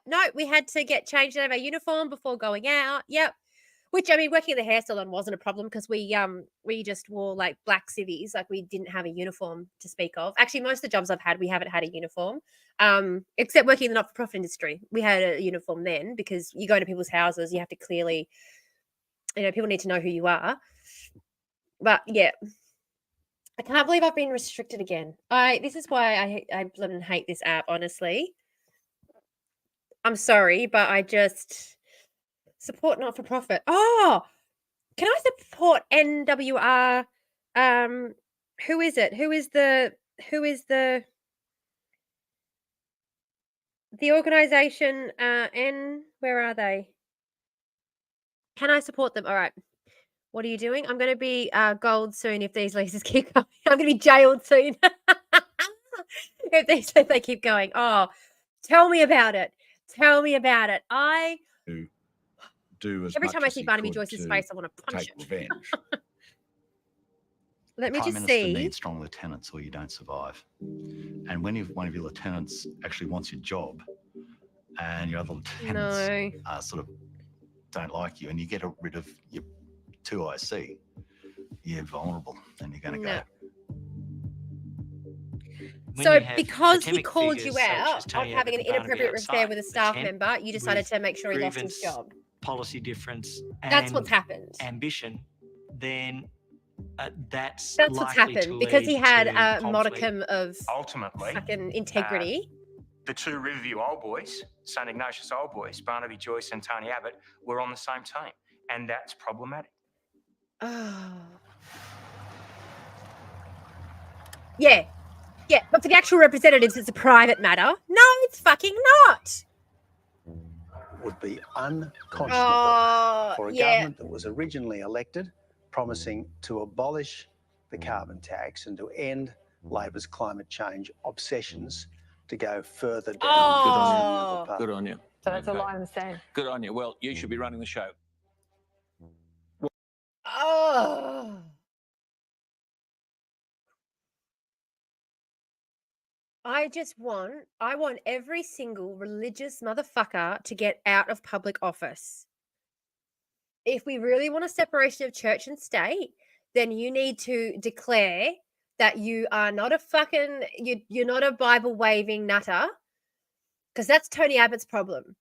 No, we had to get changed out of our uniform before going out. Yep. Which, I mean, working at the hair salon wasn't a problem because we just wore like black civvies, like we didn't have a uniform to speak of. Actually, most of the jobs I've had, we haven't had a uniform, except working in the not-for-profit industry. We had a uniform then because you go to people's houses, you have to clearly, people need to know who you are. But yeah, I can't believe I've been restricted again. This is why I blooming hate this app, honestly. I'm sorry, but I just... Support not-for-profit. Oh, can I support NWR? Who is it? Who is the organization? Where are they? Can I support them? All right. What are you doing? I'm going to be gold soon if these leases keep going. I'm going to be jailed soon if they keep going. Oh, tell me about it. Tell me about it. Every time I see Barnaby Joyce's face, I want to punch it. Revenge. Let me Prime just Minister see. needs strong lieutenants or you don't survive. And when one of your lieutenants actually wants your job and your other lieutenants sort of don't like you and you get rid of your 2 IC, you're vulnerable and you're going to go So because he called you out of having an inappropriate affair with a staff member, you decided to make sure he lost his job. Policy difference. That's what's happened. Ambition. Then that's what's happened because he had a modicum of ultimately fucking integrity. The two Riverview old boys, St Ignatius old boys, Barnaby Joyce and Tony Abbott, were on the same team, and that's problematic. Oh. Yeah, but for the actual representatives, it's a private matter. No, it's fucking not. Would be unconscionable for a government that was originally elected promising to abolish the carbon tax and to end Labor's climate change obsessions to go further down. Good on you. So that's all I understand. Good on you. Well, you should be running the show. Oh. I want every single religious motherfucker to get out of public office. If we really want a separation of church and state, then you need to declare that you are not a fucking, you're not a Bible waving nutter, because that's Tony Abbott's problem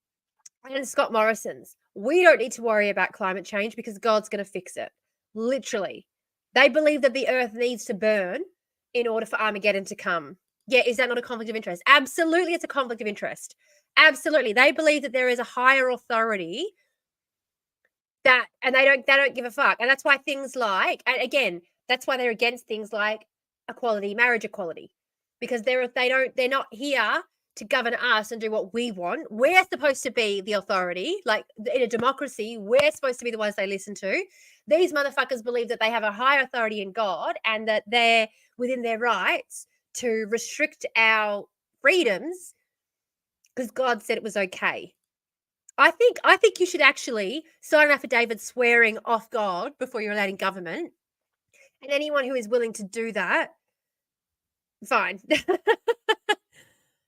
and Scott Morrison's. We don't need to worry about climate change because God's going to fix it. Literally. They believe that the earth needs to burn in order for Armageddon to come. Yeah, is that not a conflict of interest? Absolutely, it's a conflict of interest. Absolutely. They believe that there is a higher authority and they don't give a fuck. And that's why things like, and again, that's why they're against things like equality, marriage equality, because they're not here to govern us and do what we want. We're supposed to be the authority. Like in a democracy, we're supposed to be the ones they listen to. These motherfuckers believe that they have a higher authority in God and that they're within their rights to restrict our freedoms because God said it was okay. I think you should actually sign an affidavit swearing off God before you're allowed in government. And anyone who is willing to do that, fine.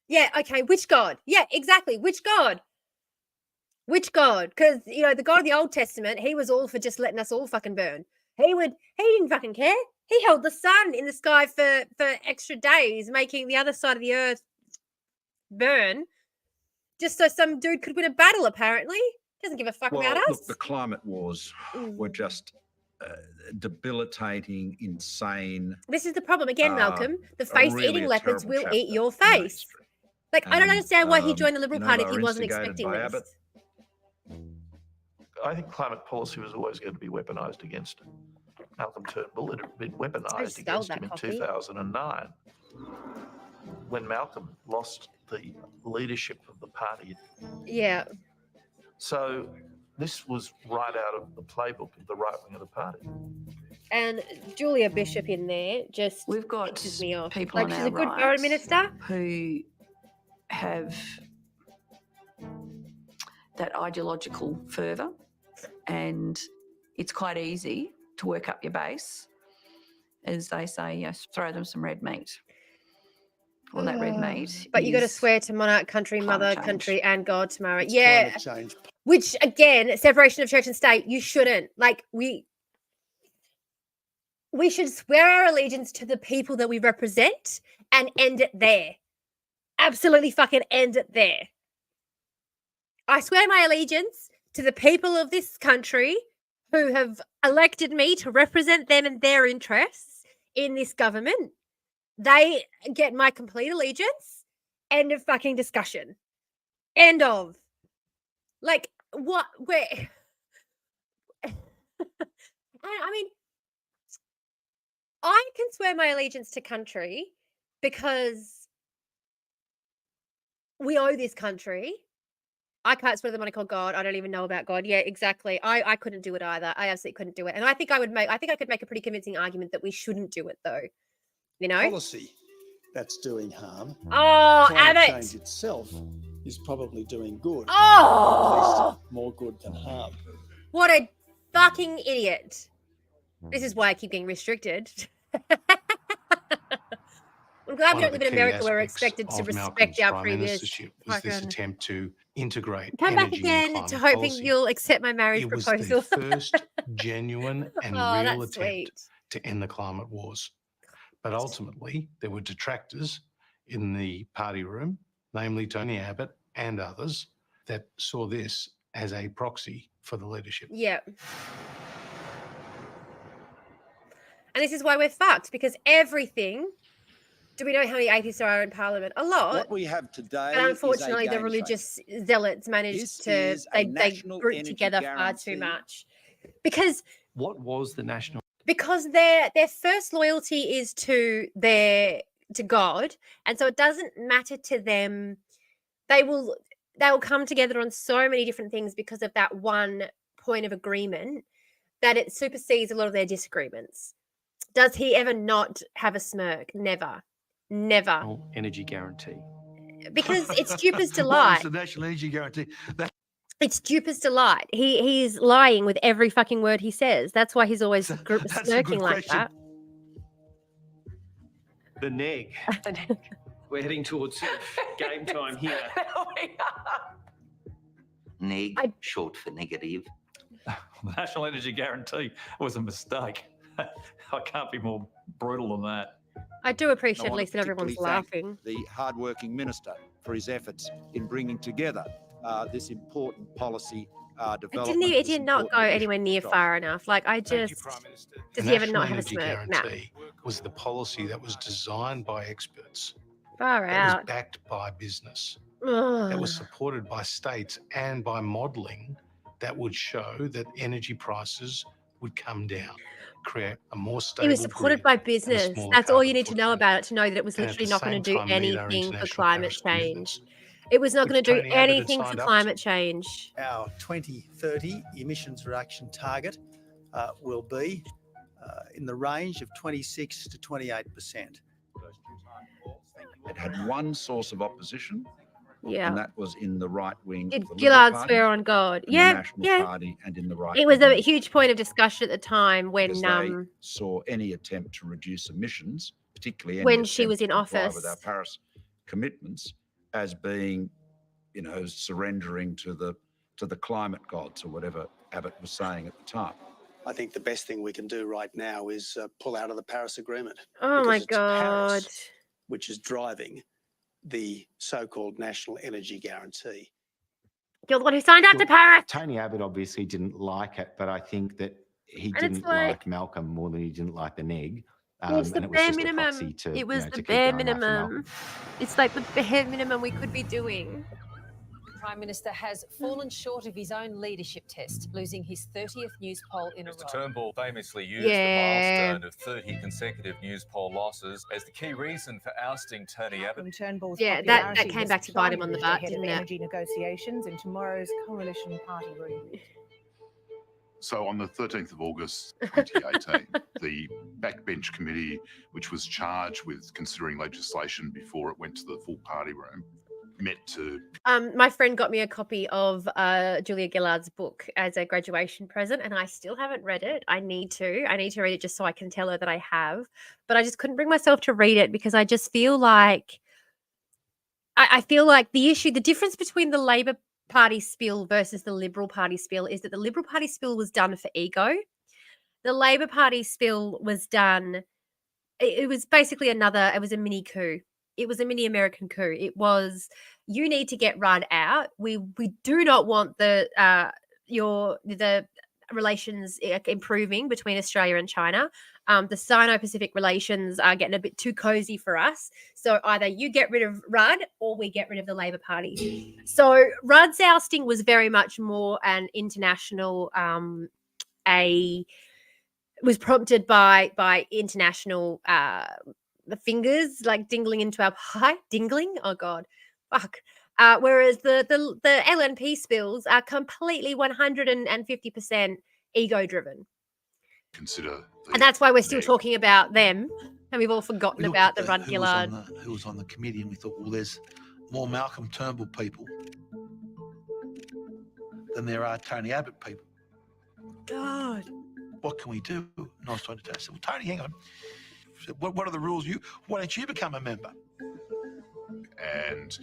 Yeah, okay, which God? Yeah, exactly, which God? Which God? Because, the God of the Old Testament, he was all for just letting us all fucking burn. He didn't fucking care. He held the sun in the sky for extra days, making the other side of the earth burn, just so some dude could win a battle, apparently. Doesn't give a fuck about us. Look, the climate wars were just debilitating, insane. This is the problem again, Malcolm. The face-eating leopards will eat your face. Like, I don't understand why he joined the Liberal Party if he wasn't expecting this. Abbott. I think climate policy was always going to be weaponised against Malcolm Turnbull. It had been weaponised against him in 2009 when Malcolm lost the leadership of the party. Yeah. So this was right out of the playbook of the right wing of the party. And Julia Bishop in there just we've got pisses me off. People like on she's our a good right foreign minister who have that ideological fervour, and it's quite easy to work up your base, as they say. Throw them some red meat. Well, that red meat. But you got to swear to monarch, country, mother, change. country, and God tomorrow. It's yeah. climate change. Which again, separation of church and state. You shouldn't. Like we should swear our allegiance to the people that we represent and end it there. Absolutely fucking end it there. I swear my allegiance to the people of this country who have elected me to represent them and their interests in this government. They get my complete allegiance. End of fucking discussion. End of. Like, what? Where? I mean, I can swear my allegiance to country because we owe this country. I can't swear to the money called God. I don't even know about God. Yeah, exactly. I couldn't do it either. I absolutely couldn't do it. And I think I could make a pretty convincing argument that we shouldn't do it though. Policy that's doing harm. Oh, Climate Abbott. change itself is probably doing good. Oh! At least more good than harm. What a fucking idiot. This is why I keep getting restricted. I'm glad we don't live in America where we're expected to respect our previous was this attempt to integrate Come back energy again and climate to hoping policy. you'll accept my marriage It was proposal. the first genuine and Oh, real that's attempt sweet. to end the climate wars. But ultimately, there were detractors in the party room, namely Tony Abbott and others, that saw this as a proxy for the leadership. Yeah. And this is why we're fucked, because everything. Do we know how many atheists there are in Parliament? A lot. What we have today But is a unfortunately, the game religious zealots managed This is a they national group energy together far too much. Because was the national? Because their first loyalty is to God, and so it doesn't matter to them. They will come together on so many different things because of that one point of agreement that it supersedes a lot of their disagreements. Does he ever not have a smirk? Never. Never. Energy guarantee. Because it's stupid to What lie. is the National Energy Guarantee? It's stupid to lie. He's lying with every fucking word he says. That's why he's always smirking like that. The neg. We're heading towards game time here. Neg, short for negative. The National Energy Guarantee was a mistake. I can't be more brutal than that. I do appreciate I at want least to that everyone's particularly laughing. thank the hardworking minister for his efforts in bringing together this important policy development. It did not go anywhere near far enough. Like, I just... Does he ever not have a Energy smirk? Nah. Guarantee was the policy that was designed by experts. Far That out. was backed by business. Ugh. That was supported by states and by modelling that would show that energy prices would come down, create a more stable It was supported grid by and a business. smaller That's all you carbon need to know about it, to know that it was and at literally the not going same to do time meet our anything for international climate Paris change. commitments, It was not which going to do Tony Abbott had anything for signed up to. climate change. Our 2030 emissions reduction target will be in the range of 26 to 28%. It had one source of opposition, Yeah. and that was in the right wing. Did of the Liberal Gillard Party swear on God? and Yeah, the National yeah. Party, and in the right. It was wing a huge point of discussion at the time when because they saw any attempt to reduce emissions, particularly any when she attempt was in to comply office. with our Paris commitments, as being, surrendering to the climate gods or whatever Abbott was saying at the time. I think the best thing we can do right now is pull out of the Paris Agreement. Oh because my it's God. Paris which is driving the so-called National Energy Guarantee. You're the one who signed up to Paris. Tony Abbott obviously didn't like it, but I think that he And it's didn't like- like Malcolm more than he didn't like the neg. It's the and it was bare just a minimum. proxy to, It was to the keep bare going after Malcolm. minimum. It's like the bare minimum we could be doing. The Prime Minister has fallen short of his own leadership test, losing his 30th news poll in a row. Mr Turnbull famously used Yeah. the milestone of 30 consecutive news poll losses as the key reason for ousting Tony Abbott. Turnbull's Yeah, that popularity came has back to bite him on the plummeted butt, ahead didn't of it? energy negotiations in tomorrow's coalition party room. So on the 13th of August 2018, the backbench committee, which was charged with considering legislation before it went to the full party room, met to My friend got me a copy of Julia Gillard's book as a graduation present, and I still haven't read it. I need to read it just so I can tell her that I have. But I just couldn't bring myself to read it because I just feel like I feel like the difference between the Labor Party spill versus the Liberal Party spill is that the Liberal Party spill was done for ego. The Labor Party spill was done. It was basically it was a mini coup. It was a mini American coup. It was, you need to get Rudd out. We do not want the relations improving between Australia and China. The Sino-Pacific relations are getting a bit too cozy for us. So either you get rid of Rudd or we get rid of the Labor Party. So Rudd's ousting was very much more an international, was prompted by international the fingers like dingling into our pie. Dingling? Oh God, fuck. Whereas the LNP spills are completely 150% ego driven. consider. And that's why we're still talking about them, and we've all forgotten We looked about at the Rudd who was on Gillard. who was on the committee, and we thought, well, there's more Malcolm Turnbull people than there are Tony Abbott people. God. What can we do? And I was trying to tell her, I said, well, Tony, hang on. I said, what are the rules? Why don't you become a member? And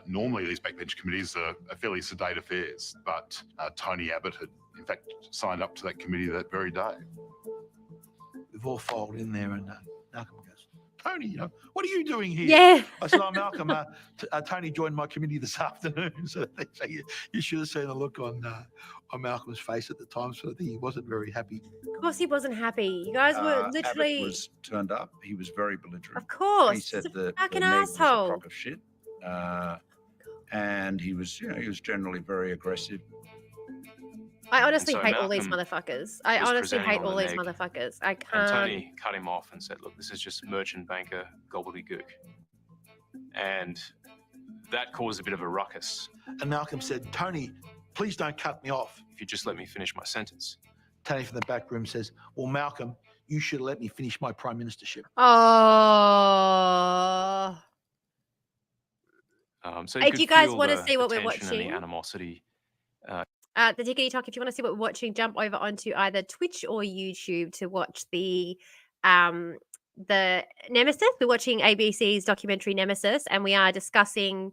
normally these backbench committees are fairly sedate affairs, but Tony Abbott had in fact signed up to that committee that very day. We've all filed in there, and Malcolm goes, Tony, what are you doing here? Yeah. I said, Malcolm, Tony joined my committee this afternoon. So you should have seen the look on Malcolm's face at the time. So I think he wasn't very happy. Of course he wasn't happy. You guys were literally... Abbott was turned up. He was very belligerent. Of course. He said He's a the fucking neg was a asshole. crock of shit. And he was generally very aggressive. I honestly so hate all these Malcolm motherfuckers. I was honestly presenting hate on all the these neg, motherfuckers. I And can't. Tony cut him off and said, look, this is just merchant banker gobbledygook. And that caused a bit of a ruckus. And Malcolm said, Tony, please don't cut me off. If you just let me finish my sentence. Tony from the back room says, well, Malcolm, you should have let me finish my prime ministership. Oh. So If could you guys feel want to the see what we're tension and watching, the animosity. the Tickety Talk, if you want to see what we're watching, jump over onto either Twitch or YouTube to watch the Nemesis. We're watching ABC's documentary Nemesis, and we are discussing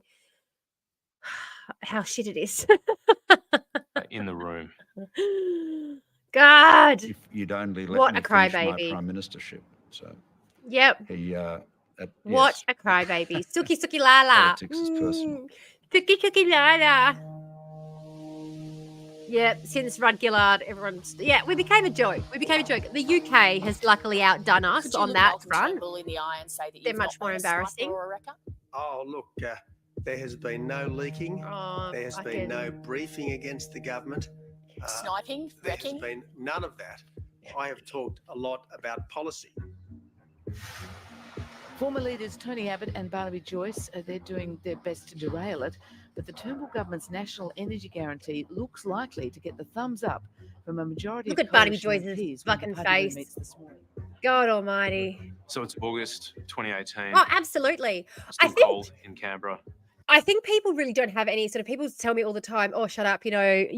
how shit it is. In the room. God. If you'd only let What me a finish my crybaby. prime ministership. So Yep. he What yes, a crybaby. Suki Suki Lala. politics is personal. Cookie Cookie Lala. Yep, since Rudd Gillard, everyone's... Yeah, we became a joke. The UK has luckily outdone us Could you on look that Malcolm front. Turnbull in the eye and say that They're you've much not more been a sniper embarrassing. or a wrecker? Oh, look, there has been no leaking. Oh, there has been no briefing against the government. Sniping, There wrecking? has been none of that. I have talked a lot about policy. Former leaders Tony Abbott and Barnaby Joyce, they're doing their best to derail it, but the Turnbull government's national energy guarantee looks likely to get the thumbs up from a majority Look of at Barnaby coalition Joyce's MPs when the fucking party room face. meets this morning. God almighty. So it's August 2018. Oh, absolutely. Still cold in Canberra. I think people really don't have any sort of... People tell me all the time, oh, shut up, you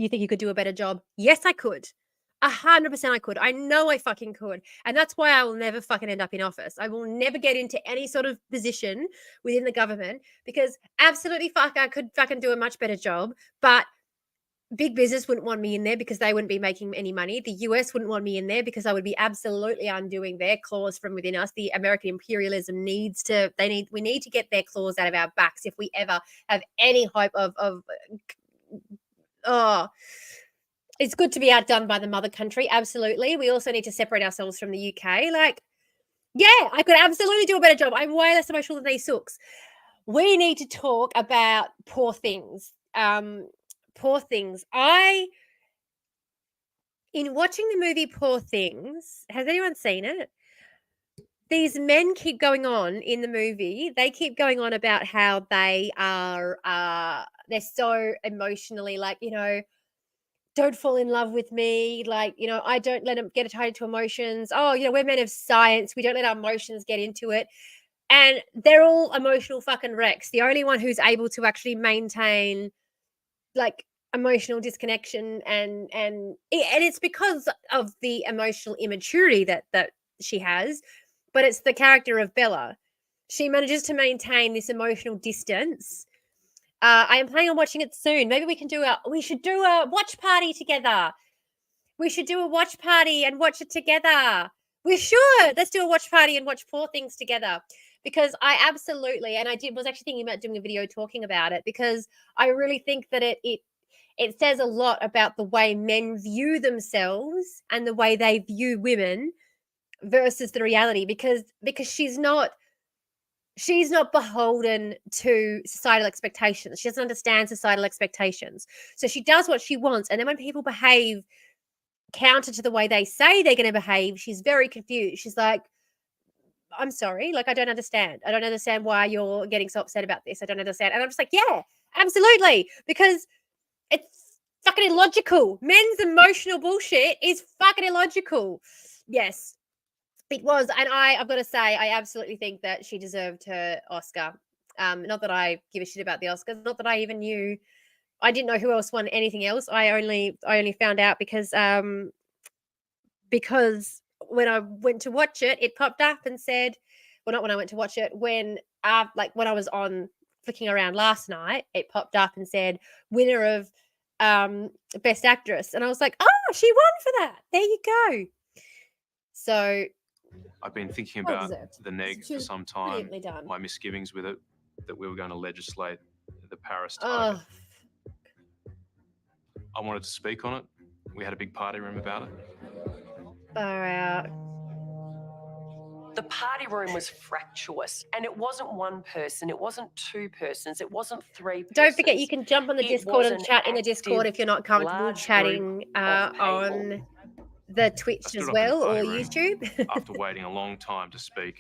think you could do a better job. Yes, I could. 100% I could. I know I fucking could. And that's why I will never fucking end up in office. I will never get into any sort of position within the government because absolutely I could fucking do a much better job. But big business wouldn't want me in there because they wouldn't be making any money. The US wouldn't want me in there because I would be absolutely undoing their claws from within us. The American imperialism we need to get their claws out of our backs if we ever have any hope of it's good to be outdone by the mother country. Absolutely. We also need to separate ourselves from the UK. Yeah, I could absolutely do a better job. I'm way less emotional than these sooks. We need to talk about Poor Things. Poor Things. In watching the movie Poor Things, has anyone seen it? These men keep going on in the movie. They keep going on about how they are, they're so emotionally don't fall in love with me. I don't let them get tied into emotions. Oh, we're men of science. We don't let our emotions get into it. And they're all emotional fucking wrecks. The only one who's able to actually maintain emotional disconnection and it's because of the emotional immaturity that she has, but it's the character of Bella. She manages to maintain this emotional distance. I am planning on watching it soon. Maybe we should do a watch party together. We should do a watch party and watch it together. We should. Let's do a watch party and watch Poor Things together. Because I absolutely, and was actually thinking about doing a video talking about it because I really think that it says a lot about the way men view themselves and the way they view women versus the reality because she's not beholden to societal expectations. She doesn't understand societal expectations. So she does what she wants. And then when people behave counter to the way they say they're going to behave, she's very confused. She's like, I'm sorry. I don't understand. I don't understand why you're getting so upset about this. I don't understand. And I'm just like, yeah, absolutely. Because it's fucking illogical. Men's emotional bullshit is fucking illogical. Yes. It was, and I've got to say, I absolutely think that she deserved her Oscar. Not that I give a shit about the Oscars, not that I even knew. I didn't know who else won anything else. I only found out because when I went to watch it, it popped up and said, well, not when I went to watch it, when I was on flicking around last night, it popped up and said winner of Best Actress, and I was like, oh, she won for that. There you go. So I've been thinking Well about deserved. the neg She for was some time. brilliantly done. My misgivings with it, that we were going to legislate the Paris Oh, target. I wanted to speak on it. We had a big party room about it. far out. The party room was fractious, and it wasn't one person, it wasn't two persons, it wasn't three persons. Don't forget, you can jump on the It Discord was and an chat in the Discord if you're not active, comfortable large chatting group of people. on the I Twitch stood as up in the well, or party room YouTube. after waiting a long time to speak.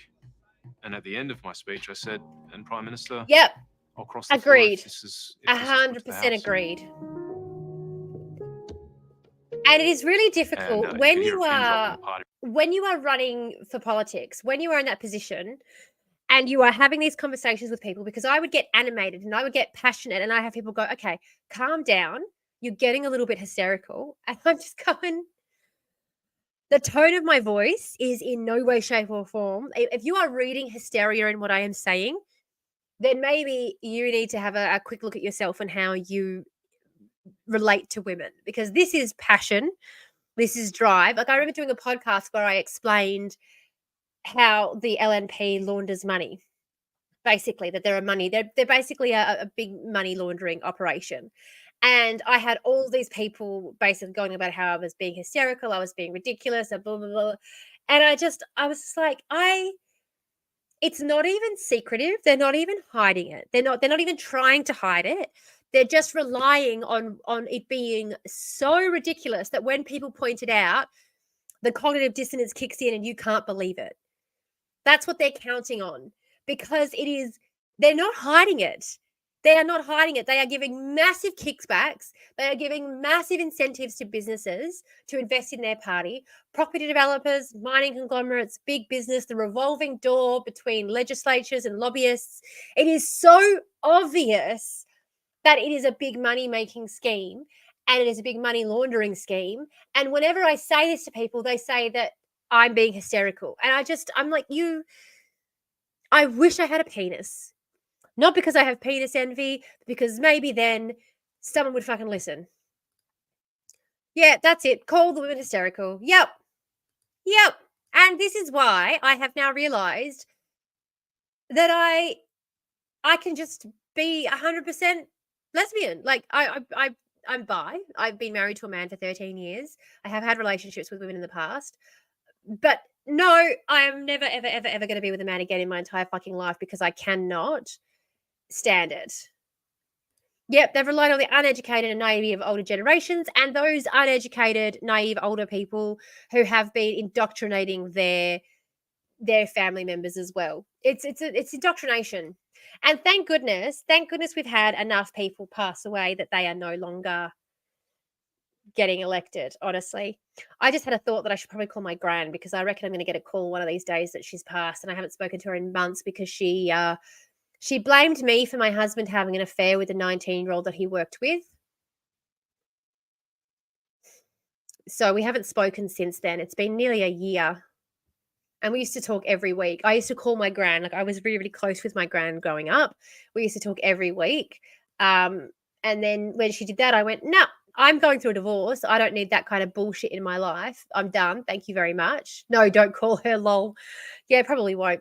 And at the end of my speech, I said, and Prime Minister, Yep. I'll cross the floor Agreed. if this is put to the 100% House. agreed. And it is really difficult And, when you hear you a pin drop in are the party. when you are running for politics, when you are in that position and you are having these conversations with people, because I would get animated and I would get passionate and I have people go, okay, calm down. You're getting a little bit hysterical. And I'm just going, the tone of my voice is in no way, shape, or form. If you are reading hysteria in what I am saying, then maybe you need to have a quick look at yourself and how you relate to women, because this is passion. This is drive. Like, I remember doing a podcast where I explained how the LNP launders money. Basically, that they're they're basically a big money laundering operation. And I had all these people basically going about how I was being hysterical, I was being ridiculous, and blah, blah, blah. And I was just like, it's not even secretive. They're not even hiding it. They're not even trying to hide it. They're just relying on it being so ridiculous that when people point it out, the cognitive dissonance kicks in and you can't believe it. That's what they're counting on, because they're not hiding it. They are not hiding it. They are giving massive kickbacks. They are giving massive incentives to businesses to invest in their party, property developers, mining conglomerates, big business, the revolving door between legislatures and lobbyists. It is so obvious that it is a big money-making scheme and it is a big money laundering scheme. And whenever I say this to people, they say that I'm being hysterical. And I'm like, I wish I had a penis. Not because I have penis envy, because maybe then someone would fucking listen. Yeah, that's it. Call the women hysterical. Yep. And this is why I have now realized that I can just be 100% lesbian. Like, I'm bi. I've been married to a man for 13 years. I have had relationships with women in the past. But no, I am never, ever, ever, ever going to be with a man again in my entire fucking life, because I cannot stand it. Yep, they've relied on the uneducated and naive of older generations, and those uneducated, naive older people who have been indoctrinating their family members as well. It's indoctrination. And thank goodness we've had enough people pass away that they are no longer getting elected, honestly. I just had a thought that I should probably call my gran, because I reckon I'm going to get a call one of these days that she's passed, and I haven't spoken to her in months because she blamed me for my husband having an affair with a 19-year-old that he worked with. So we haven't spoken since then. It's been nearly a year. And we used to talk every week. I used to call my gran. Like, I was really, really close with my gran growing up. We used to talk every week. And then when she did that, I went, no, I'm going through a divorce. I don't need that kind of bullshit in my life. I'm done. Thank you very much. No, don't call her, lol. Yeah, probably won't.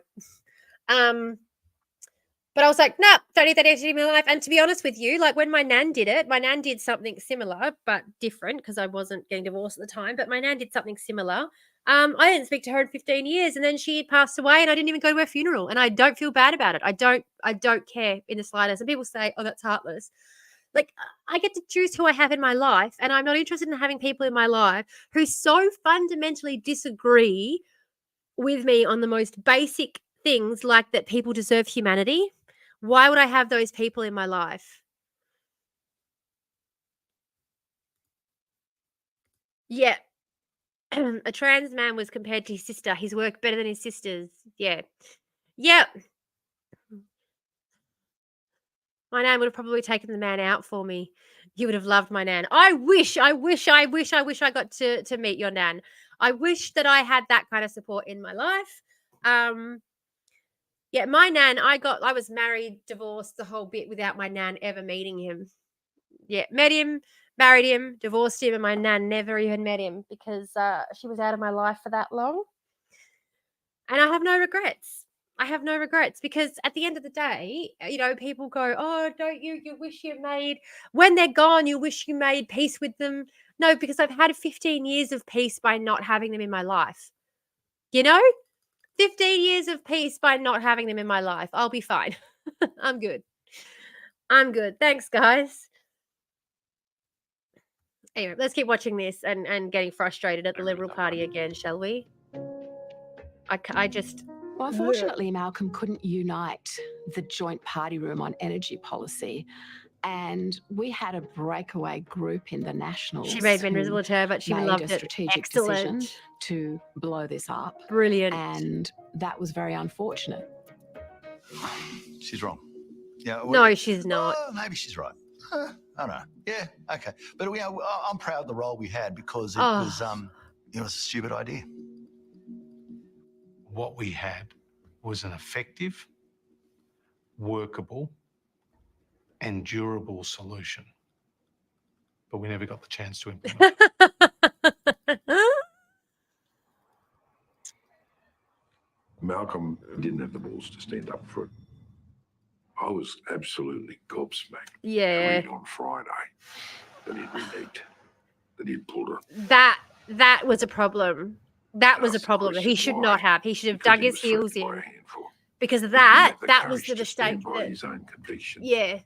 But I was like, no, don't need that energy in my life. And to be honest with you, like, when my nan did it, my nan did something similar, but different, because I wasn't getting divorced at the time. But my nan did something similar. I didn't speak to her in 15 years, and then she passed away, and I didn't even go to her funeral. And I don't feel bad about it. I don't care in the slightest. And people say, oh, that's heartless. Like, I get to choose who I have in my life, and I'm not interested in having people in my life who so fundamentally disagree with me on the most basic things, like that people deserve humanity. Why would I have those people in my life? Yeah. A trans man was compared to his sister. His work better than his sister's. Yeah. Yep. My nan would have probably taken the man out for me. You would have loved my nan. I wish I got to meet your nan. I wish that I had that kind of support in my life. Yeah, my nan, I was married, divorced, the whole bit, without my nan ever meeting him. Yeah, met him, married him, divorced him, and my nan never even met him, because she was out of my life for that long. And I have no regrets. I have no regrets because at the end of the day, you know, people go, oh, don't you wish you made, when they're gone, you wish you made peace with them. No, because I've had 15 years of peace by not having them in my life. You know, 15 years of peace by not having them in my life. I'll be fine. I'm good. I'm good. Thanks, guys. Anyway, let's keep watching this and getting frustrated at the Liberal Party again, shall we? I just... Well, unfortunately, Malcolm couldn't unite the joint party room on energy policy. And we had a breakaway group in the Nationals. She made me invisible to her, but she loved a it. strategic Excellent. decision to blow this up. Brilliant. And that was very unfortunate. She's wrong. Yeah. No, she's not. Maybe she's right. I don't know. Yeah. Okay. But I'm proud of the role we had because it was a stupid idea. What we had was an effective, workable, and durable solution. But we never got the chance to implement it. Malcolm didn't have the balls to stand up for it. I was absolutely gobsmacked. Yeah. To read on Friday that he'd reneged, that he'd pulled it. That was a problem. That was a problem. He should not have. He should have dug his heels in. Because that was the mistake. His own conviction. Yeah.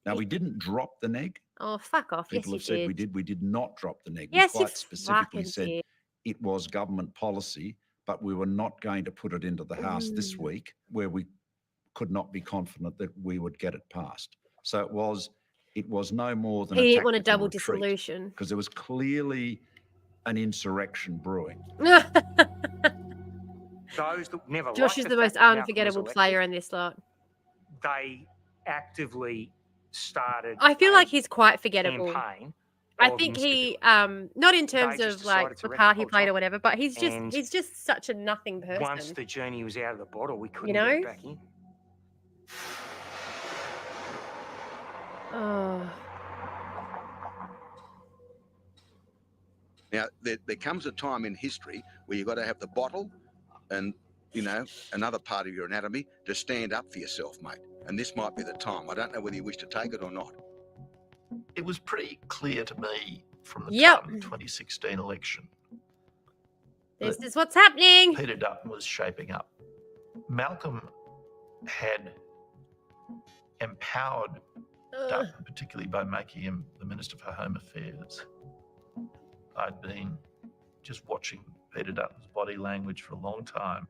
Now, we didn't drop the neg. Oh, fuck off. People have said we did. We did not drop the neg. Yes, we you quite specifically fucking said did. it was government policy, but we were not going to put it into the House this week where we could not be confident that we would get it passed. So it was no more than He a didn't want a tactical double retreat, dissolution. because there was clearly an insurrection brewing. Those that never Josh liked is the the most fact that Malcolm was unforgettable elected, player in this lot. They actively started. I feel a like he's quite forgettable. campaign I of think he, instability. not in terms They just of like decided to the part he wreck the played whole or whatever, but he's And just such a nothing person. Once the journey was out of the bottle, we couldn't know? get it back in. Oh. Now, there comes a time in history where you've got to have the bottle and, you know, another part of your anatomy to stand up for yourself, mate. And this might be the time. I don't know whether you wish to take it or not. It was pretty clear to me from the Yep. Carlton 2016 election This that is what's happening. Peter Dutton was shaping up. Malcolm had empowered Dutton, particularly by making him the Minister for Home Affairs. I'd been just watching Peter Dutton's body language for a long time.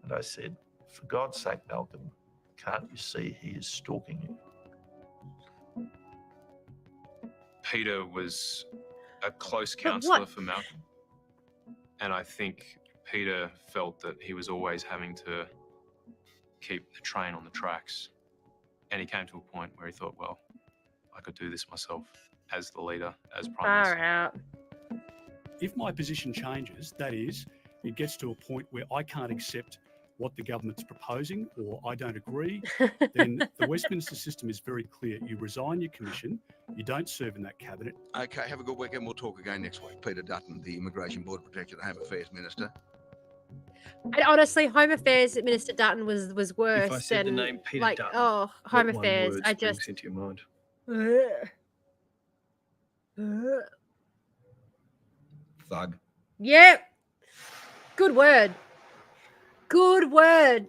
And I said, for God's sake, Malcolm, can't you see he is stalking you? Peter was a close But counsellor what? for Malcolm. And I think Peter felt that he was always having to keep the train on the tracks. And he came to a point where he thought, well, I could do this myself as the leader, as Prime Minister. Far out. If my position changes, that is, it gets to a point where I can't accept what the government's proposing or I don't agree, then the Westminster system is very clear. You resign your commission, you don't serve in that cabinet. Okay, have a good weekend. We'll talk again next week. Peter Dutton, the Immigration, Border Protection and Home Affairs Minister. And honestly, Home Affairs Minister Dutton was worse If I said the than name Peter like Dutton, Home what one Affairs. word I springs just into your mind? Thug. Yep. Good word. Good word.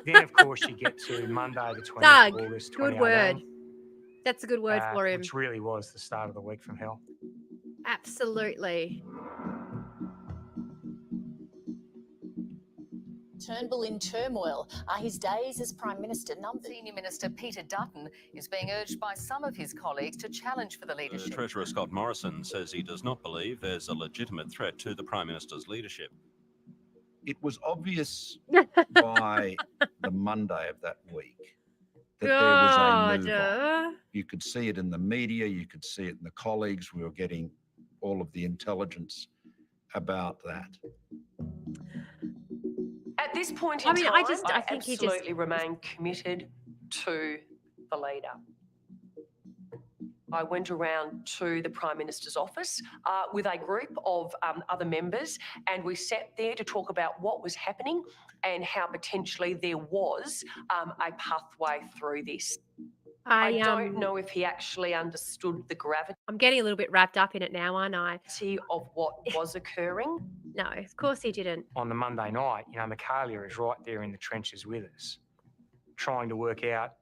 Then, of course, you get to Monday, the 20th Thug. of August, Good 2018, word. That's a good word for him. which really was the start of the week from hell. Absolutely. Turnbull in turmoil. Are his days as Prime Minister numbered? Senior Minister Peter Dutton is being urged by some of his colleagues to challenge for the leadership. Treasurer Scott Morrison says he does not believe there's a legitimate threat to the Prime Minister's leadership. It was obvious by the Monday of that week that there was a move on. You could see it in the media, you could see it in the colleagues. We were getting all of the intelligence about that. At this point in I mean, time, I think he just- absolutely remain committed to the leader. I went around to the Prime Minister's office with a group of other members, and we sat there to talk about what was happening and how potentially there was a pathway through this. I don't know if he actually understood the gravity. I'm getting a little bit wrapped up in it now, aren't I? Of what was occurring. No, of course he didn't. On the Monday night, Michaelia is right there in the trenches with us, trying to work out,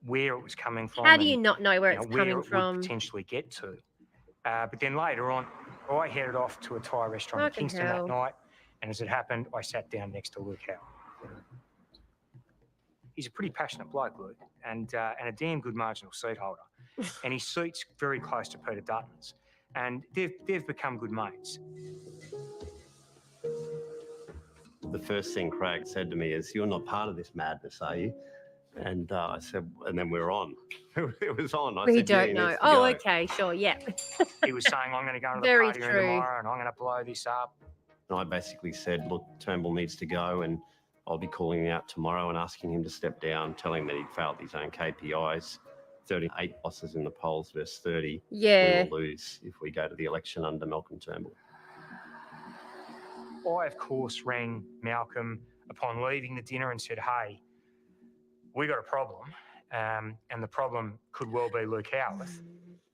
where it was coming from. How do you not know where it's where coming it from? would potentially get to. But then later on, I headed off to a Thai restaurant in Fucking Kingston hell. that night, and as it happened, I sat down next to Luke Howell. He's a pretty passionate bloke, Luke, and a damn good marginal seat holder. And his seat's very close to Peter Dutton's, and they've become good mates. The first thing Craig said to me is, "You're not part of this madness, are you?" And I said, and then we're on. It was on. I We said, "Yeah, don't he know. needs to Oh, go." okay, sure, yeah. He was saying, I'm going to go to the Very party room true. tomorrow and I'm going to blow this up. And I basically said, "Look, Turnbull needs to go, and I'll be calling him out tomorrow and asking him to step down, telling him that he'd failed his own KPIs. 38 bosses in the polls versus 30. Yeah. We will lose if we go to the election under Malcolm Turnbull." I, of course, rang Malcolm upon leaving the dinner and said, hey, we got a problem, and the problem could well be Luke Howarth.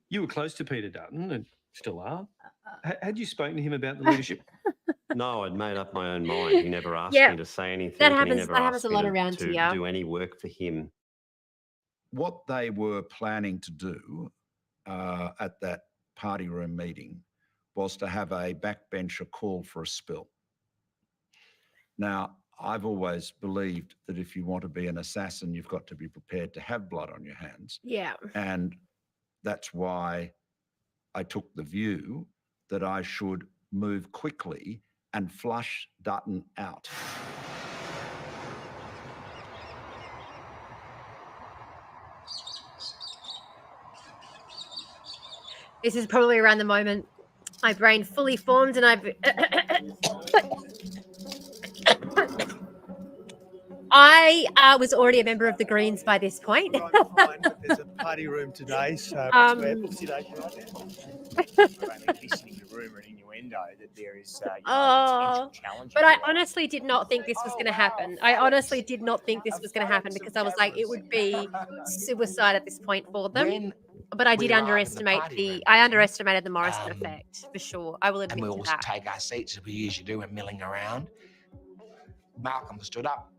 You were close to Peter Dutton and still are. Had you spoken to him about the leadership? No, I'd made up my own mind. He never asked Yeah, me to say anything. that and he happens- never that happens asked a me lot to- around to here. do any work for him. What they were planning to do at that party room meeting was to have a backbencher call for a spill. Now, I've always believed that if you want to be an assassin, you've got to be prepared to have blood on your hands. Yeah. And that's why I took the view that I should move quickly and flush Dutton out. This is probably around the moment my brain fully formed and I've... I was already a member of the Greens by this point. There's a party room today, so listening to rumour and innuendo that there is Oh, potential challenge. but I honestly did not think this was going to happen. I honestly did not think this was going to happen because I was like, it would be suicide at this point for them. But I did underestimate I underestimated the Morrison effect for sure. I will And admit we to all that. take our seats as we usually do when milling around. Malcolm stood up.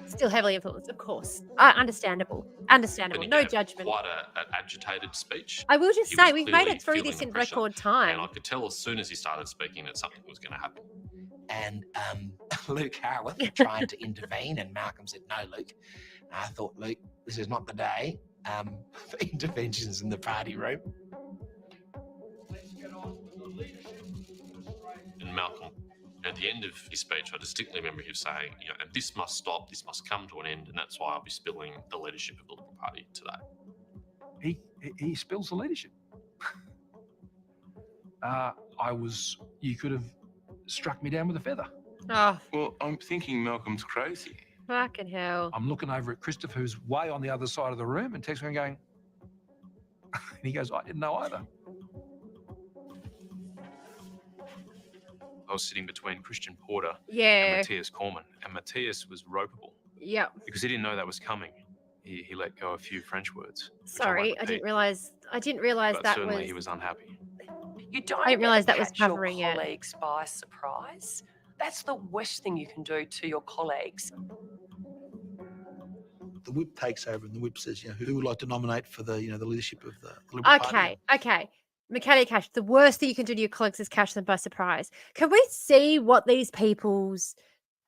Still heavily influenced, of course. Understandable. Understandable. But he No gave judgment. Quite an agitated speech. I will just He say was we've made clearly it through feeling this the in pressure, record and time. I could tell as soon as he started speaking that something was going to happen. And Luke Howarth tried to intervene, and Malcolm said, "No, Luke." I thought, Luke, this is not the day for interventions in the party room. And Malcolm, at the end of his speech, I distinctly remember him saying, and this must stop, this must come to an end, and that's why I'll be spilling the leadership of the Liberal Party today. He spills the leadership. You could have struck me down with a feather. Oh, Well, I'm thinking Malcolm's crazy. fucking hell. I'm looking over at Christopher, who's way on the other side of the room, and texts me and going, and he goes, I didn't know either. I was sitting between Christian Porter Yeah. and Matthias Cormann, and Matthias was ropeable Yep. because he didn't know that was coming. He let go a few French words. which I Sorry, won't I didn't repeat, realize. I didn't realize but that certainly was. he was unhappy. You don't I didn't realise ever that was catch your covering it. colleagues by surprise. That's the worst thing you can do to your colleagues. The whip takes over, and the whip says, who would like to nominate for the, the leadership of the Liberal Party? Okay. Michaelia Cash, the worst thing you can do to your colleagues is catch them by surprise. Can we see what these people's...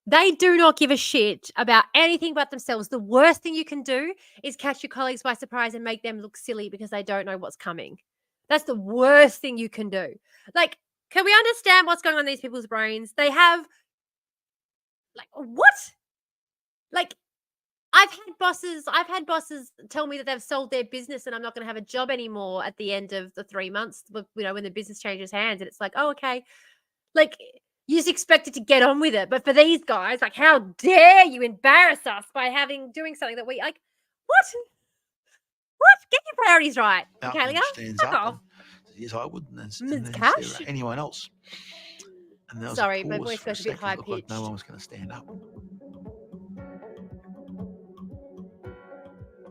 They do not give a shit about anything but themselves. The worst thing you can do is catch your colleagues by surprise and make them look silly because they don't know what's coming. That's the worst thing you can do. Like, can we understand what's going on in these people's brains? They have... Like, what? Like, I've had bosses tell me that they've sold their business and I'm not going to have a job anymore at the end of the 3 months, when the business changes hands. And it's like, oh, okay. Like, you just expected to get on with it. But for these guys, like, how dare you embarrass us by doing something that we, like, what? What? Get your priorities right, Malcolm Michaela. stands Fuck up off. and says, yes, I would. And Ms. then is Cash? there anyone else? And there was Sorry, a my pause voice for a goes a bit second. It looked like no high-pitched. one was going to stand up.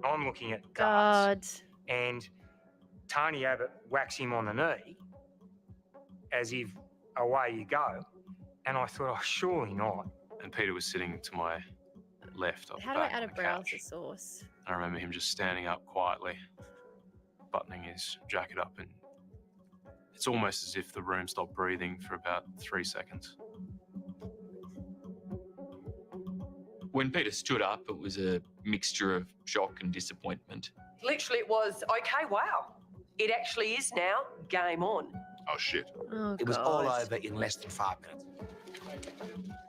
I'm looking at God. darts, and Tony Abbott whacks him on the knee as if away you go. And I thought, oh, surely not. And Peter was sitting to my left up How the do I back add on a the couch. browser source? I remember him just standing up quietly, buttoning his jacket up, and it's almost as if the room stopped breathing for about 3 seconds. When Peter stood up, it was a mixture of shock and disappointment. Literally, it was, okay, wow. It actually is now game on. Oh, shit. Oh, It was all God. over in less than 5 minutes.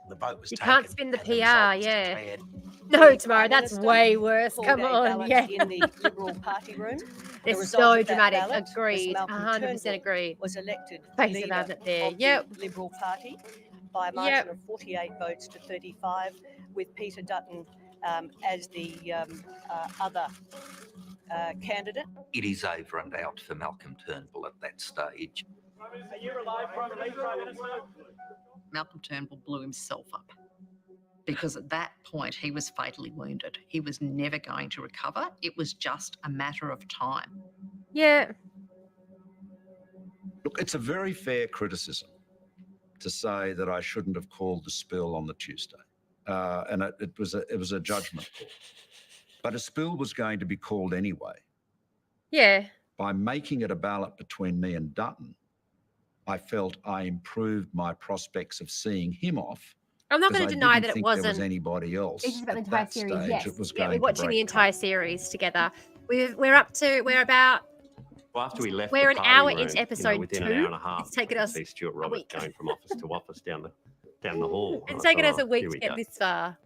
The vote was You taken. can't spin the and PR, result was yeah. declared. No, The tomorrow. Prime That's Minister way worse. called Come a on. ballot Yeah. in the Liberal Party room. The It's result so of that dramatic. ballot was Agreed. Malcolm 100% Turnbull agreed. was elected Face of leader Abbott there. of Yep. the Liberal Party by a margin of 48 votes to 35, with Peter Dutton as the other candidate. It is over and out for Malcolm Turnbull at that stage. Malcolm Turnbull blew himself up because at that point he was fatally wounded. He was never going to recover. It was just a matter of time. Yeah. Look, it's a very fair criticism to say that I shouldn't have called the spill on the Tuesday. And it was a judgment call. But a spill was going to be called anyway. Yeah. By making it a ballot between me and Dutton, I felt I improved my prospects of seeing him off. I'm not going to deny that it There wasn't. was anybody else. It's just about the at entire that series. stage Yes. it was Yeah, going we're to watching break the entire series together. We're about. Well, after we left, We're the an party hour room, into episode within 2. an hour and a half, It's taken I could us see Stuart a Roberts week. going from office to office down the hall. It's And I taken thought, us a "Oh, week here to we get go." this far.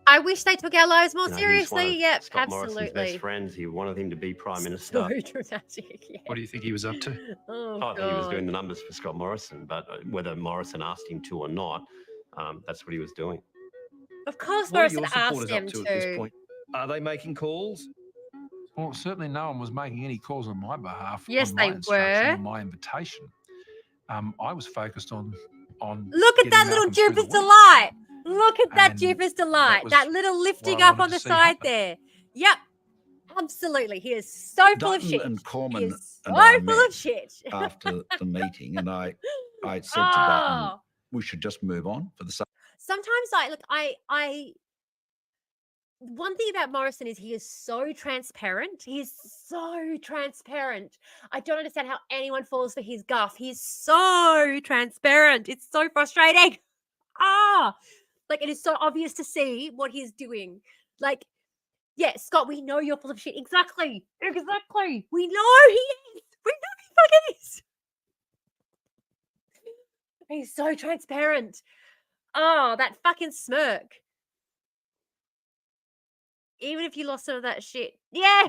I wish they took our lives more You know, he's one seriously. of Yep, Scott Morrison's absolutely. best friends. He wanted him to be Prime Minister. So dramatic. Yeah. What do you think he was up to? Oh, I think he was God. doing the numbers for Scott Morrison, but whether Morrison asked him to or not, that's what he was doing. Of course, What are Morrison your asked supporters him up to to. at this point? Are they making calls? Well, certainly no one was making any calls on my behalf. Yes, on my they instruction, were. on my invitation. I was focused on. Look at getting that little Malcolm through the Jupiter's week. delight. Look at that And Jupiter's delight. was That little lifting what I up wanted on to the see side happen. there. Yep. Absolutely. He is so full of Dutton shit. and He Cormann is and so I full met of shit. after the meeting, and I said to Dutton, Oh. we should just move on for the sake. Sometimes I one thing about Morrison is he is so transparent. He is so transparent. I don't understand how anyone falls for his guff. He's so transparent. It's so frustrating. Like it is so obvious to see what he's doing. Like, yeah, Scott, we know you're full of shit. Exactly. Exactly. We know he is. We know he fucking is. He's so transparent. Oh, that fucking smirk. Even if you lost some of that shit. Yeah.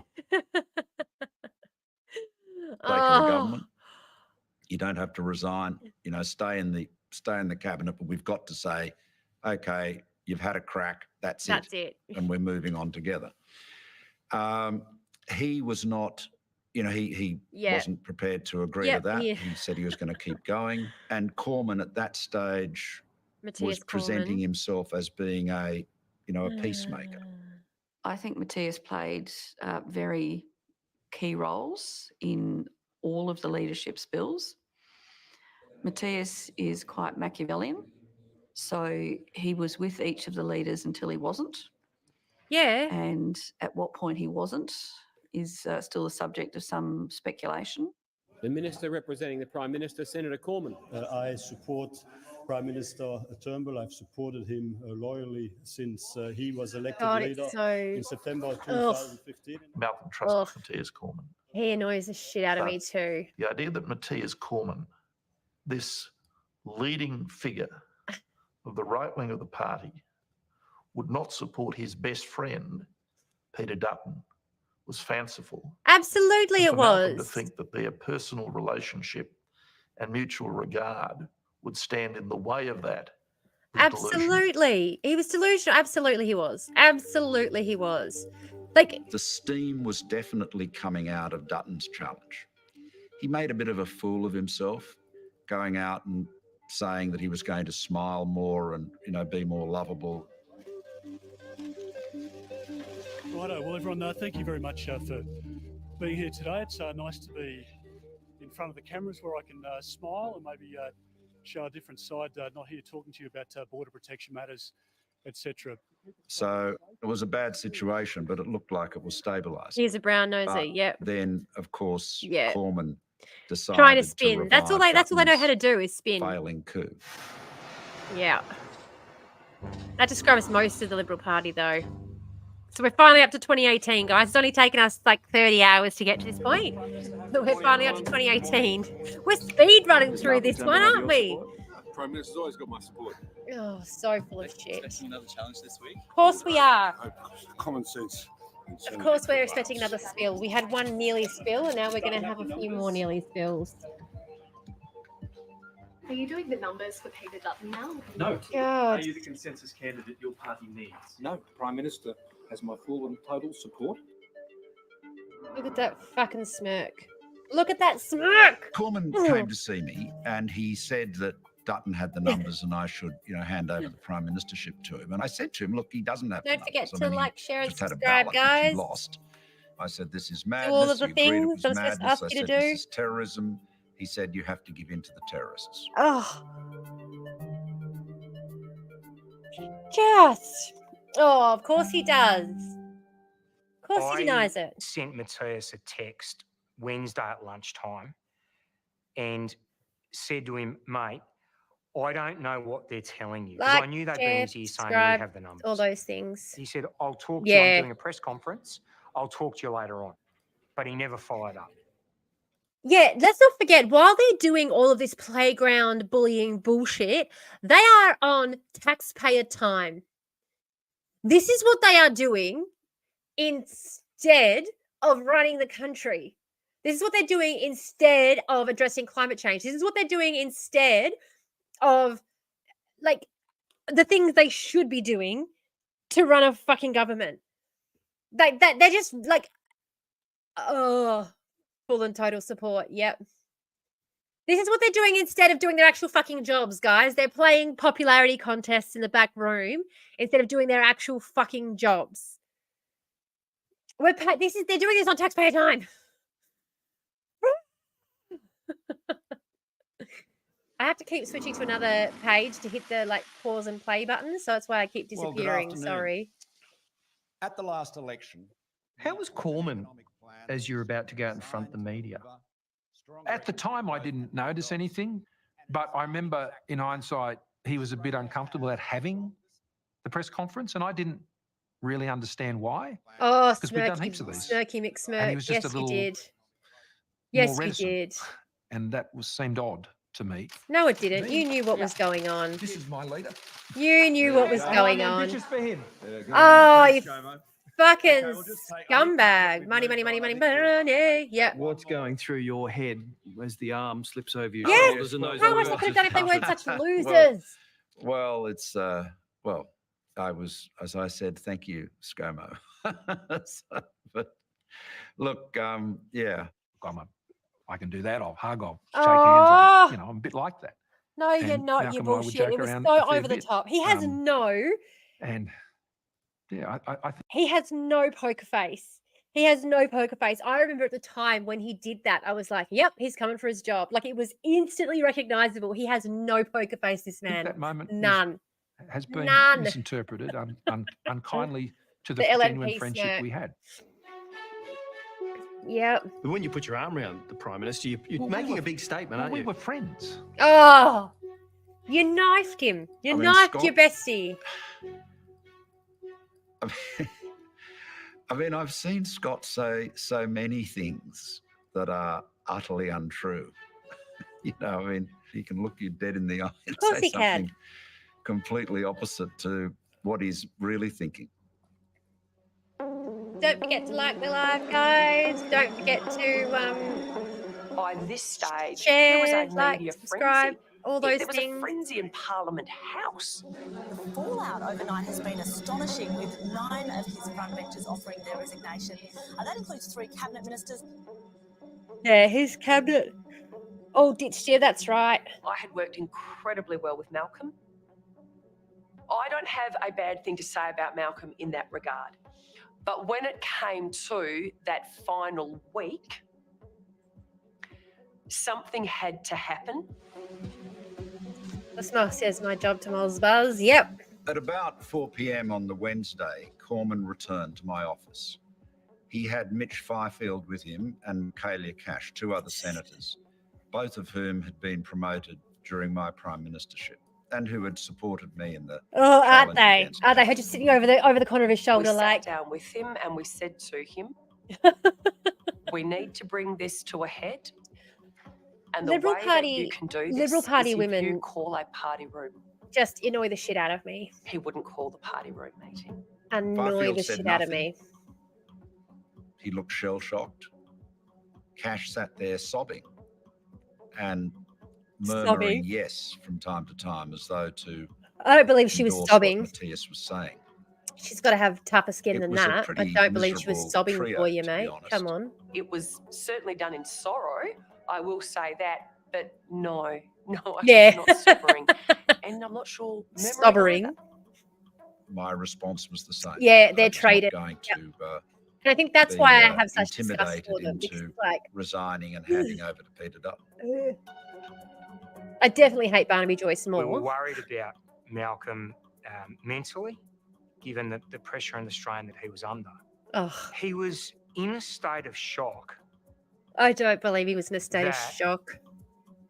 Of a government. You don't have to resign. You know, stay in the cabinet. But we've got to say, okay, you've had a crack. That's it. And we're moving on together. He was not. You know, he Yeah. wasn't prepared to agree Yep, to that. yeah. He said he was going to keep going. And Cormann at that stage Matthias was presenting Cormann. himself as being a peacemaker. I think Matthias played very key roles in all of the leadership spills. Matthias is quite Machiavellian, so he was with each of the leaders until he wasn't. Yeah. And at what point he wasn't is still the subject of some speculation. The Minister representing the Prime Minister, Senator Cormann. I support Prime Minister Turnbull. I've supported him loyally since he was elected God, leader it's so. in September Ugh. 2015. Malcolm trusts Ugh. Matthias Cormann. He annoys the shit out of But me too. The idea that Matthias Cormann, this leading figure of the right wing of the party, would not support his best friend, Peter Dutton, was fanciful. Absolutely, And it for Malcolm to was. think that their personal relationship and mutual regard would stand in the way of that. was delusional. Absolutely. He was delusional. Absolutely, he was. Absolutely, he was. Like, the steam was definitely coming out of Dutton's challenge. He made a bit of a fool of himself, going out and saying that he was going to smile more and, be more lovable. Righto. Well, everyone, thank you very much for being here today. It's nice to be in front of the cameras where I can smile and maybe show a different side, not here talking to you about border protection matters, etc. So it was a bad situation, but it looked like it was stabilised. he's a brown But nosy. Yep. then, of course, Yeah. Cormann decided Trying to spin. That's all they revive know how to Dutton's do is spin. failing coup. Yeah. That describes most of the Liberal Party, though. So we're finally up to 2018, guys. It's only taken us like 30 hours to get to this point. But we're finally up to 2018. We're speed running through this one, aren't we? Prime Minister's always got my support. Oh, so full of shit. Expecting another challenge this week? Of course we are. Common sense. Of course we're expecting another spill. We had one nearly spill, and now we're going to have a few more nearly spills. Are you doing the numbers for Peter Dutton now? No. God. Are you the consensus candidate your party needs? No. The Prime Minister has my full and total support. Look at that fucking smirk. Look at that smirk. Cormann came to see me and he said that Dutton had the numbers and I should, hand over the prime ministership to him. And I said to him, look, he doesn't have the Don't numbers. forget I to mean, like, he share, and just had a subscribe, ballot which he guys. lost. I said, this is Do madness. all of the He agreed it things was I was supposed to madness. ask I you to said, do. this is terrorism. He said, you have to give in to the terrorists. Oh. Just. Oh, of course he does. Of course he denies it. Sent Matthias a text Wednesday at lunchtime and said to him, mate, I don't know what they're telling you. Because I knew they'd been his ear saying we subscribe, have the numbers. all those things. He said, I'll talk to you. I'm Yeah. doing a press conference. I'll talk to you later on. But he never followed up. Yeah, let's not forget, while they're doing all of this playground bullying bullshit, they are on taxpayer time. This is what they are doing instead of running the country. This is what they're doing instead of addressing climate change. This is what they're doing instead of, like, the things they should be doing to run a fucking government. They're just like, oh, full and total support. Yep. This is what they're doing instead of doing their actual fucking jobs, guys. They're playing popularity contests in the back room instead of doing their actual fucking jobs. They're doing this on taxpayer time. I have to keep switching to another page to hit the pause and play button, so that's why I keep Well, good disappearing. afternoon. Sorry. At the last election, how was Cormann as you're about to go out and front the media? At the time, I didn't notice anything, but I remember in hindsight, he was a bit uncomfortable at having the press conference, and I didn't really understand why. Oh, because we've done heaps of these. Smirky McSmirk. And he was just Yes, a little you did. more Yes, you reticent. did. And that seemed odd to me. No, it didn't. You knew what was going on. This is my leader. You knew what was going on. For him. Oh, you fucking scumbag. Money, money, money, money, money. Yeah. What's going through your head as the arm slips over your Yes. shoulders and those How else I could have done if they weren't such losers? Well, it's I was, as I said, thank you, ScoMo. But look, yeah. I can do that. I'll hug. I'll shake Oh. hands. I'm a bit like that. No, you're And not. Malcolm You and I would bullshit. joke It was around so a fair over the bit. top. He has And yeah, I think He has no poker face. He has no poker face. I remember at the time when he did that, I was like, yep, he's coming for his job. Like, it was instantly recognizable. He has no poker face, this man. that moment was- None. has been None. misinterpreted unkindly to The the genuine LNP friendship smirk. we had. Yep. But when you put your arm around the Prime Minister, you're Well, we making were- a big statement, well, aren't we you? were friends. Oh, you knifed him. You I mean, knifed Scott- your bestie. I mean, I've seen Scott say so many things that are utterly untrue. I mean, he can look you dead in the eye and course say he can. something completely opposite to what he's really thinking. Don't forget to like the live, guys. Don't forget to By this stage, share, there was a like, media subscribe. frenzy. all those There was things. a frenzy in Parliament House. The fallout overnight has been astonishing, with 9 of his frontbenchers offering their resignation. That includes 3 cabinet ministers. Yeah, his cabinet. Oh, ditched you. That's right. I had worked incredibly well with Malcolm. I don't have a bad thing to say about Malcolm in that regard. But when it came to that final week, something had to happen. The Smosh says my job to Moz Buzz. Yep. At about 4 p.m. on the Wednesday, Cormann returned to my office. He had Mitch Fifield with him and Michaelia Cash, 2 other senators, both of whom had been promoted during my prime ministership and who had supported me in the Oh, aren't challenge they? against Are they? Her just sitting over the corner of his We shoulder, sat like. down with him and we said to him, we need to bring this to a head. And the Liberal way Party- that you can do this Liberal Party is if women- you call a party room. Just annoy the shit out of me. He wouldn't call the party room meeting. Annoy Fifield the said shit out of nothing. me. He looked shell-shocked. Cash sat there sobbing and murmuring Sobbing? yes from time to time, as though to I don't believe she was endorse sobbing. what Matthias was saying. She's got to have tougher skin It than was a that. I pretty don't believe she was miserable sobbing trio, for you, to be mate. honest. Come on. It was certainly done in sorrow, I will say that, but no, I Yeah. was not sobbering. And I'm not sure. memory Sobbering. either. My response was the same. Yeah, they're I was not traded. going Yep. to And I think that's be, why I have such disgust intimidated for them. Because into it's like, resigning and handing over to Peter Dutton. I definitely hate Barnaby Joyce We were more. worried about Malcolm mentally, given the pressure and the strain that he was under. Ugh. He was in a state of shock. I don't believe he was in a state of That- shock.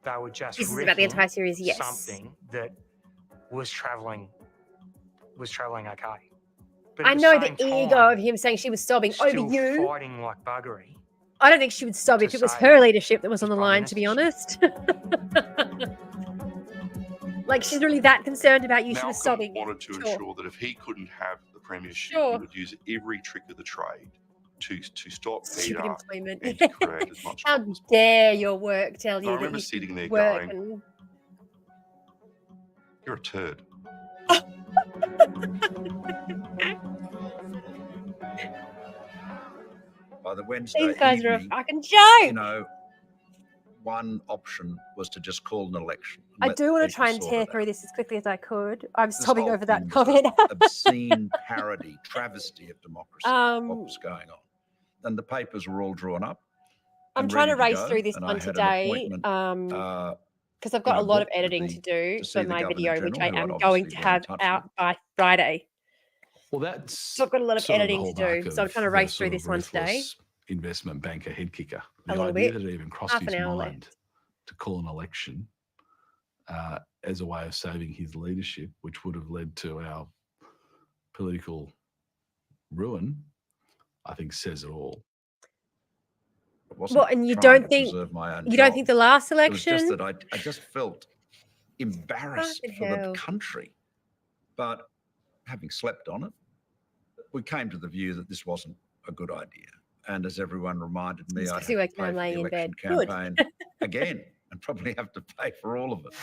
They were just This is about the wrecking entire series, yes. something that was travelling okay. But I at know same the ego time, of him saying she was sobbing over still you. fighting like buggery. I don't think she would sob if to it was say her leadership that was on the prime line, to be honest. Like, she's really that concerned about you. She was Malcolm sobbing. wanted to Sure. ensure that if he couldn't have the premiership, Sure. he would use every trick of the trade to stop Stupid Peter employment. and to create as much. How dare your work tell And you I that remember you sitting should there work going, and... "You're a turd." By the Wednesday These guys are a evening, fucking joke. you know, one option was to just call an election. and I let do the want to people try and sort tear it out. through this as quickly as I could. I'm This sobbing whole over that thing was comment. an obscene parody, travesty of democracy. What was going on? And the papers were all drawn up. I'm and trying to ready race go, through this and one I had an today appointment, because I've got a lot of booked with editing to do to see for the my Governor video, which I General, who am I'd going obviously to been in have touch out with. by Friday. Well, that's So I've got a lot of sort the editing to hallmark do. So I'm of trying to the race sort through of this one today. ruthless investment banker head kicker. A The little idea bit. that it even crossed Half his an hour mind to call an election as a way of saving his leadership, which would have led to our political ruin, I think says it all. It wasn't Well, and you trying don't to think preserve my own you don't job. think the last It was just election? that I just felt embarrassed Fucking for hell. the country. But having slept on it, we came to the view that this wasn't a good idea. And as everyone reminded me, It's I'd 'cause have you to work pay now for the laying in election bed. Good. campaign again and probably have to pay for all of it.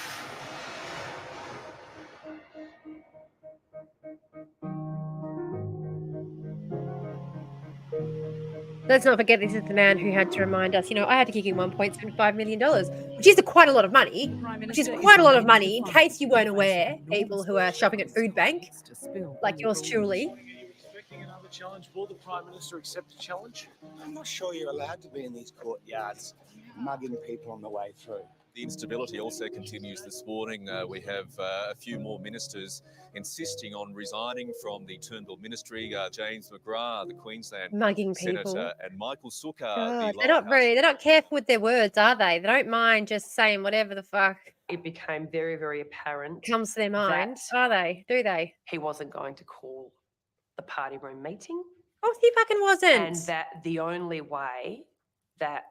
Let's not forget this is the man who had to remind us, I had to kick in $1.75 million, which is quite a lot of money. Which is quite a lot of money, in case you weren't aware, people who are shopping at Food Bank, like yours truly. Expecting another challenge? Will the Prime Minister accept a challenge? I'm not sure you're allowed to be in these courtyards mugging people on the way through. The instability also continues this morning. We have a few more ministers insisting on resigning from the Turnbull ministry. James McGrath, the Queensland Mugging Senator, people. and Michael Sukkar, God, the they're not careful with their words, are they? They don't mind just saying whatever the fuck It became very, very apparent comes to their mind, that are they? Do they? he wasn't going to call the party room meeting. Oh, he fucking wasn't. And that the only way that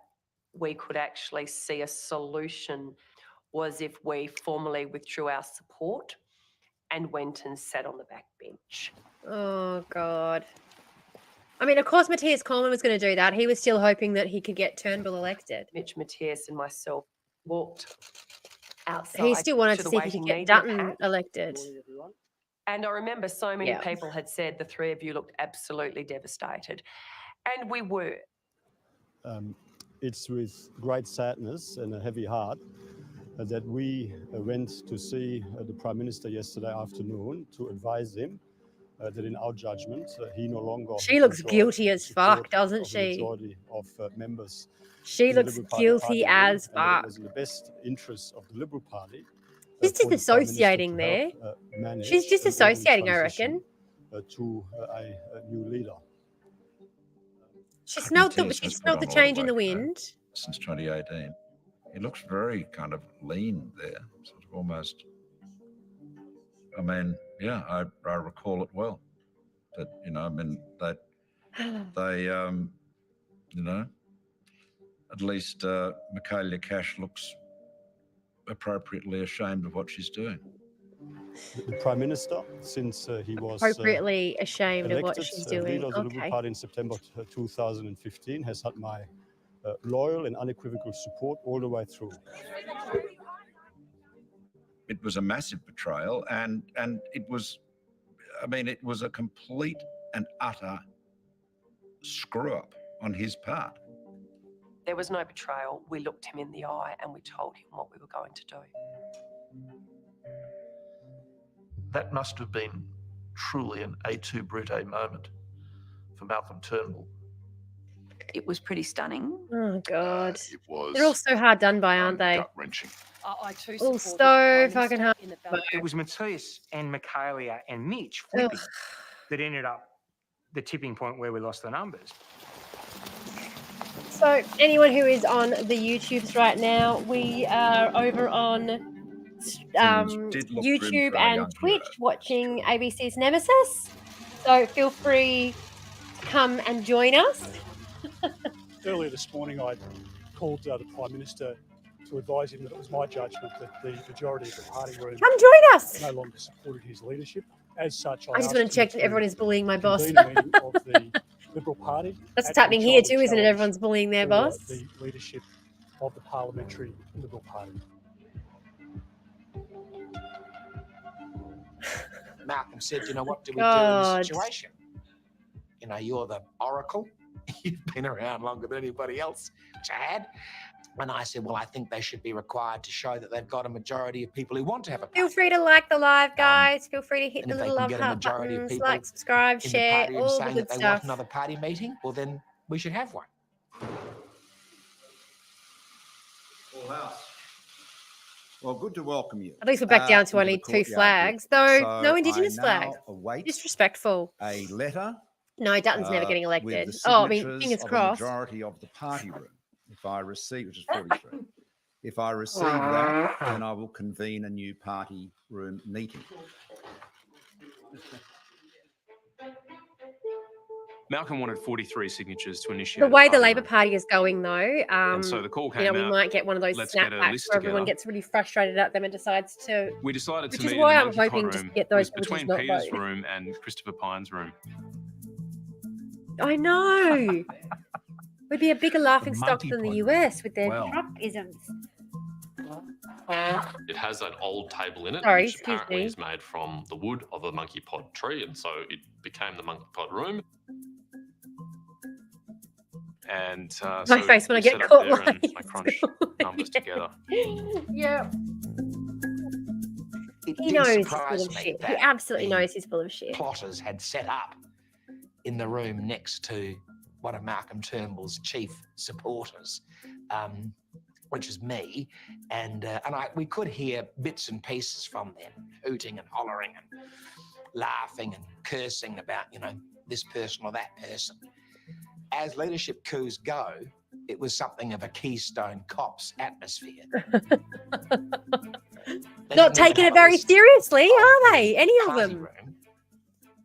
we could actually see a solution was if we formally withdrew our support and went and sat on the back bench. Oh, God. I mean, of course, Matthias Coleman was going to do that. He was still hoping that he could get Turnbull elected. Mitch Matthias and myself walked outside. He still wanted to the see if he could waiting get media Dutton pack. elected. And I remember so many Yeah. people had said the three of you looked absolutely devastated. And we were. It's with great sadness and a heavy heart that we went to see the Prime Minister yesterday afternoon to advise him that in our judgment, he no longer She looks enjoys guilty as support fuck, doesn't of the she? majority of members She in the looks Liberal Party guilty party room, as and that it fuck. was in the best interest of the Liberal Party She's for the Prime Minister disassociating to there. help manage She's an orderly disassociating, I transition, reckon. to a new leader. She smelled the Matthias has put on a lot of change in the weight, though, wind. since 2018. He looks very kind of lean there, sort of almost. I mean, yeah, I recall it well. That, you know, I mean, they you know, at least Michaelia Cash looks appropriately ashamed of what she's doing. The Prime Minister, since he was Appropriately ashamed of what elected she's doing. leader of the Liberal Okay. Party in September 2015, has had my loyal and unequivocal support all the way through. It was a massive betrayal, and it was, I mean, it was a complete and utter screw up on his part. There was no betrayal. We looked him in the eye and we told him what we were going to do. That must have been truly an et tu Brute moment for Malcolm Turnbull. It was pretty stunning. Oh, God. It was They're all so hard done by, aren't they? gut-wrenching. I too All supported the so Prime fucking Minister hard. in the ballot. It was Matthias and Michaelia and Mitch flipping that ended up the tipping point where we lost the numbers. So, anyone who is on the YouTubes right now, we are over on did look grim YouTube for our and young Twitch watching ABC's Nemesis. So, feel free to come and join us. Earlier this morning, I called the Prime Minister to advise him that it was my judgment that the majority of the party room Come join us. no longer supported his leadership. As such, I just want to check that everyone is bullying my boss. convene a meeting of the Liberal Party. That's what's at happening which here I too, will isn't it? challenge Everyone's bullying their for boss. The leadership of the Parliamentary Liberal Party. Malcolm said, you know, what do we do in God. this situation? You know, you're the oracle. You've been around longer than anybody else, which I had. And I said, well, I think they should be required to show that they've got a majority of people who want to have a party. Feel free to like the live, guys. Feel free to hit And the if they little can love get a heart majority of buttons, people like, subscribe, in the share, party room all the saying good that they want stuff. another party meeting, well, then we should have one. Full house. Well, good to welcome you. At least we're back down to only into the 2 courtyaard flags, here. though So no Indigenous I flag. now await Disrespectful. a letter. No, Dutton's never getting with elected. the Oh, I mean, signatures fingers of crossed. A majority of the party room. If I receive, which is 43. If I receive that, then I will convene a new party room meeting. Malcolm wanted 43 signatures to initiate. The a way the party Labor room. Party is going, though, And so the call you know, came we out, might get one of those let's get a snapbacks list where everyone together. gets really frustrated at them and decides to. We decided Which to is meet why in the I'm Monkey Pod hoping just room. to get It was those people between just not Peter's voting. room and Christopher Pine's room. I know. We'd be a bigger laughing stock Monkey than the Pod. US with their Well. Trumpisms. It has an old table in it, Sorry, which excuse apparently me. is made from the wood of a monkey pod tree, and so it became the monkey pod room. And My so face when we I get set up caught there and lying. I crunched numbers together. Yeah. It He did knows he's surprise full of me shit. He that absolutely the knows he's full of shit. plotters had set up in the room next to one of Malcolm Turnbull's chief supporters, which is me, and we could hear bits and pieces from them, hooting and hollering and laughing and cursing about, you know, this person or that person. As leadership coups go, it was something of a Keystone Cops atmosphere. Not taking it very seriously, are they? Any of party them? room,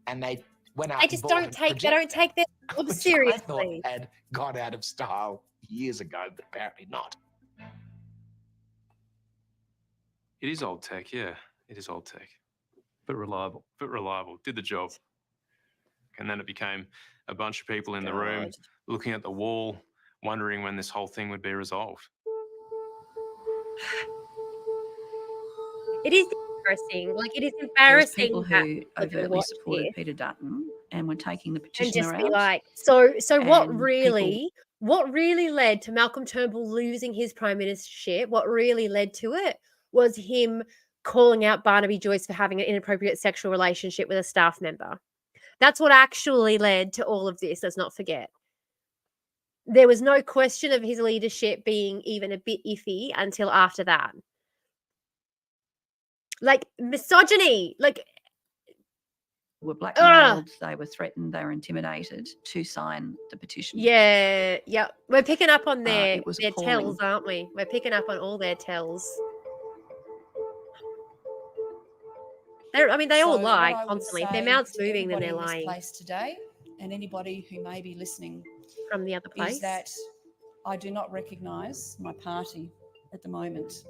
and they went out They and just bought don't a take. They projector, don't take their job which I seriously. thought had gone out of style years ago, but apparently not. It is old tech, yeah. It is old tech. But reliable. But reliable. Did the job. And then it became a bunch of people in the room looking at the wall, wondering when this whole thing would be resolved. It is embarrassing. Like, it is There was embarrassing people that who people are gonna overtly watch supported this Peter Dutton and were taking the and petition just be around. like, so what and really led to Malcolm Turnbull losing his prime ministership, what really led to it was him calling out Barnaby Joyce for having an inappropriate sexual relationship with a staff member. That's what actually led to all of this, let's not forget. There was no question of his leadership being even a bit iffy until after that. Like, misogyny, like, were blackmailed, they were threatened, they were intimidated to sign the petition. yeah, we're picking up on their It was tells, appalling. aren't we? We're picking up on all their tells. They all So lie what I would constantly. If their say mouth's to moving, then everybody they're in this lying. place today, and anybody who may be listening From the other place is that I do not recognise my party at the moment.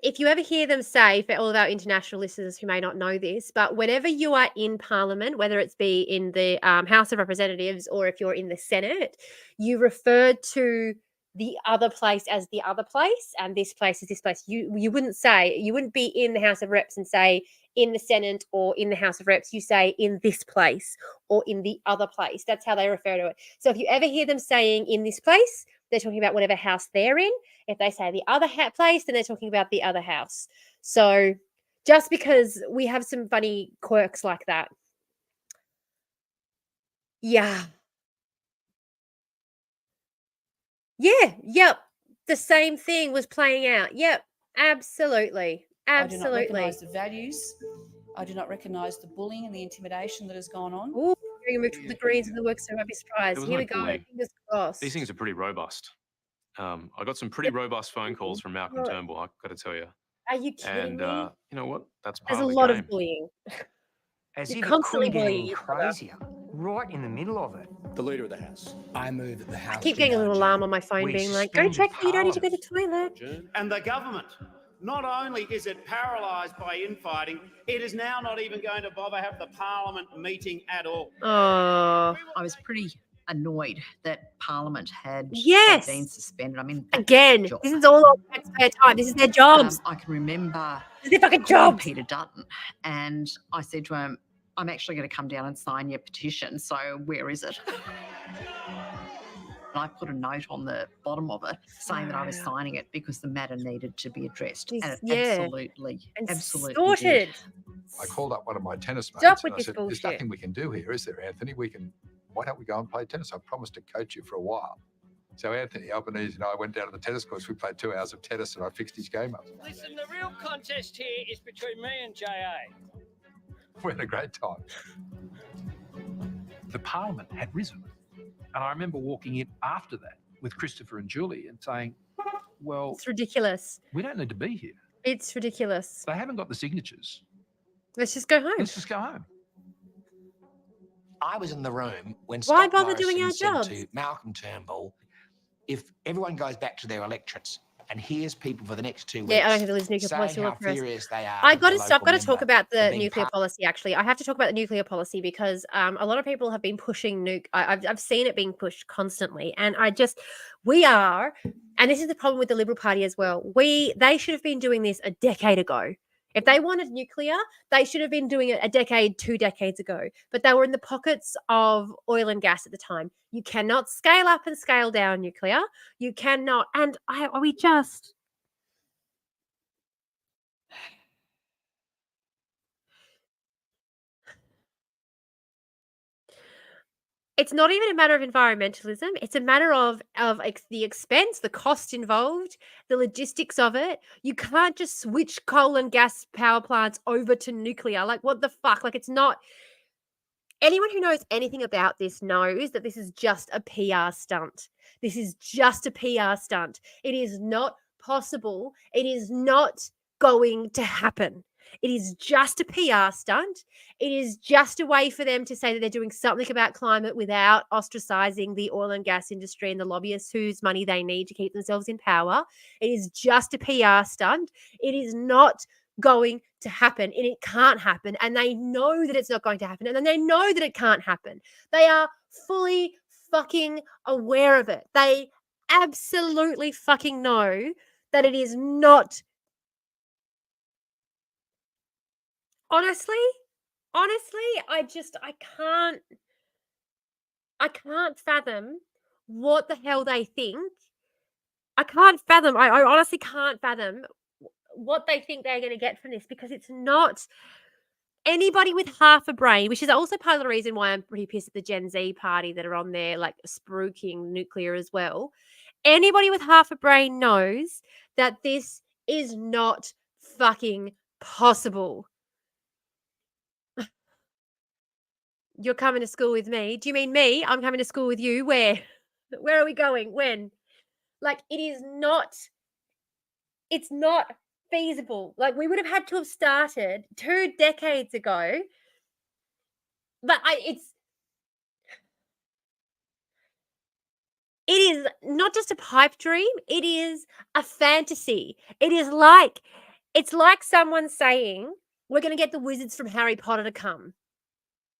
If you ever hear them say, for all of our international listeners who may not know this, but whenever you are in Parliament, whether it's be in the House of Representatives or if you're in the Senate, you refer to the other place as the other place, and this place is this place. You wouldn't be in the House of Reps and say in the Senate or in the House of Reps. You say in this place or in the other place. That's how they refer to it. So if you ever hear them saying in this place, they're talking about whatever house they're in. If they say the other place, then they're talking about the other house. So just because we have some funny quirks like that. Yeah. Yeah. Yep. The same thing was playing out. Yep. Absolutely. I do not Absolutely. recognise the values. I do not recognise the bullying and the intimidation that has gone on. Ooh, being removed from the Greens and the work, so I'd be surprised. There was Here no we go. bullying. Fingers crossed. These things are pretty robust. I got some pretty robust phone calls from Malcolm Right. Turnbull, I've got to tell you. Are you kidding And me? you know what? That's There's part a of the lot game. of bullying. As You're if it constantly couldn't get bullying any each other. crazier, right in the middle of it. The Leader of the House. I move that the House. I keep getting a little alarm on my phone being like, go check that you don't need to go to the toilet. And the government, not only is it paralysed by infighting, it is now not even going to bother have the Parliament meeting at all. Oh. I was pretty annoyed that Parliament had been suspended. I mean, that's Again, their job. this is all on taxpayer time. This is their jobs. I can remember This is their fucking calling jobs. Peter Dutton, and I said to him, I'm actually going to come down and sign your petition, so where is it? And I put a note on the bottom of it saying that I was signing it because the matter needed to be addressed. And it absolutely did. Sorted. I called up one of my tennis mates Stop with and I this said, bullshit. there's nothing we can do here, is there, Anthony? Why don't we go and play tennis? I promised to coach you for a while. So Anthony Albanese and I went down to the tennis courts. We played 2 hours of tennis and I fixed his game up. Listen, the real contest here is between me and JA. We had a great time. The Parliament had risen. And I remember walking in after that with Christopher and Julie and saying, well, It's ridiculous. we don't need to be here. It's ridiculous. They haven't got the signatures. Let's just go home. Let's just go home. I was in the room when Why Scott bother doing Morrison our said jobs? to Malcolm Turnbull, if everyone goes back to their electorates and hears people for the next 2 weeks Yeah, I don't have to lose nuclear saying policy how law for us. furious they are. I've that got their to stop. Got to local talk member about the for being nuclear part- policy. Actually, I have to talk about the nuclear policy because a lot of people have been pushing nuke. I've seen it being pushed constantly, and we are, and this is the problem with the Liberal Party as well. They should have been doing this a decade ago. If they wanted nuclear, they should have been doing it a decade, 2 decades ago. But they were in the pockets of oil and gas at the time. You cannot scale up and scale down nuclear. You cannot, and we just. It's not even a matter of environmentalism. It's a matter of the expense, the cost involved, the logistics of it. You can't just switch coal and gas power plants over to nuclear. Like, what the fuck? Like, it's not. Anyone who knows anything about this knows that this is just a PR stunt. This is just a PR stunt. It is not possible. It is not going to happen. It is just a PR stunt. It is just a way for them to say that they're doing something about climate without ostracizing the oil and gas industry and the lobbyists whose money they need to keep themselves in power. It is just a PR stunt. It is not going to happen, and it can't happen, and they know that it's not going to happen, and then they know that it can't happen. They are fully fucking aware of it. They absolutely fucking know that it is not honestly, I can't fathom what the hell they think. I can't fathom. I honestly can't fathom what they think they're going to get from this, because it's not anybody with half a brain, which is also part of the reason why I'm pretty pissed at the Gen Z party that are on there, like spruiking nuclear as well. Anybody with half a brain knows that this is not fucking possible. You're coming to school with me. Do you mean me? I'm coming to school with you. Where? Where are we going? When? Like, it's not feasible. Like, we would have had to have started 2 decades ago. But it is not just a pipe dream, it is a fantasy. It's like someone saying, we're going to get the wizards from Harry Potter to come.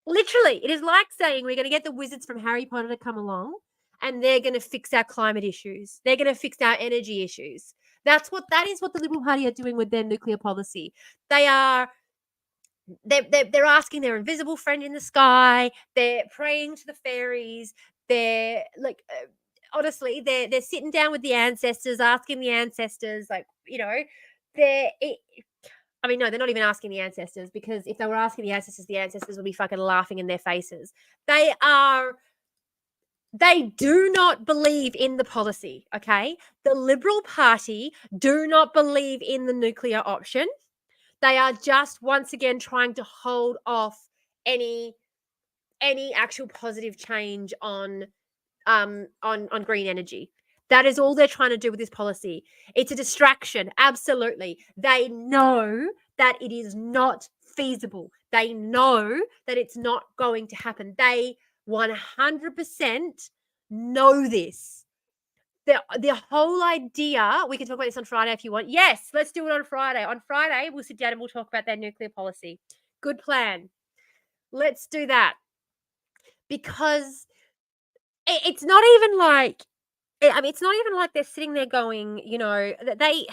Literally, it is like saying we're going to get the wizards from Harry Potter to come along and they're going to fix our climate issues. They're going to fix our energy issues. That is what the Liberal Party are doing with their nuclear policy. They're asking their invisible friend in the sky. They're praying to the fairies. They're like, honestly, they're sitting down with the ancestors, asking the ancestors, like, no, they're not even asking the ancestors, because if they were asking the ancestors would be fucking laughing in their faces. They do not believe in the policy, okay? The Liberal Party do not believe in the nuclear option. They are just once again trying to hold off any actual positive change on green energy. That is all they're trying to do with this policy. It's a distraction, absolutely. They know that it is not feasible. They know that it's not going to happen. They 100% know this. The whole idea, we can talk about this on Friday if you want. Yes, let's do it on Friday. On Friday, we'll sit down and we'll talk about their nuclear policy. Good plan. Let's do that. Because it's not even like, it's not even like they're sitting there going, they...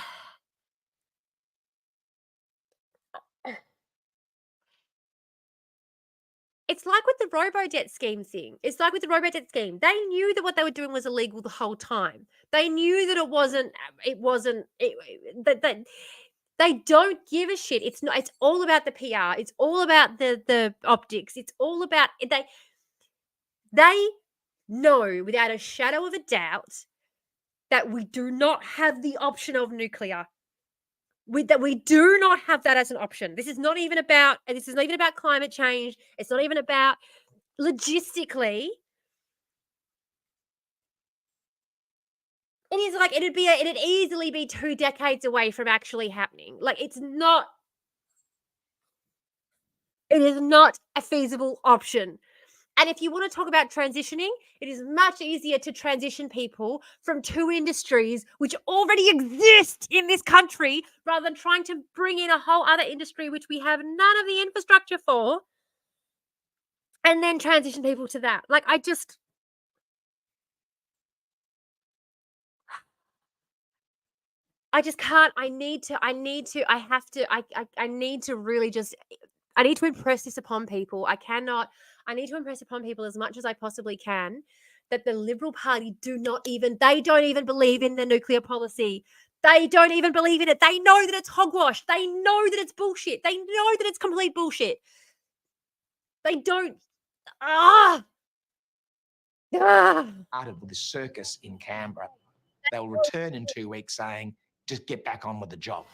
It's like with the robo-debt scheme thing. It's like with the robo-debt scheme. They knew that what they were doing was illegal the whole time. They knew that they don't give a shit. It's all about the PR. It's all about the optics. It's all about, they know without a shadow of a doubt that we do not have the option of nuclear. That we do not have that as an option. This is not even about climate change. It's not even about logistically. It is like it'd easily be 2 decades away from actually happening. Like, it is not a feasible option. And if you want to talk about transitioning, it is much easier to transition people from 2 industries which already exist in this country, rather than trying to bring in a whole other industry which we have none of the infrastructure for, and then transition people to that. Like, I just can't. I need to really just, I need to impress this upon people. I need to impress upon people as much as I possibly can that the Liberal Party they don't even believe in the nuclear policy. They don't even believe in it. They know that it's hogwash. They know that it's bullshit. They know that it's complete bullshit. They don't. Out of the circus in Canberra. They'll return in 2 weeks saying, just get back on with the job.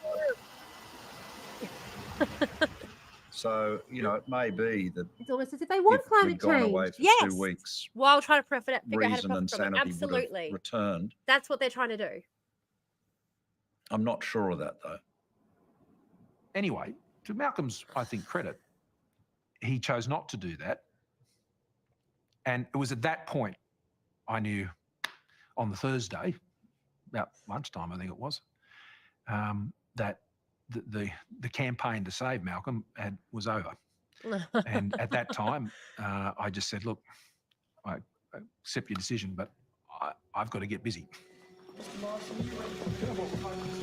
So, it may be that it's almost as if they want climate gone change. away for yes. 2 weeks, while trying to figure out how to reason and profit from it. sanity would have Absolutely. returned. That's what they're trying to do. I'm not sure of that, though. Anyway, to Malcolm's, I think, credit, he chose not to do that. And it was at that point I knew, on the Thursday, about lunchtime I think it was, that the campaign to save Malcolm was over. And at that time, I just said, look, I accept your decision, but I've got to get busy.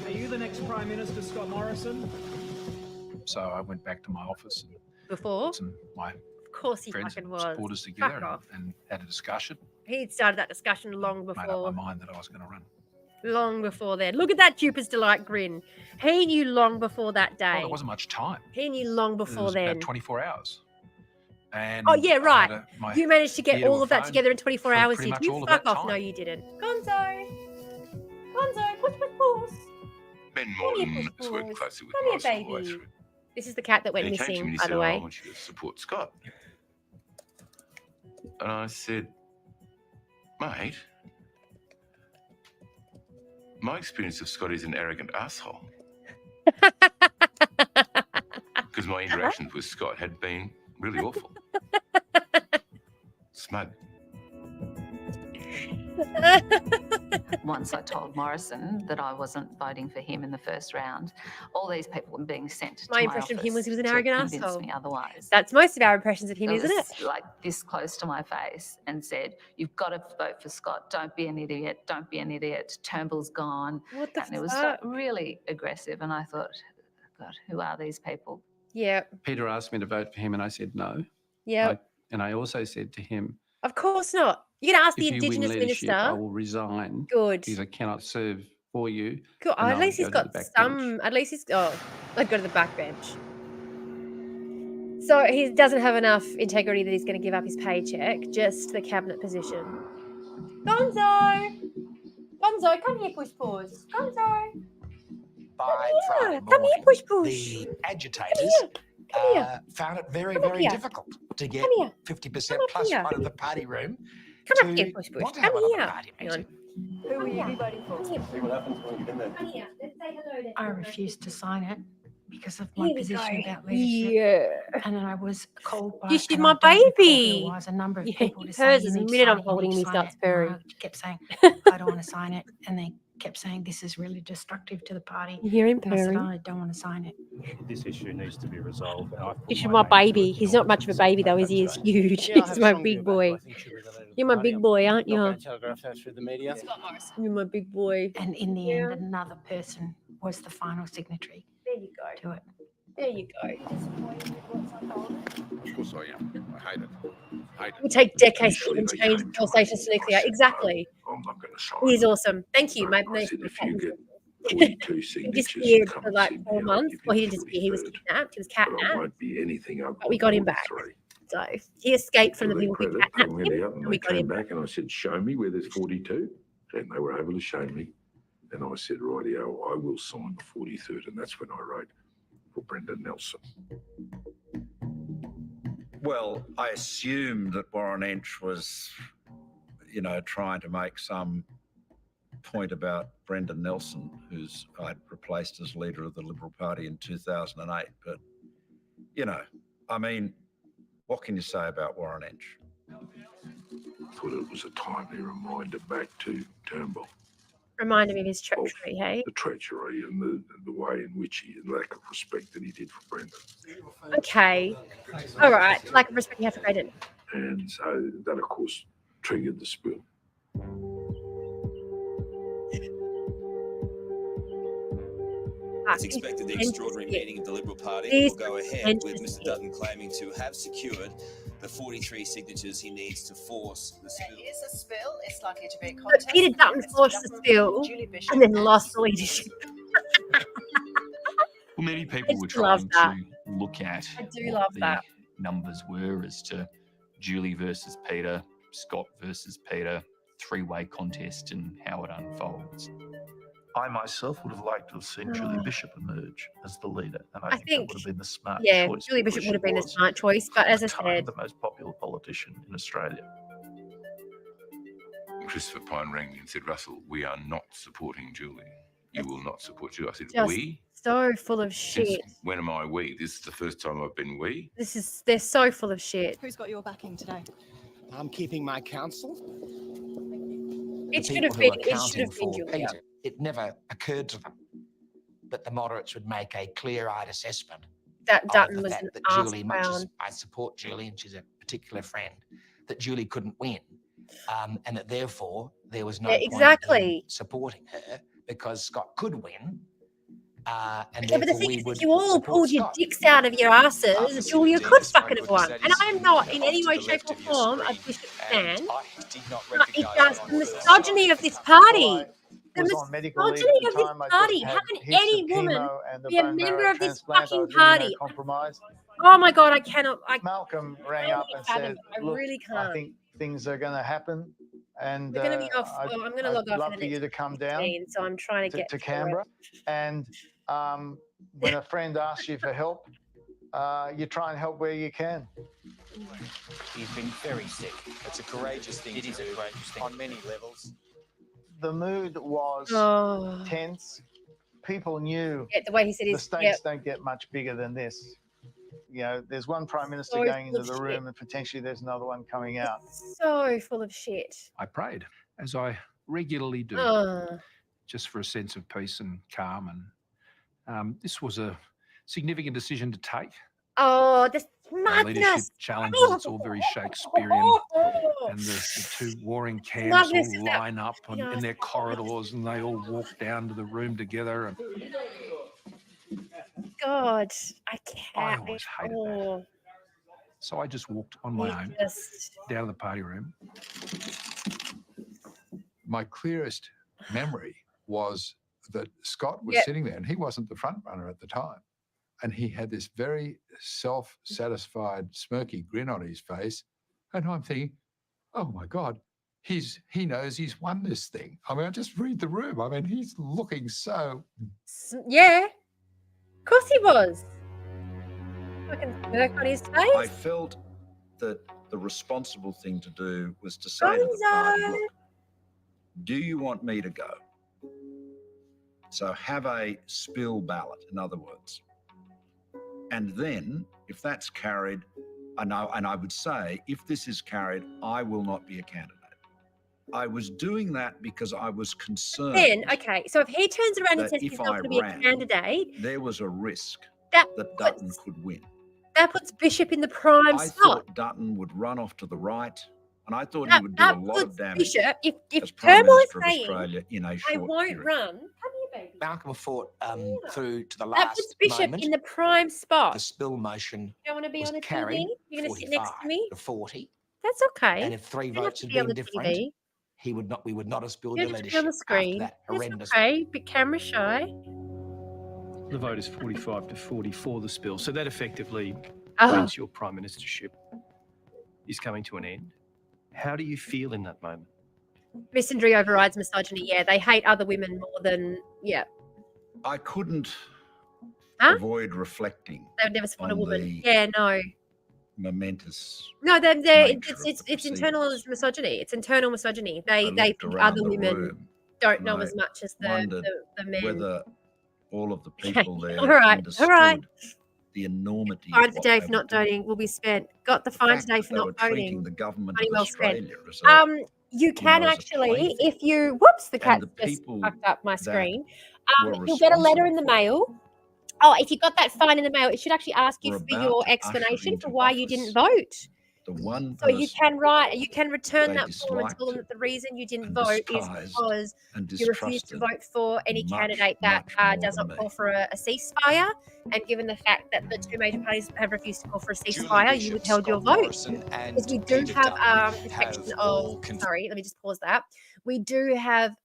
Are you the next Prime Minister, Scott Morrison? So I went back to my office and Before? put some my Of course he friends fucking and was. supporters Fuck together off. and had a discussion. He'd started that discussion long Made up before. my mind that I was going to run. Long before then. Look at that Jupiter's Delight grin. He knew long before that day. Well, there wasn't much time. He knew long It before was then. about 24 hours. And Oh, yeah, I right. had my You managed to get ear to all a of that phone together in 24 for hours, pretty did much you? all of Fuck that off. No, time. you didn't. Gonzo. Gonzo, push, push, push. Ben Come here, Morton push, has worked push. closely with Come here, Morris all the way baby. through. This is the cat that went And he came to me missing, and he by said, the "Oh, I way. want you to support Scott." And I said, "Mate, my experience of Scott is an arrogant asshole." Because my interactions with Scott had been really awful. Smug. Once I told Morrison that I wasn't voting for him in the first round, all these people were being sent My to impression of him was he was an to arrogant convince asshole. me otherwise. That's most of our impressions of him, isn't it? Was like this close to my face and said, "You've got to vote for Scott. Don't be an idiot. Don't be an idiot. Turnbull's gone." What the And it was fuck? really aggressive. And I thought, God, who are these people? Yeah. Peter asked me to vote for him, and I said no. Yeah. And I also said to him, Of course not. You're going to ask if the you win Indigenous leadership, I minister. will resign. Good. Because I cannot serve for you. Cool. and At I least will he's go to got the back some. bench. At least he's. Oh, I'd go to the backbench. So he doesn't have enough integrity that he's going to give up his paycheck, just the cabinet position. Gonzo! Gonzo, come here, push pause. Gonzo! By Friday Come here, morning, push push. the agitators found it very, Come up very here. difficult to get Come here. 50% Come up plus here. one of the party room Come up to here, push push. want to Come have another here. party Hang on. meeting. Who are you voting for? See what happens when you get there. Come here. Let's say hello to I everybody. refused to sign it because of my Here we position go. about leadership. Yeah. And then I was called by You should and my I don't recall who baby. it was, a number of Yeah, people he to say purrs you the need to minute sign I'm it, you holding need him, he to sign starts it. And purring. I kept saying, I don't want to sign it. And they kept saying this is really destructive to the party. You hear him And I said, purring? I don't want to sign it. This issue needs to be resolved. And I've put You should my my name to baby. it He's in not order much to of a baby though, is he? He's huge. Yeah, I have He's my strong view big about boy. who I think should be the leader of the You're my party. big boy, aren't Not you? going to telegraph that through the media. You're my big boy. And in the end, another person was the final signatory There you go. to it. There you go. Of course I am. I hate it. Hate It will take decades to Initially, even they change came to pole me. stations to nuclear. Exactly. I'm not going to sign. He's awesome. Thank you. My I said, if you get he 42 signatures, disappeared come for and like see me. 4 I'll months. give Well, you he didn't disappear. He was 43rd. kidnapped. He was But I catnapped. won't be anything other But we got him back. So he escaped from To the their people who credit, they catnapped went him, out and and they we got came him back and I said, show me where there's 42. And they were able to show me. And I said, rightio, I will sign the 43rd. And that's when I wrote for Brendan Nelson. Well, I assumed that Warren Entsch was, trying to make some point about Brendan Nelson, who's I'd replaced as leader of the Liberal Party in 2008. But, what can you say about Warren Entsch? I thought it was a timely reminder back to Turnbull. Reminded me of his treachery, hey? The treachery and the way in which he, and lack of respect that he did for Brendan. Okay. All right. Lack of respect you have for Brendan. And so that, of course, triggered the spill. It's expected the extraordinary meeting of the Liberal Party These will go ahead tend with to Mr skip. Dutton claiming to have secured the 43 signatures he needs to force the spill. There is a spill. It's likely to be a But contest. Peter Dutton forced the spill and then lost the leadership. Well, many people were just love trying to look at I do what love the that. numbers were as to Julie versus Peter, Scott versus Peter, three-way contest and how it unfolds. I myself would have liked to have seen Julie Bishop emerge as the leader, and I think that would have been the smart yeah, choice. Julie because Bishop she would have been a was, smart choice, but as I at the time, said, the most popular politician in Australia. Christopher Pine rang me and said, Russell, we are not supporting Julie. You will not support Julie. I said, just we? so full of Since shit. when am I we? This is the first time I've been we. They're so full of shit. Who's got your backing today? I'm keeping my counsel. It The should have people been. who are It should counting have been for Julia. Peter, it never occurred to them that the moderates would make a clear-eyed assessment That of Dutton the was fact an that arse Julie, much as clown. I support Julie and she's a particular friend, that Julie couldn't win, and that therefore there was no Yeah, point in exactly. supporting her because Scott could win, And Yeah, but the therefore thing we is, would if you all support pulled your Scott. dicks out of your asses, Julia could suck it at one. And I am not in any way, shape, or form a Bishop fan. I did not But it's recognise just it the on first misogyny sight. of this party. The was on medical leave at misogyny the of this time. I party. had How can heaps any of woman chemo and a be a bone member marrow of this transplant. I fucking was party? immunocompromised. Oh my God, I cannot. Malcolm rang can't up and fathom said, it. I "Look, really I can't. think things are going to happen, and We're going to be off. I'd, I'm going to I'd log off love in for the you next to come down 15, so I'm trying to get to through it. Canberra. And when a friend asks you for help, you try and help where you can." He's been very sick. It's a courageous thing to do on many levels. The mood was Oh. tense. People knew Yeah, the way he said the his states don't get much bigger than this. You know, there's one prime minister So going full into of the shit. room, and potentially there's another one coming out. So full of shit. I prayed, as I regularly do, just for a sense of peace and calm. And this was a significant decision to take. Oh, the Our leadership smugness. challenges, it's all very Shakespearean. And the two warring camps Smugness all is that- line up in their corridors, and they all walk down to the room together. And God, I can't. I always hated that. Oh, so I just walked on my own down to the party room. My clearest memory was that Scott was Yep. sitting there, and he wasn't the front runner at the time. And he had this very self-satisfied, smirky grin on his face. And I'm thinking, oh my God, he knows he's won this thing. I mean, I just read the room. I mean, he's looking so. Yeah. Of course he was. Fucking smirk on his face. I felt that the responsible thing to do was to say to the party, Gonzo. look, do you want me to go? So have a spill ballot, in other words. And then, if that's carried, and I would say, if this is carried, I will not be a candidate. I was doing that because I was concerned. Then, okay, so if he turns around and that says if he's not I going to be a ran, candidate, there was a risk that Dutton could win. that puts Bishop in the prime I spot. thought Dutton would run off to the right, and I thought he would do a That lot of puts damage Bishop, if as Prime Turnbull is Minister of saying, Australia in a I short won't period. run, come here, baby. Malcolm fought through to the That last puts Bishop moment. in the prime spot. The spill motion You don't want to be was on a carried TV? You're going to sit next to 45 me? to 40. That's okay. And if 3 You don't have votes to had be on been the different, TV. we would not have spilled You the don't have to be on leadership the screen. after that It's horrendous. okay. Bit camera shy. The vote is 45 to 40 for the spill. So that effectively Oh. means your prime ministership is coming to an end. How do you feel in that moment? Misandry overrides misogyny. Yeah, they hate other women more than, yeah. I couldn't Huh? avoid reflecting They would never support a on woman. the Yeah, no. momentous. No, they're nature of it's the internal misogyny. It's internal misogyny. They I they looked think around other the women room don't and know I as much as the wondered men. whether all of the Okay, people there all right, understood all right. the enormity Fine of for what Dave they for were not doing. voting will be spent. Got the The fine fact today that for they not were treating voting. the government Money of well spent. Australia as a, You can as a actually, plaything. if you whoops, the And cat's the just people fucked up my that screen. were You'll get a letter in the responsible mail. Oh, if you got that fine in the mail, it should actually ask you were for about your to usher explanation for into why you didn't office vote. the one So you person can write, you can return they that form and tell them disliked that the reason you didn't and vote is despised because and you refuse to distrusted vote for any much, candidate that much more does than not me. call for a ceasefire. And given the fact that the two major parties have refused to call for a ceasefire, you withheld your vote. Because we do have protection of. Sorry, let me just pause that. We do have.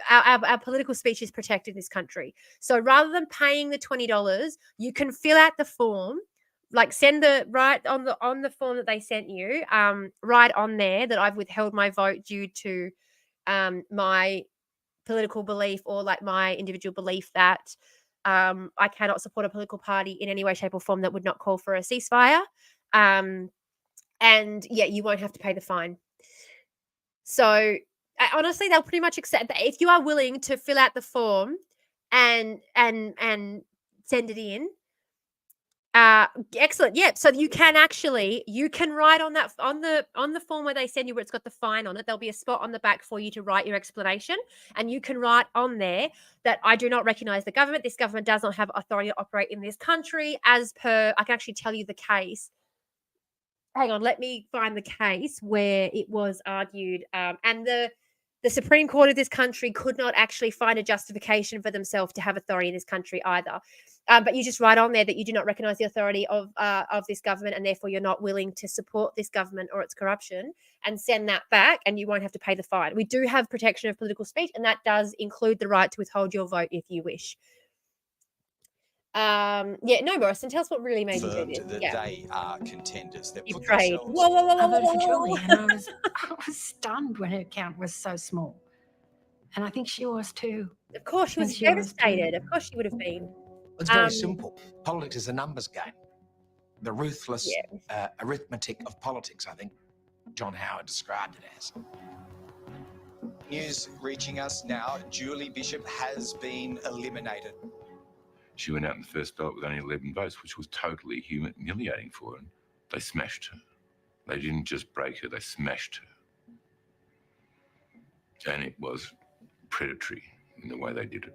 Our political speech is protected in this country. So rather than paying the $20, you can fill out the form, like send the right on the form that they sent you, right on there that I've withheld my vote due to my political belief or like my individual belief that I cannot support a political party in any way, shape, or form that would not call for a ceasefire. And yeah, you won't have to pay the fine. So honestly, they'll pretty much accept that if you are willing to fill out the form and send it in. Excellent. Yeah. So you can write on that on the form where they send you where it's got the fine on it. There'll be a spot on the back for you to write your explanation, and you can write on there that I do not recognize the government. This government does not have authority to operate in this country. As per, I can actually tell you the case. Hang on, let me find the case where it was argued, and the The Supreme Court of this country could not actually find a justification for themselves to have authority in this country either. But you just write on there that you do not recognise the authority of this government, and therefore you're not willing to support this government or its corruption, and send that back, and you won't have to pay the fine. We do have protection of political speech, and that does include the right to withhold your vote if you wish. No, Morrison, tell us what really made you do Confirmed this. that Yeah. they are contenders. They You put prayed. themselves. Whoa, whoa, whoa, I whoa, voted whoa, for whoa, Julie, whoa. and I was stunned when her count was so small. And I think she was too. Of course, she And was she was devastated. Of course, she would have been. It's very simple. Politics is a numbers game. The ruthless arithmetic of politics, I think John Howard described it as. News reaching us now, Julie Bishop has been eliminated. She went out in the first ballot with only 11 votes, which was totally humiliating for her. And they smashed her. They didn't just break her, they smashed her. And it was predatory in the way they did it.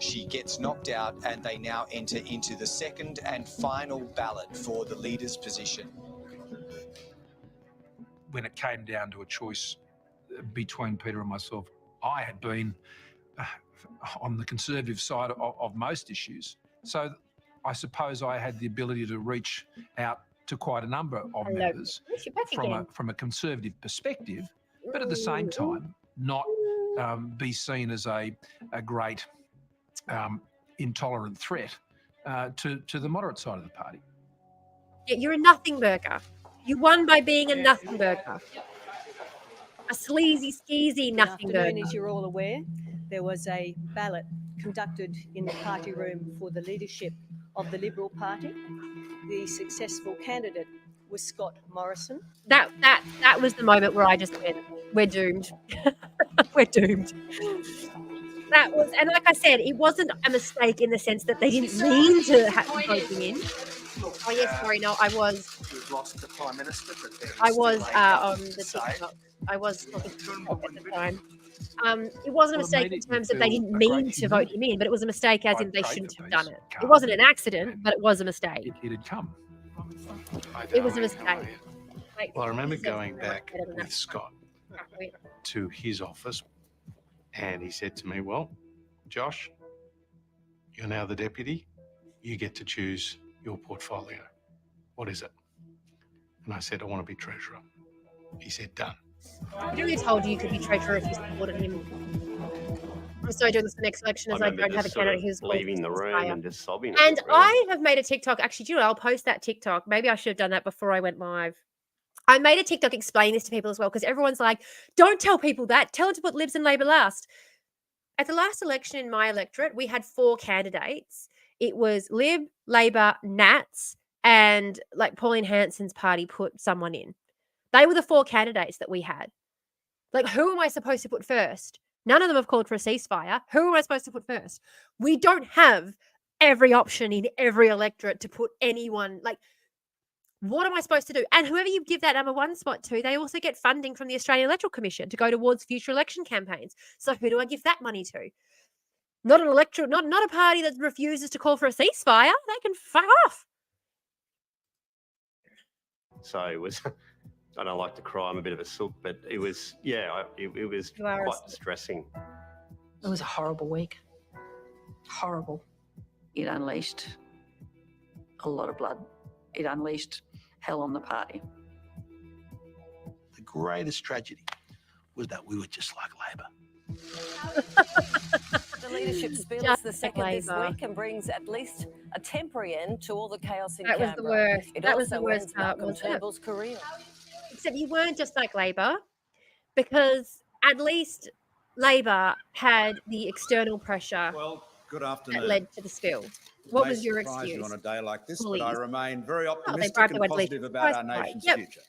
She gets knocked out, and they now enter into the second and final ballot for the leader's position. When it came down to a choice between Peter and myself, I had been on the conservative side of most issues. So I suppose I had the ability to reach out to quite a number of members from a conservative perspective, but at the same time, not be seen as a great intolerant threat to the moderate side of the party. Yeah, you're a nothing burger. You won by being a nothing burger. A sleazy, skeezy nothing burger. As you're all aware, there was a ballot conducted in the party room for the leadership of the Liberal Party. The successful candidate was Scott Morrison. That was the moment where I just went, we're doomed. We're doomed. That was, and like I said, it wasn't a mistake in the sense that they didn't mean to vote him in. Oh yes, sorry, no, I was. We've lost the Prime Minister. I was on the TikTok. I was talking to TikTok at the time. It wasn't a mistake in terms of they didn't mean to vote him in, but it was a mistake as in they shouldn't have done it. It wasn't an accident, but it was a mistake. It had come. It was a mistake. Well, I remember going back with Scott to his office, and he said to me, well, Josh, you're now the deputy. You get to choose your portfolio. What is it? And I said, I want to be treasurer. He said, done. I really told you could be treasurer if you supported him. I'm sorry doing this for the next election as I don't have a candidate who's leaving the room and just sobbing. And I have made a TikTok. Actually, do you know what? I'll post that TikTok. Maybe I should have done that before I went live. I made a TikTok explaining this to people as well, because everyone's like, don't tell people that. Tell them to put Libs and Labor last. At the last election in my electorate, we had 4 candidates. It was Lib, Labor, Nats, and like Pauline Hanson's party put someone in. They were the 4 candidates that we had. Like, who am I supposed to put first? None of them have called for a ceasefire. Who am I supposed to put first? We don't have every option in every electorate to put anyone, like, what am I supposed to do? And whoever you give that #1 spot to, they also get funding from the Australian Electoral Commission to go towards future election campaigns. So who do I give that money to? Not an electorate, not a party that refuses to call for a ceasefire. They can fuck off. So it was, I don't like to cry, I'm a bit of a sook, but it was, it was quite distressing. It was a horrible week. Horrible. It unleashed a lot of blood. It unleashed hell on the party. The greatest tragedy was that we were just like Labor. The leadership spill is the second this week and brings at least a temporary end to all the chaos in Canberra. That was the worst. That was the worst part, wasn't it? Turnbull's career. Except you weren't just like Labor, because at least Labor had the external pressure Good afternoon. that led to the spill. It What may was your surprise you excuse? on a day like this, Please. but I remain very Oh, they optimistic bribed and the Wednesday. positive about our Right. nation's Yep. future.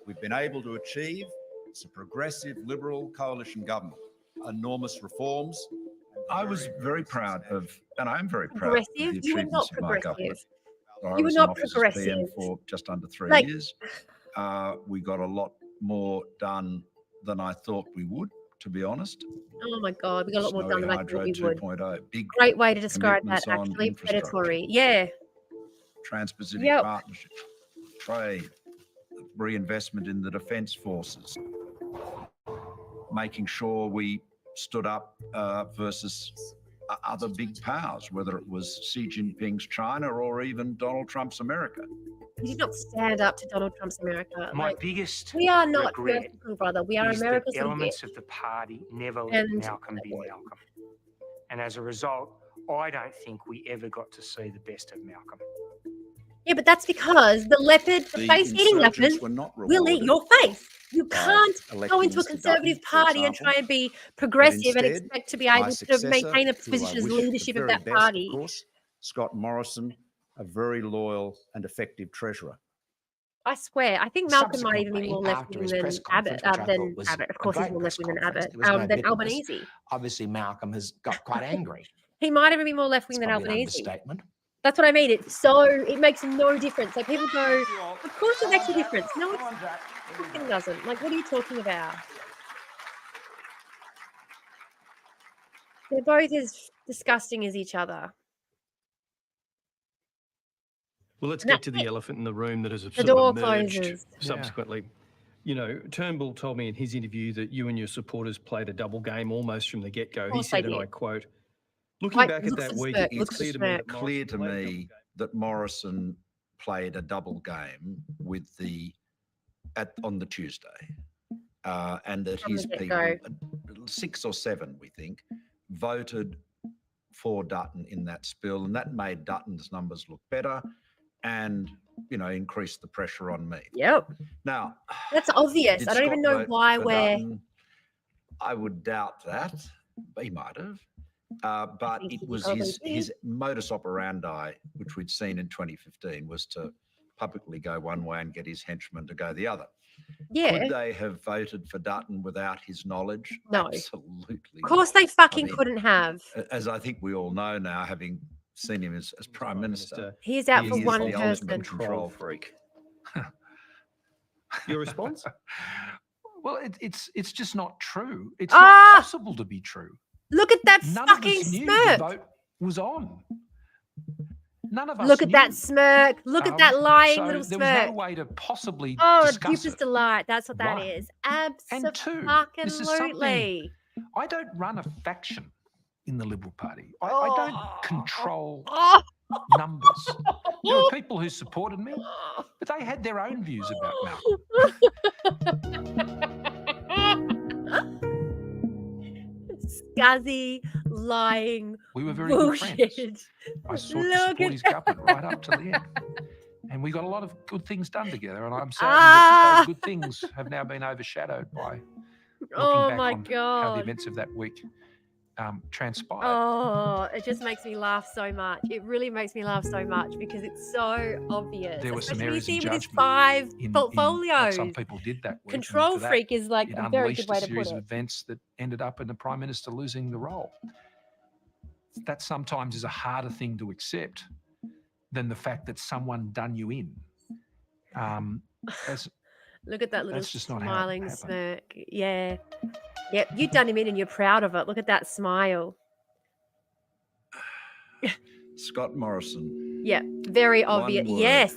We've been able to achieve some progressive Liberal coalition government, enormous reforms. I was very proud of, and I am very proud of the Progressive? You were achievements not of my government. progressive. I You were was in not office as PM progressive. for just under 3 Like- years. We got a lot more done than I thought we would, to be honest. Oh my God, we got a lot more done than I Hydro thought we would. 2.0, big Great way to describe that, commitments on actually. infrastructure. Predatory. Yeah. Trans-Pacific Yep. Partnership, trade, reinvestment in the defence forces, making sure we stood up versus other big powers, whether it was Xi Jinping's China or even Donald Trump's America. You did not stand up to Donald Trump's America. My Like, biggest we are not regret America's little brother. We are is that America's little elements bitch. of the party never let And- Malcolm be Malcolm. And as a result, I don't think we ever got to see the best of Malcolm. Yeah, but that's because the leopard, the The face-eating leopard, insurgents were not will eat rewarded your face. You by can't go electing into a Mr. conservative Dutton, for party and example, try and be progressive and instead, expect to be my able to successor, maintain a who I position as wish the leadership of very that best, party. Of course, Scott Morrison, a very loyal and effective treasurer. I swear, I think Malcolm might even be Subsequently, more left after wing his than press Abbott. conference, which I Than thought was Abbott, of a course, he's great more press left wing than conference, Abbott. there was no Than bitterness. Albanese. Obviously, Malcolm has got quite angry. He might even be more left wing It's than probably an Albanese. understatement. That's what I mean. It's so it makes no difference. Like people go, of course it makes a difference. No, it fucking doesn't. Like, what are you talking about? They're both as disgusting as each other. Well, let's And get that's to the it. elephant in the room that has The sort door of emerged closes. subsequently. You know, Turnbull told me in his interview that you and your supporters played a double game almost from the get-go. He course said, they and I did. quote, looking Like, back at looks that at the week, smirk, it's looks at the clear to me smirk. that Clear to me that Morrison played a double game with on the Tuesday, and that From the his people, get-go. 6 or 7, we think, voted for Dutton in that spill, and that made Dutton's numbers look better, and increased the pressure on me. Yep. Now, That's obvious. did I don't even Scott know vote why for we're. Dutton? I would doubt that. He might have. But think it he was probably his modus operandi, which we'd seen in 2015, was to publicly go one way and get his henchmen to go the other. Yeah. Could they have voted for Dutton without his knowledge? No. Absolutely. Of course, not. they fucking I mean, couldn't have. As I think we all know now, having seen him as Prime Minister, He's out he for is one the person. ultimate control freak. Your response? Well, it's just not true. It's Ah! not possible to be true. Look at that None fucking of us knew smirk. the vote was on. None of us Look at that knew. smirk. Look at that lying So little there smirk. was no way to possibly Oh, a discuss deepest it. delight. That's what that One. is. And two, this is Absolutely. something. I don't run a faction in the Liberal Party. I don't control Oh. numbers. There were people who supported me, but they had their own views about Malcolm. Scuzzy, lying. We were very good bullshit. friends. I sought to Look support at his government right up to the end. And we got a lot of good things done together. And I'm sad that Ah. those good things have now been overshadowed by looking Oh back my on how the God. events of that week transpired. Oh, it just makes me laugh so much. It really makes me laugh so much because it's so obvious. There were some Especially when you areas see of him with his judgment 5 in portfolios. what some people did that week. and Control for that, freak is like it a very unleashed good way a to put series of it. events that ended up in the Prime Minister losing the role. That sometimes is a harder thing to accept than the fact that someone done you in. Look at that little that's just not how it smiling happened. smirk. Yeah. Yep, you've done him in and you're proud of it. Look at that smile. Scott Morrison. Yeah, very One obvious. word. Yes.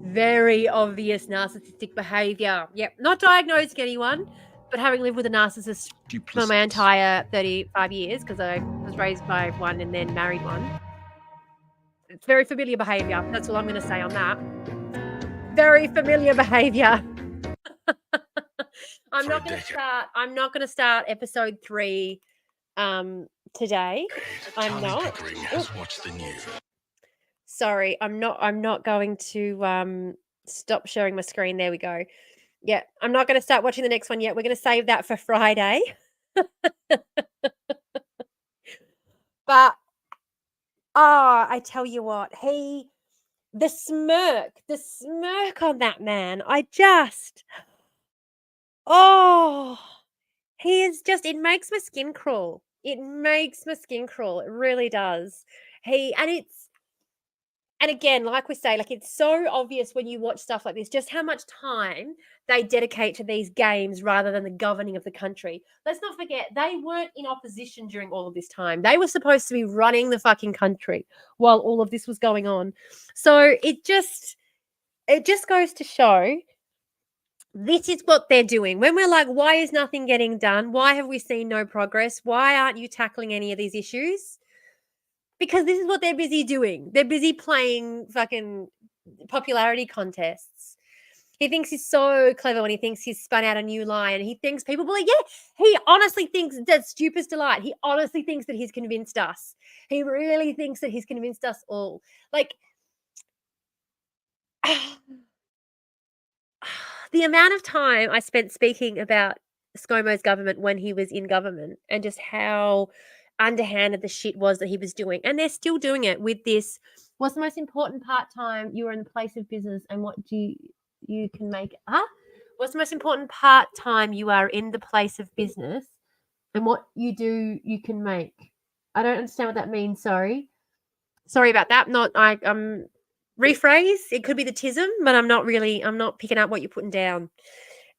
Very obvious narcissistic behavior. Yep, not diagnosing anyone, but having lived with a narcissist for my entire 35 years because I was raised by one and then married one. It's very familiar behavior. That's all I'm going to say on that. Very familiar behavior. I'm not going to start episode 3 today. I'm not. Pickering has watched the news. Sorry, I'm not going to stop sharing my screen. There we go. Yeah, I'm not going to start watching the next one yet. We're going to save that for Friday. But I tell you what, the smirk on that man, he is just, it makes my skin crawl. It makes my skin crawl. It really does. And again, like we say, like it's so obvious when you watch stuff like this, just how much time they dedicate to these games rather than the governing of the country. Let's not forget, they weren't in opposition during all of this time. They were supposed to be running the fucking country while all of this was going on. So it just goes to show This is what they're doing. When we're like, why is nothing getting done? Why have we seen no progress? Why aren't you tackling any of these issues? Because this is what they're busy doing. They're busy playing fucking popularity contests. He thinks he's so clever when he thinks he's spun out a new lie, and he thinks people believe, yeah, he honestly thinks that stupidest delight. He honestly thinks that he's convinced us. He really thinks that he's convinced us all. Like, the amount of time I spent speaking about ScoMo's government when he was in government and just how underhanded the shit was that he was doing. And they're still doing it with this. What's the most important part-time? You are in the place of business, and what do you can make? What's the most important part-time? You are in the place of business, and what you do you can make. I don't understand what that means. Sorry about that. Rephrase. It could be the tism, but I'm not picking up what you're putting down.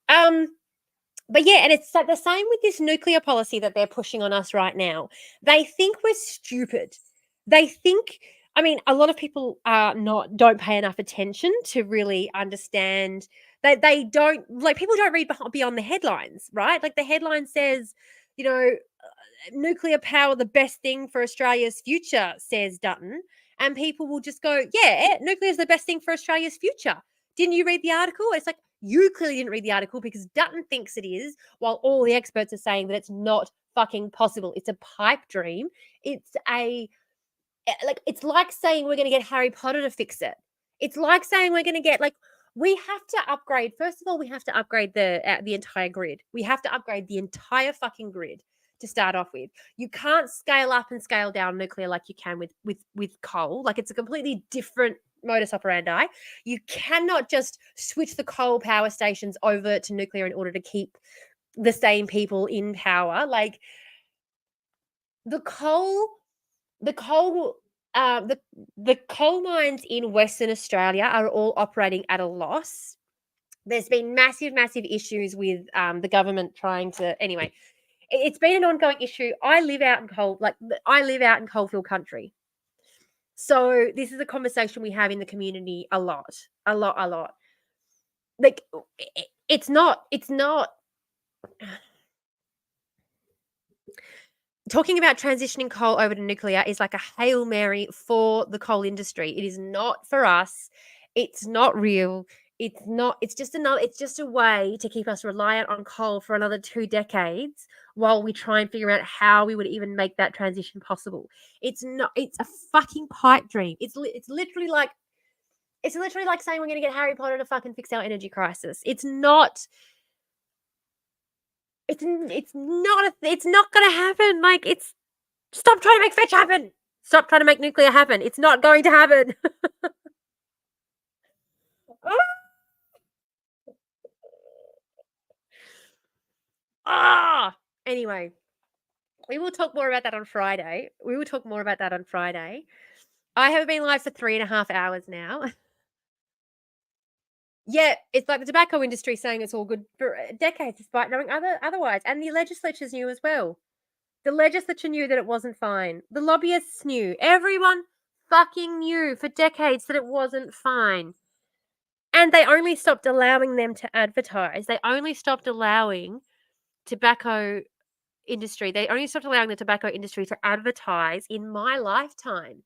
But yeah, and it's the same with this nuclear policy that they're pushing on us right now. They think we're stupid. They think, I mean, a lot of people don't pay enough attention to really understand that they don't, like, people don't read beyond the headlines, right? Like, the headline says, nuclear power, the best thing for Australia's future, says Dutton. And people will just go, yeah, nuclear is the best thing for Australia's future. Didn't you read the article? It's like, you clearly didn't read the article because Dutton thinks it is, while all the experts are saying that it's not fucking possible. It's a pipe dream. It's like saying we're going to get Harry Potter to fix it. It's like saying we're going to get, we have to upgrade. First of all, we have to upgrade the entire grid. We have to upgrade the entire fucking grid to start off with. You can't scale up and scale down nuclear like you can with coal. Like, it's a completely different modus operandi. You cannot just switch the coal power stations over to nuclear in order to keep the same people in power. Like, the coal mines in Western Australia are all operating at a loss. There's been massive issues with the government trying to. Anyway, it's been an ongoing issue. I live out in coalfield country, so this is a conversation we have in the community a lot. Like, it's not. Talking about transitioning coal over to nuclear is like a Hail Mary for the coal industry. It is not for us. It's not real. It's just a way to keep us reliant on coal for another 2 decades while we try and figure out how we would even make that transition possible. It's a fucking pipe dream. It's literally like saying we're going to get Harry Potter to fucking fix our energy crisis. It's not going to happen. Like, stop trying to make fetch happen. Stop trying to make nuclear happen. It's not going to happen. Anyway, we will talk more about that on Friday. I have been live for 3.5 hours now. Yeah, it's like the tobacco industry saying it's all good for decades, despite knowing otherwise. And the legislatures knew as well. The legislature knew that it wasn't fine. The lobbyists knew. Everyone fucking knew for decades that it wasn't fine. And they only stopped allowing them to advertise. They only stopped allowing the tobacco industry to advertise in my lifetime.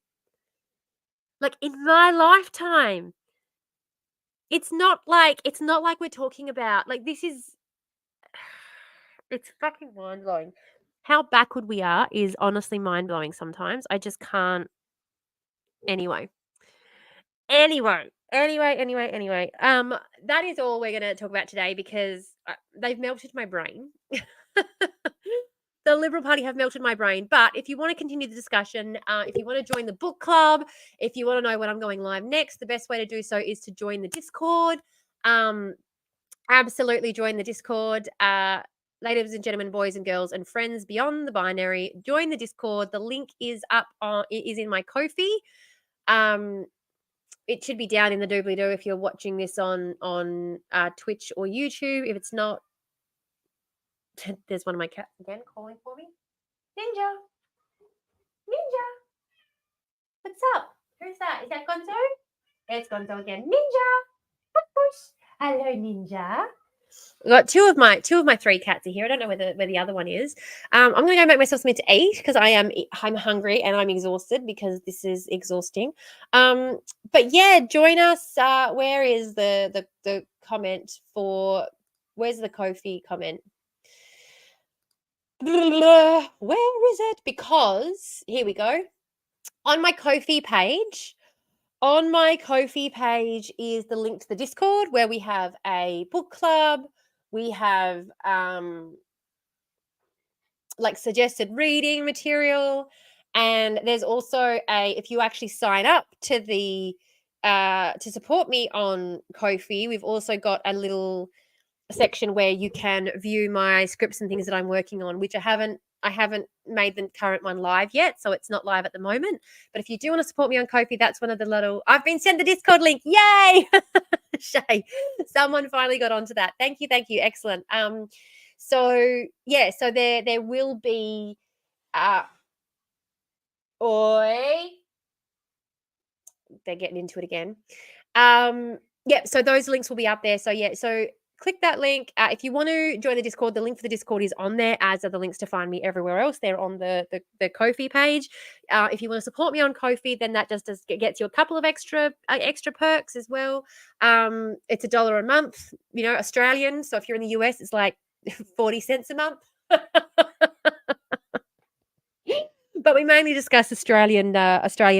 Like, in my lifetime. It's not like we're talking about, like, this is, it's fucking mind-blowing. How backward we are is honestly mind-blowing sometimes. I just can't. Anyway. That is all we're going to talk about today because they've melted my brain. The Liberal Party have melted my brain. But if you want to continue the discussion, if you want to join the book club, if you want to know when I'm going live next, the best way to do so is to join the Discord. Absolutely join the Discord. Ladies and gentlemen, boys and girls, and friends beyond the binary, join the Discord. The link is in my Ko-fi. It should be down in the doobly-doo if you're watching this on Twitch or YouTube. If it's not, there's one of my cats again calling for me. Ninja! What's up? Who's that? Is that Gonzo? It's Gonzo again. Ninja! Hello, Ninja. I've got two of my 3 cats are here. I don't know where the other one is. I'm gonna go make myself something to eat because I'm hungry and I'm exhausted because this is exhausting. But yeah, join us. Where is the comment for? Where's the Ko-fi comment? Where is it? Because here we go. On my Ko-fi page. On my Ko-fi page is the link to the Discord where we have a book club. We have like suggested reading material, and there's also if you actually sign up to the to support me on Ko-fi, we've also got a little section where you can view my scripts and things that I'm working on, which I haven't made the current one live yet, so it's not live at the moment. But if you do want to support me on Ko-fi, that's one of the little. I've been sent the Discord link. Yay! Shay, someone finally got onto that. Thank you, excellent. So yeah, so there will be. Oi, they're getting into it again. Yeah, so those links will be up there. So yeah, so click that link. If you want to join the Discord, the link for the Discord is on there, as are the links to find me everywhere else. They're on the Ko-fi page. If you want to support me on Ko-fi, then that just gets you a couple of extra perks as well. It's $1 a month, Australian. So if you're in the US, it's like 40 cents a month. But we mainly discuss Australian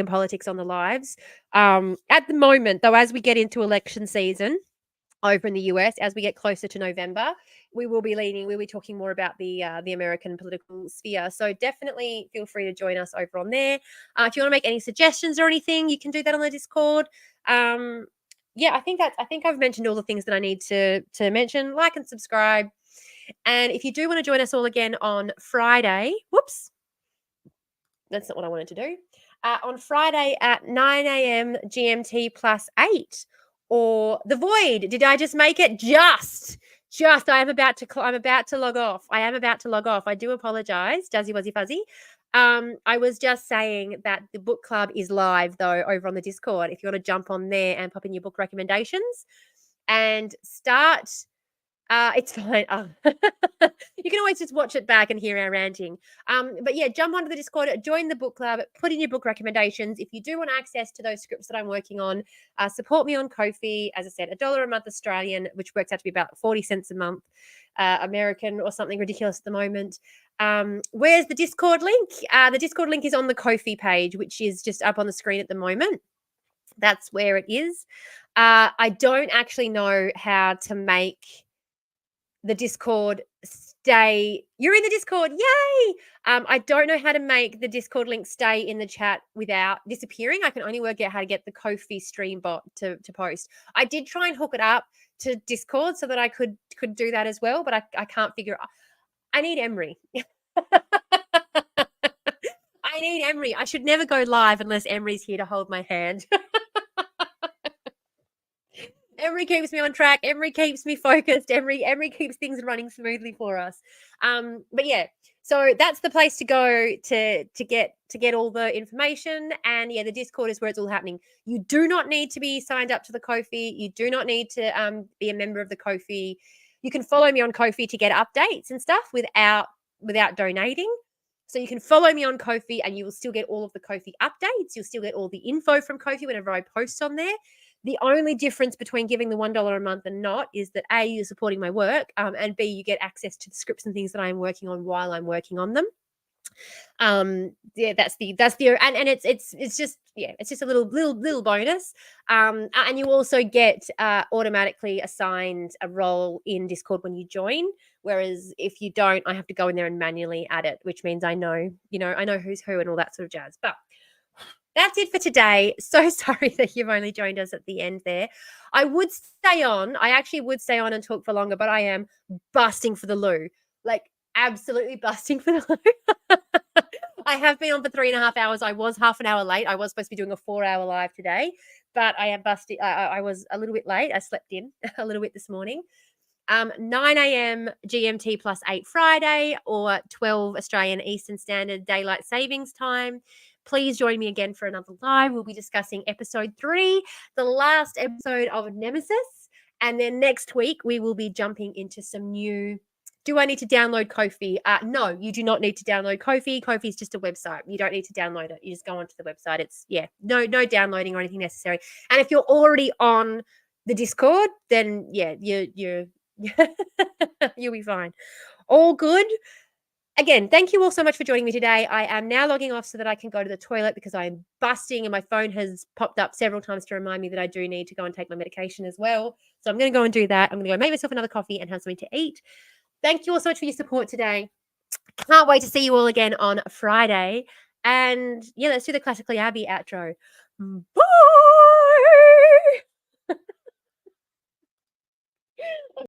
politics on the lives. At the moment, though, as we get into election season over in the US, as we get closer to November, we'll be talking more about the American political sphere. So definitely feel free to join us over on there. If you want to make any suggestions or anything, you can do that on the Discord. Yeah, I think I've mentioned all the things that I need to mention. Like and subscribe. And if you do want to join us all again on Friday, whoops. That's not what I wanted to do. On Friday at 9 a.m. GMT +8, or The Void. Did I just make it? Just. I'm about to log off. I am about to log off. I do apologize, Jazzy Wuzzy Fuzzy. I was just saying that the book club is live though over on the Discord. If you want to jump on there and pop in your book recommendations and start. It's fine. You can always just watch it back and hear our ranting. But yeah, jump onto the Discord, join the book club, put in your book recommendations. If you do want access to those scripts that I'm working on, support me on Ko-fi. As I said, $1 a month Australian, which works out to be about 40 cents a month American or something ridiculous at the moment. Where's the Discord link? The Discord link is on the Ko-fi page, which is just up on the screen at the moment. That's where it is. I don't actually know how to make the Discord stay. You're in the Discord. Yay! I don't know how to make the Discord link stay in the chat without disappearing. I can only work out how to get the Ko-fi stream bot to post. I did try and hook it up to Discord so that I could do that as well, but I can't figure out. I need Emery. I need Emery. I should never go live unless Emery's here to hold my hand. Emery keeps me on track. Emery keeps me focused. Emery keeps things running smoothly for us. But yeah, so that's the place to go to get all the information. And yeah, the Discord is where it's all happening. You do not need to be signed up to the Ko-fi. You do not need to be a member of the Ko-fi. You can follow me on Ko-fi to get updates and stuff without donating. So you can follow me on Ko-fi and you will still get all of the Ko-fi updates. You'll still get all the info from Ko-fi whenever I post on there. The only difference between giving the $1 a month and not is that A, you're supporting my work, and B, you get access to the scripts and things that I'm working on while I'm working on them. Yeah, that's the and it's just a little bonus. And you also get automatically assigned a role in Discord when you join. Whereas if you don't, I have to go in there and manually add it, which means I know who's who and all that sort of jazz. But that's it for today. So sorry that you've only joined us at the end there. I would stay on. I actually would stay on and talk for longer, but I am busting for the loo. Like absolutely busting for the loo. I have been on for 3.5 hours. I was half an hour late. I was supposed to be doing a 4-hour live today, but I am busting. I was a little bit late. I slept in a little bit this morning. 9 a.m. GMT +8 Friday or 12 Australian Eastern Standard Daylight Savings Time. Please join me again for another live. We'll be discussing episode 3, the last episode of Nemesis. And then next week, we will be jumping into some new. Do I need to download Ko-fi? No, you do not need to download Ko-fi. Ko-fi is just a website. You don't need to download it. You just go onto the website. It's, no downloading or anything necessary. And if you're already on the Discord, then, you'll be fine. All good. Again, thank you all so much for joining me today. I am now logging off so that I can go to the toilet because I am busting and my phone has popped up several times to remind me that I do need to go and take my medication as well. So I'm going to go and do that. I'm going to go make myself another coffee and have something to eat. Thank you all so much for your support today. Can't wait to see you all again on Friday. And let's do the Classically Abby outro. Bye!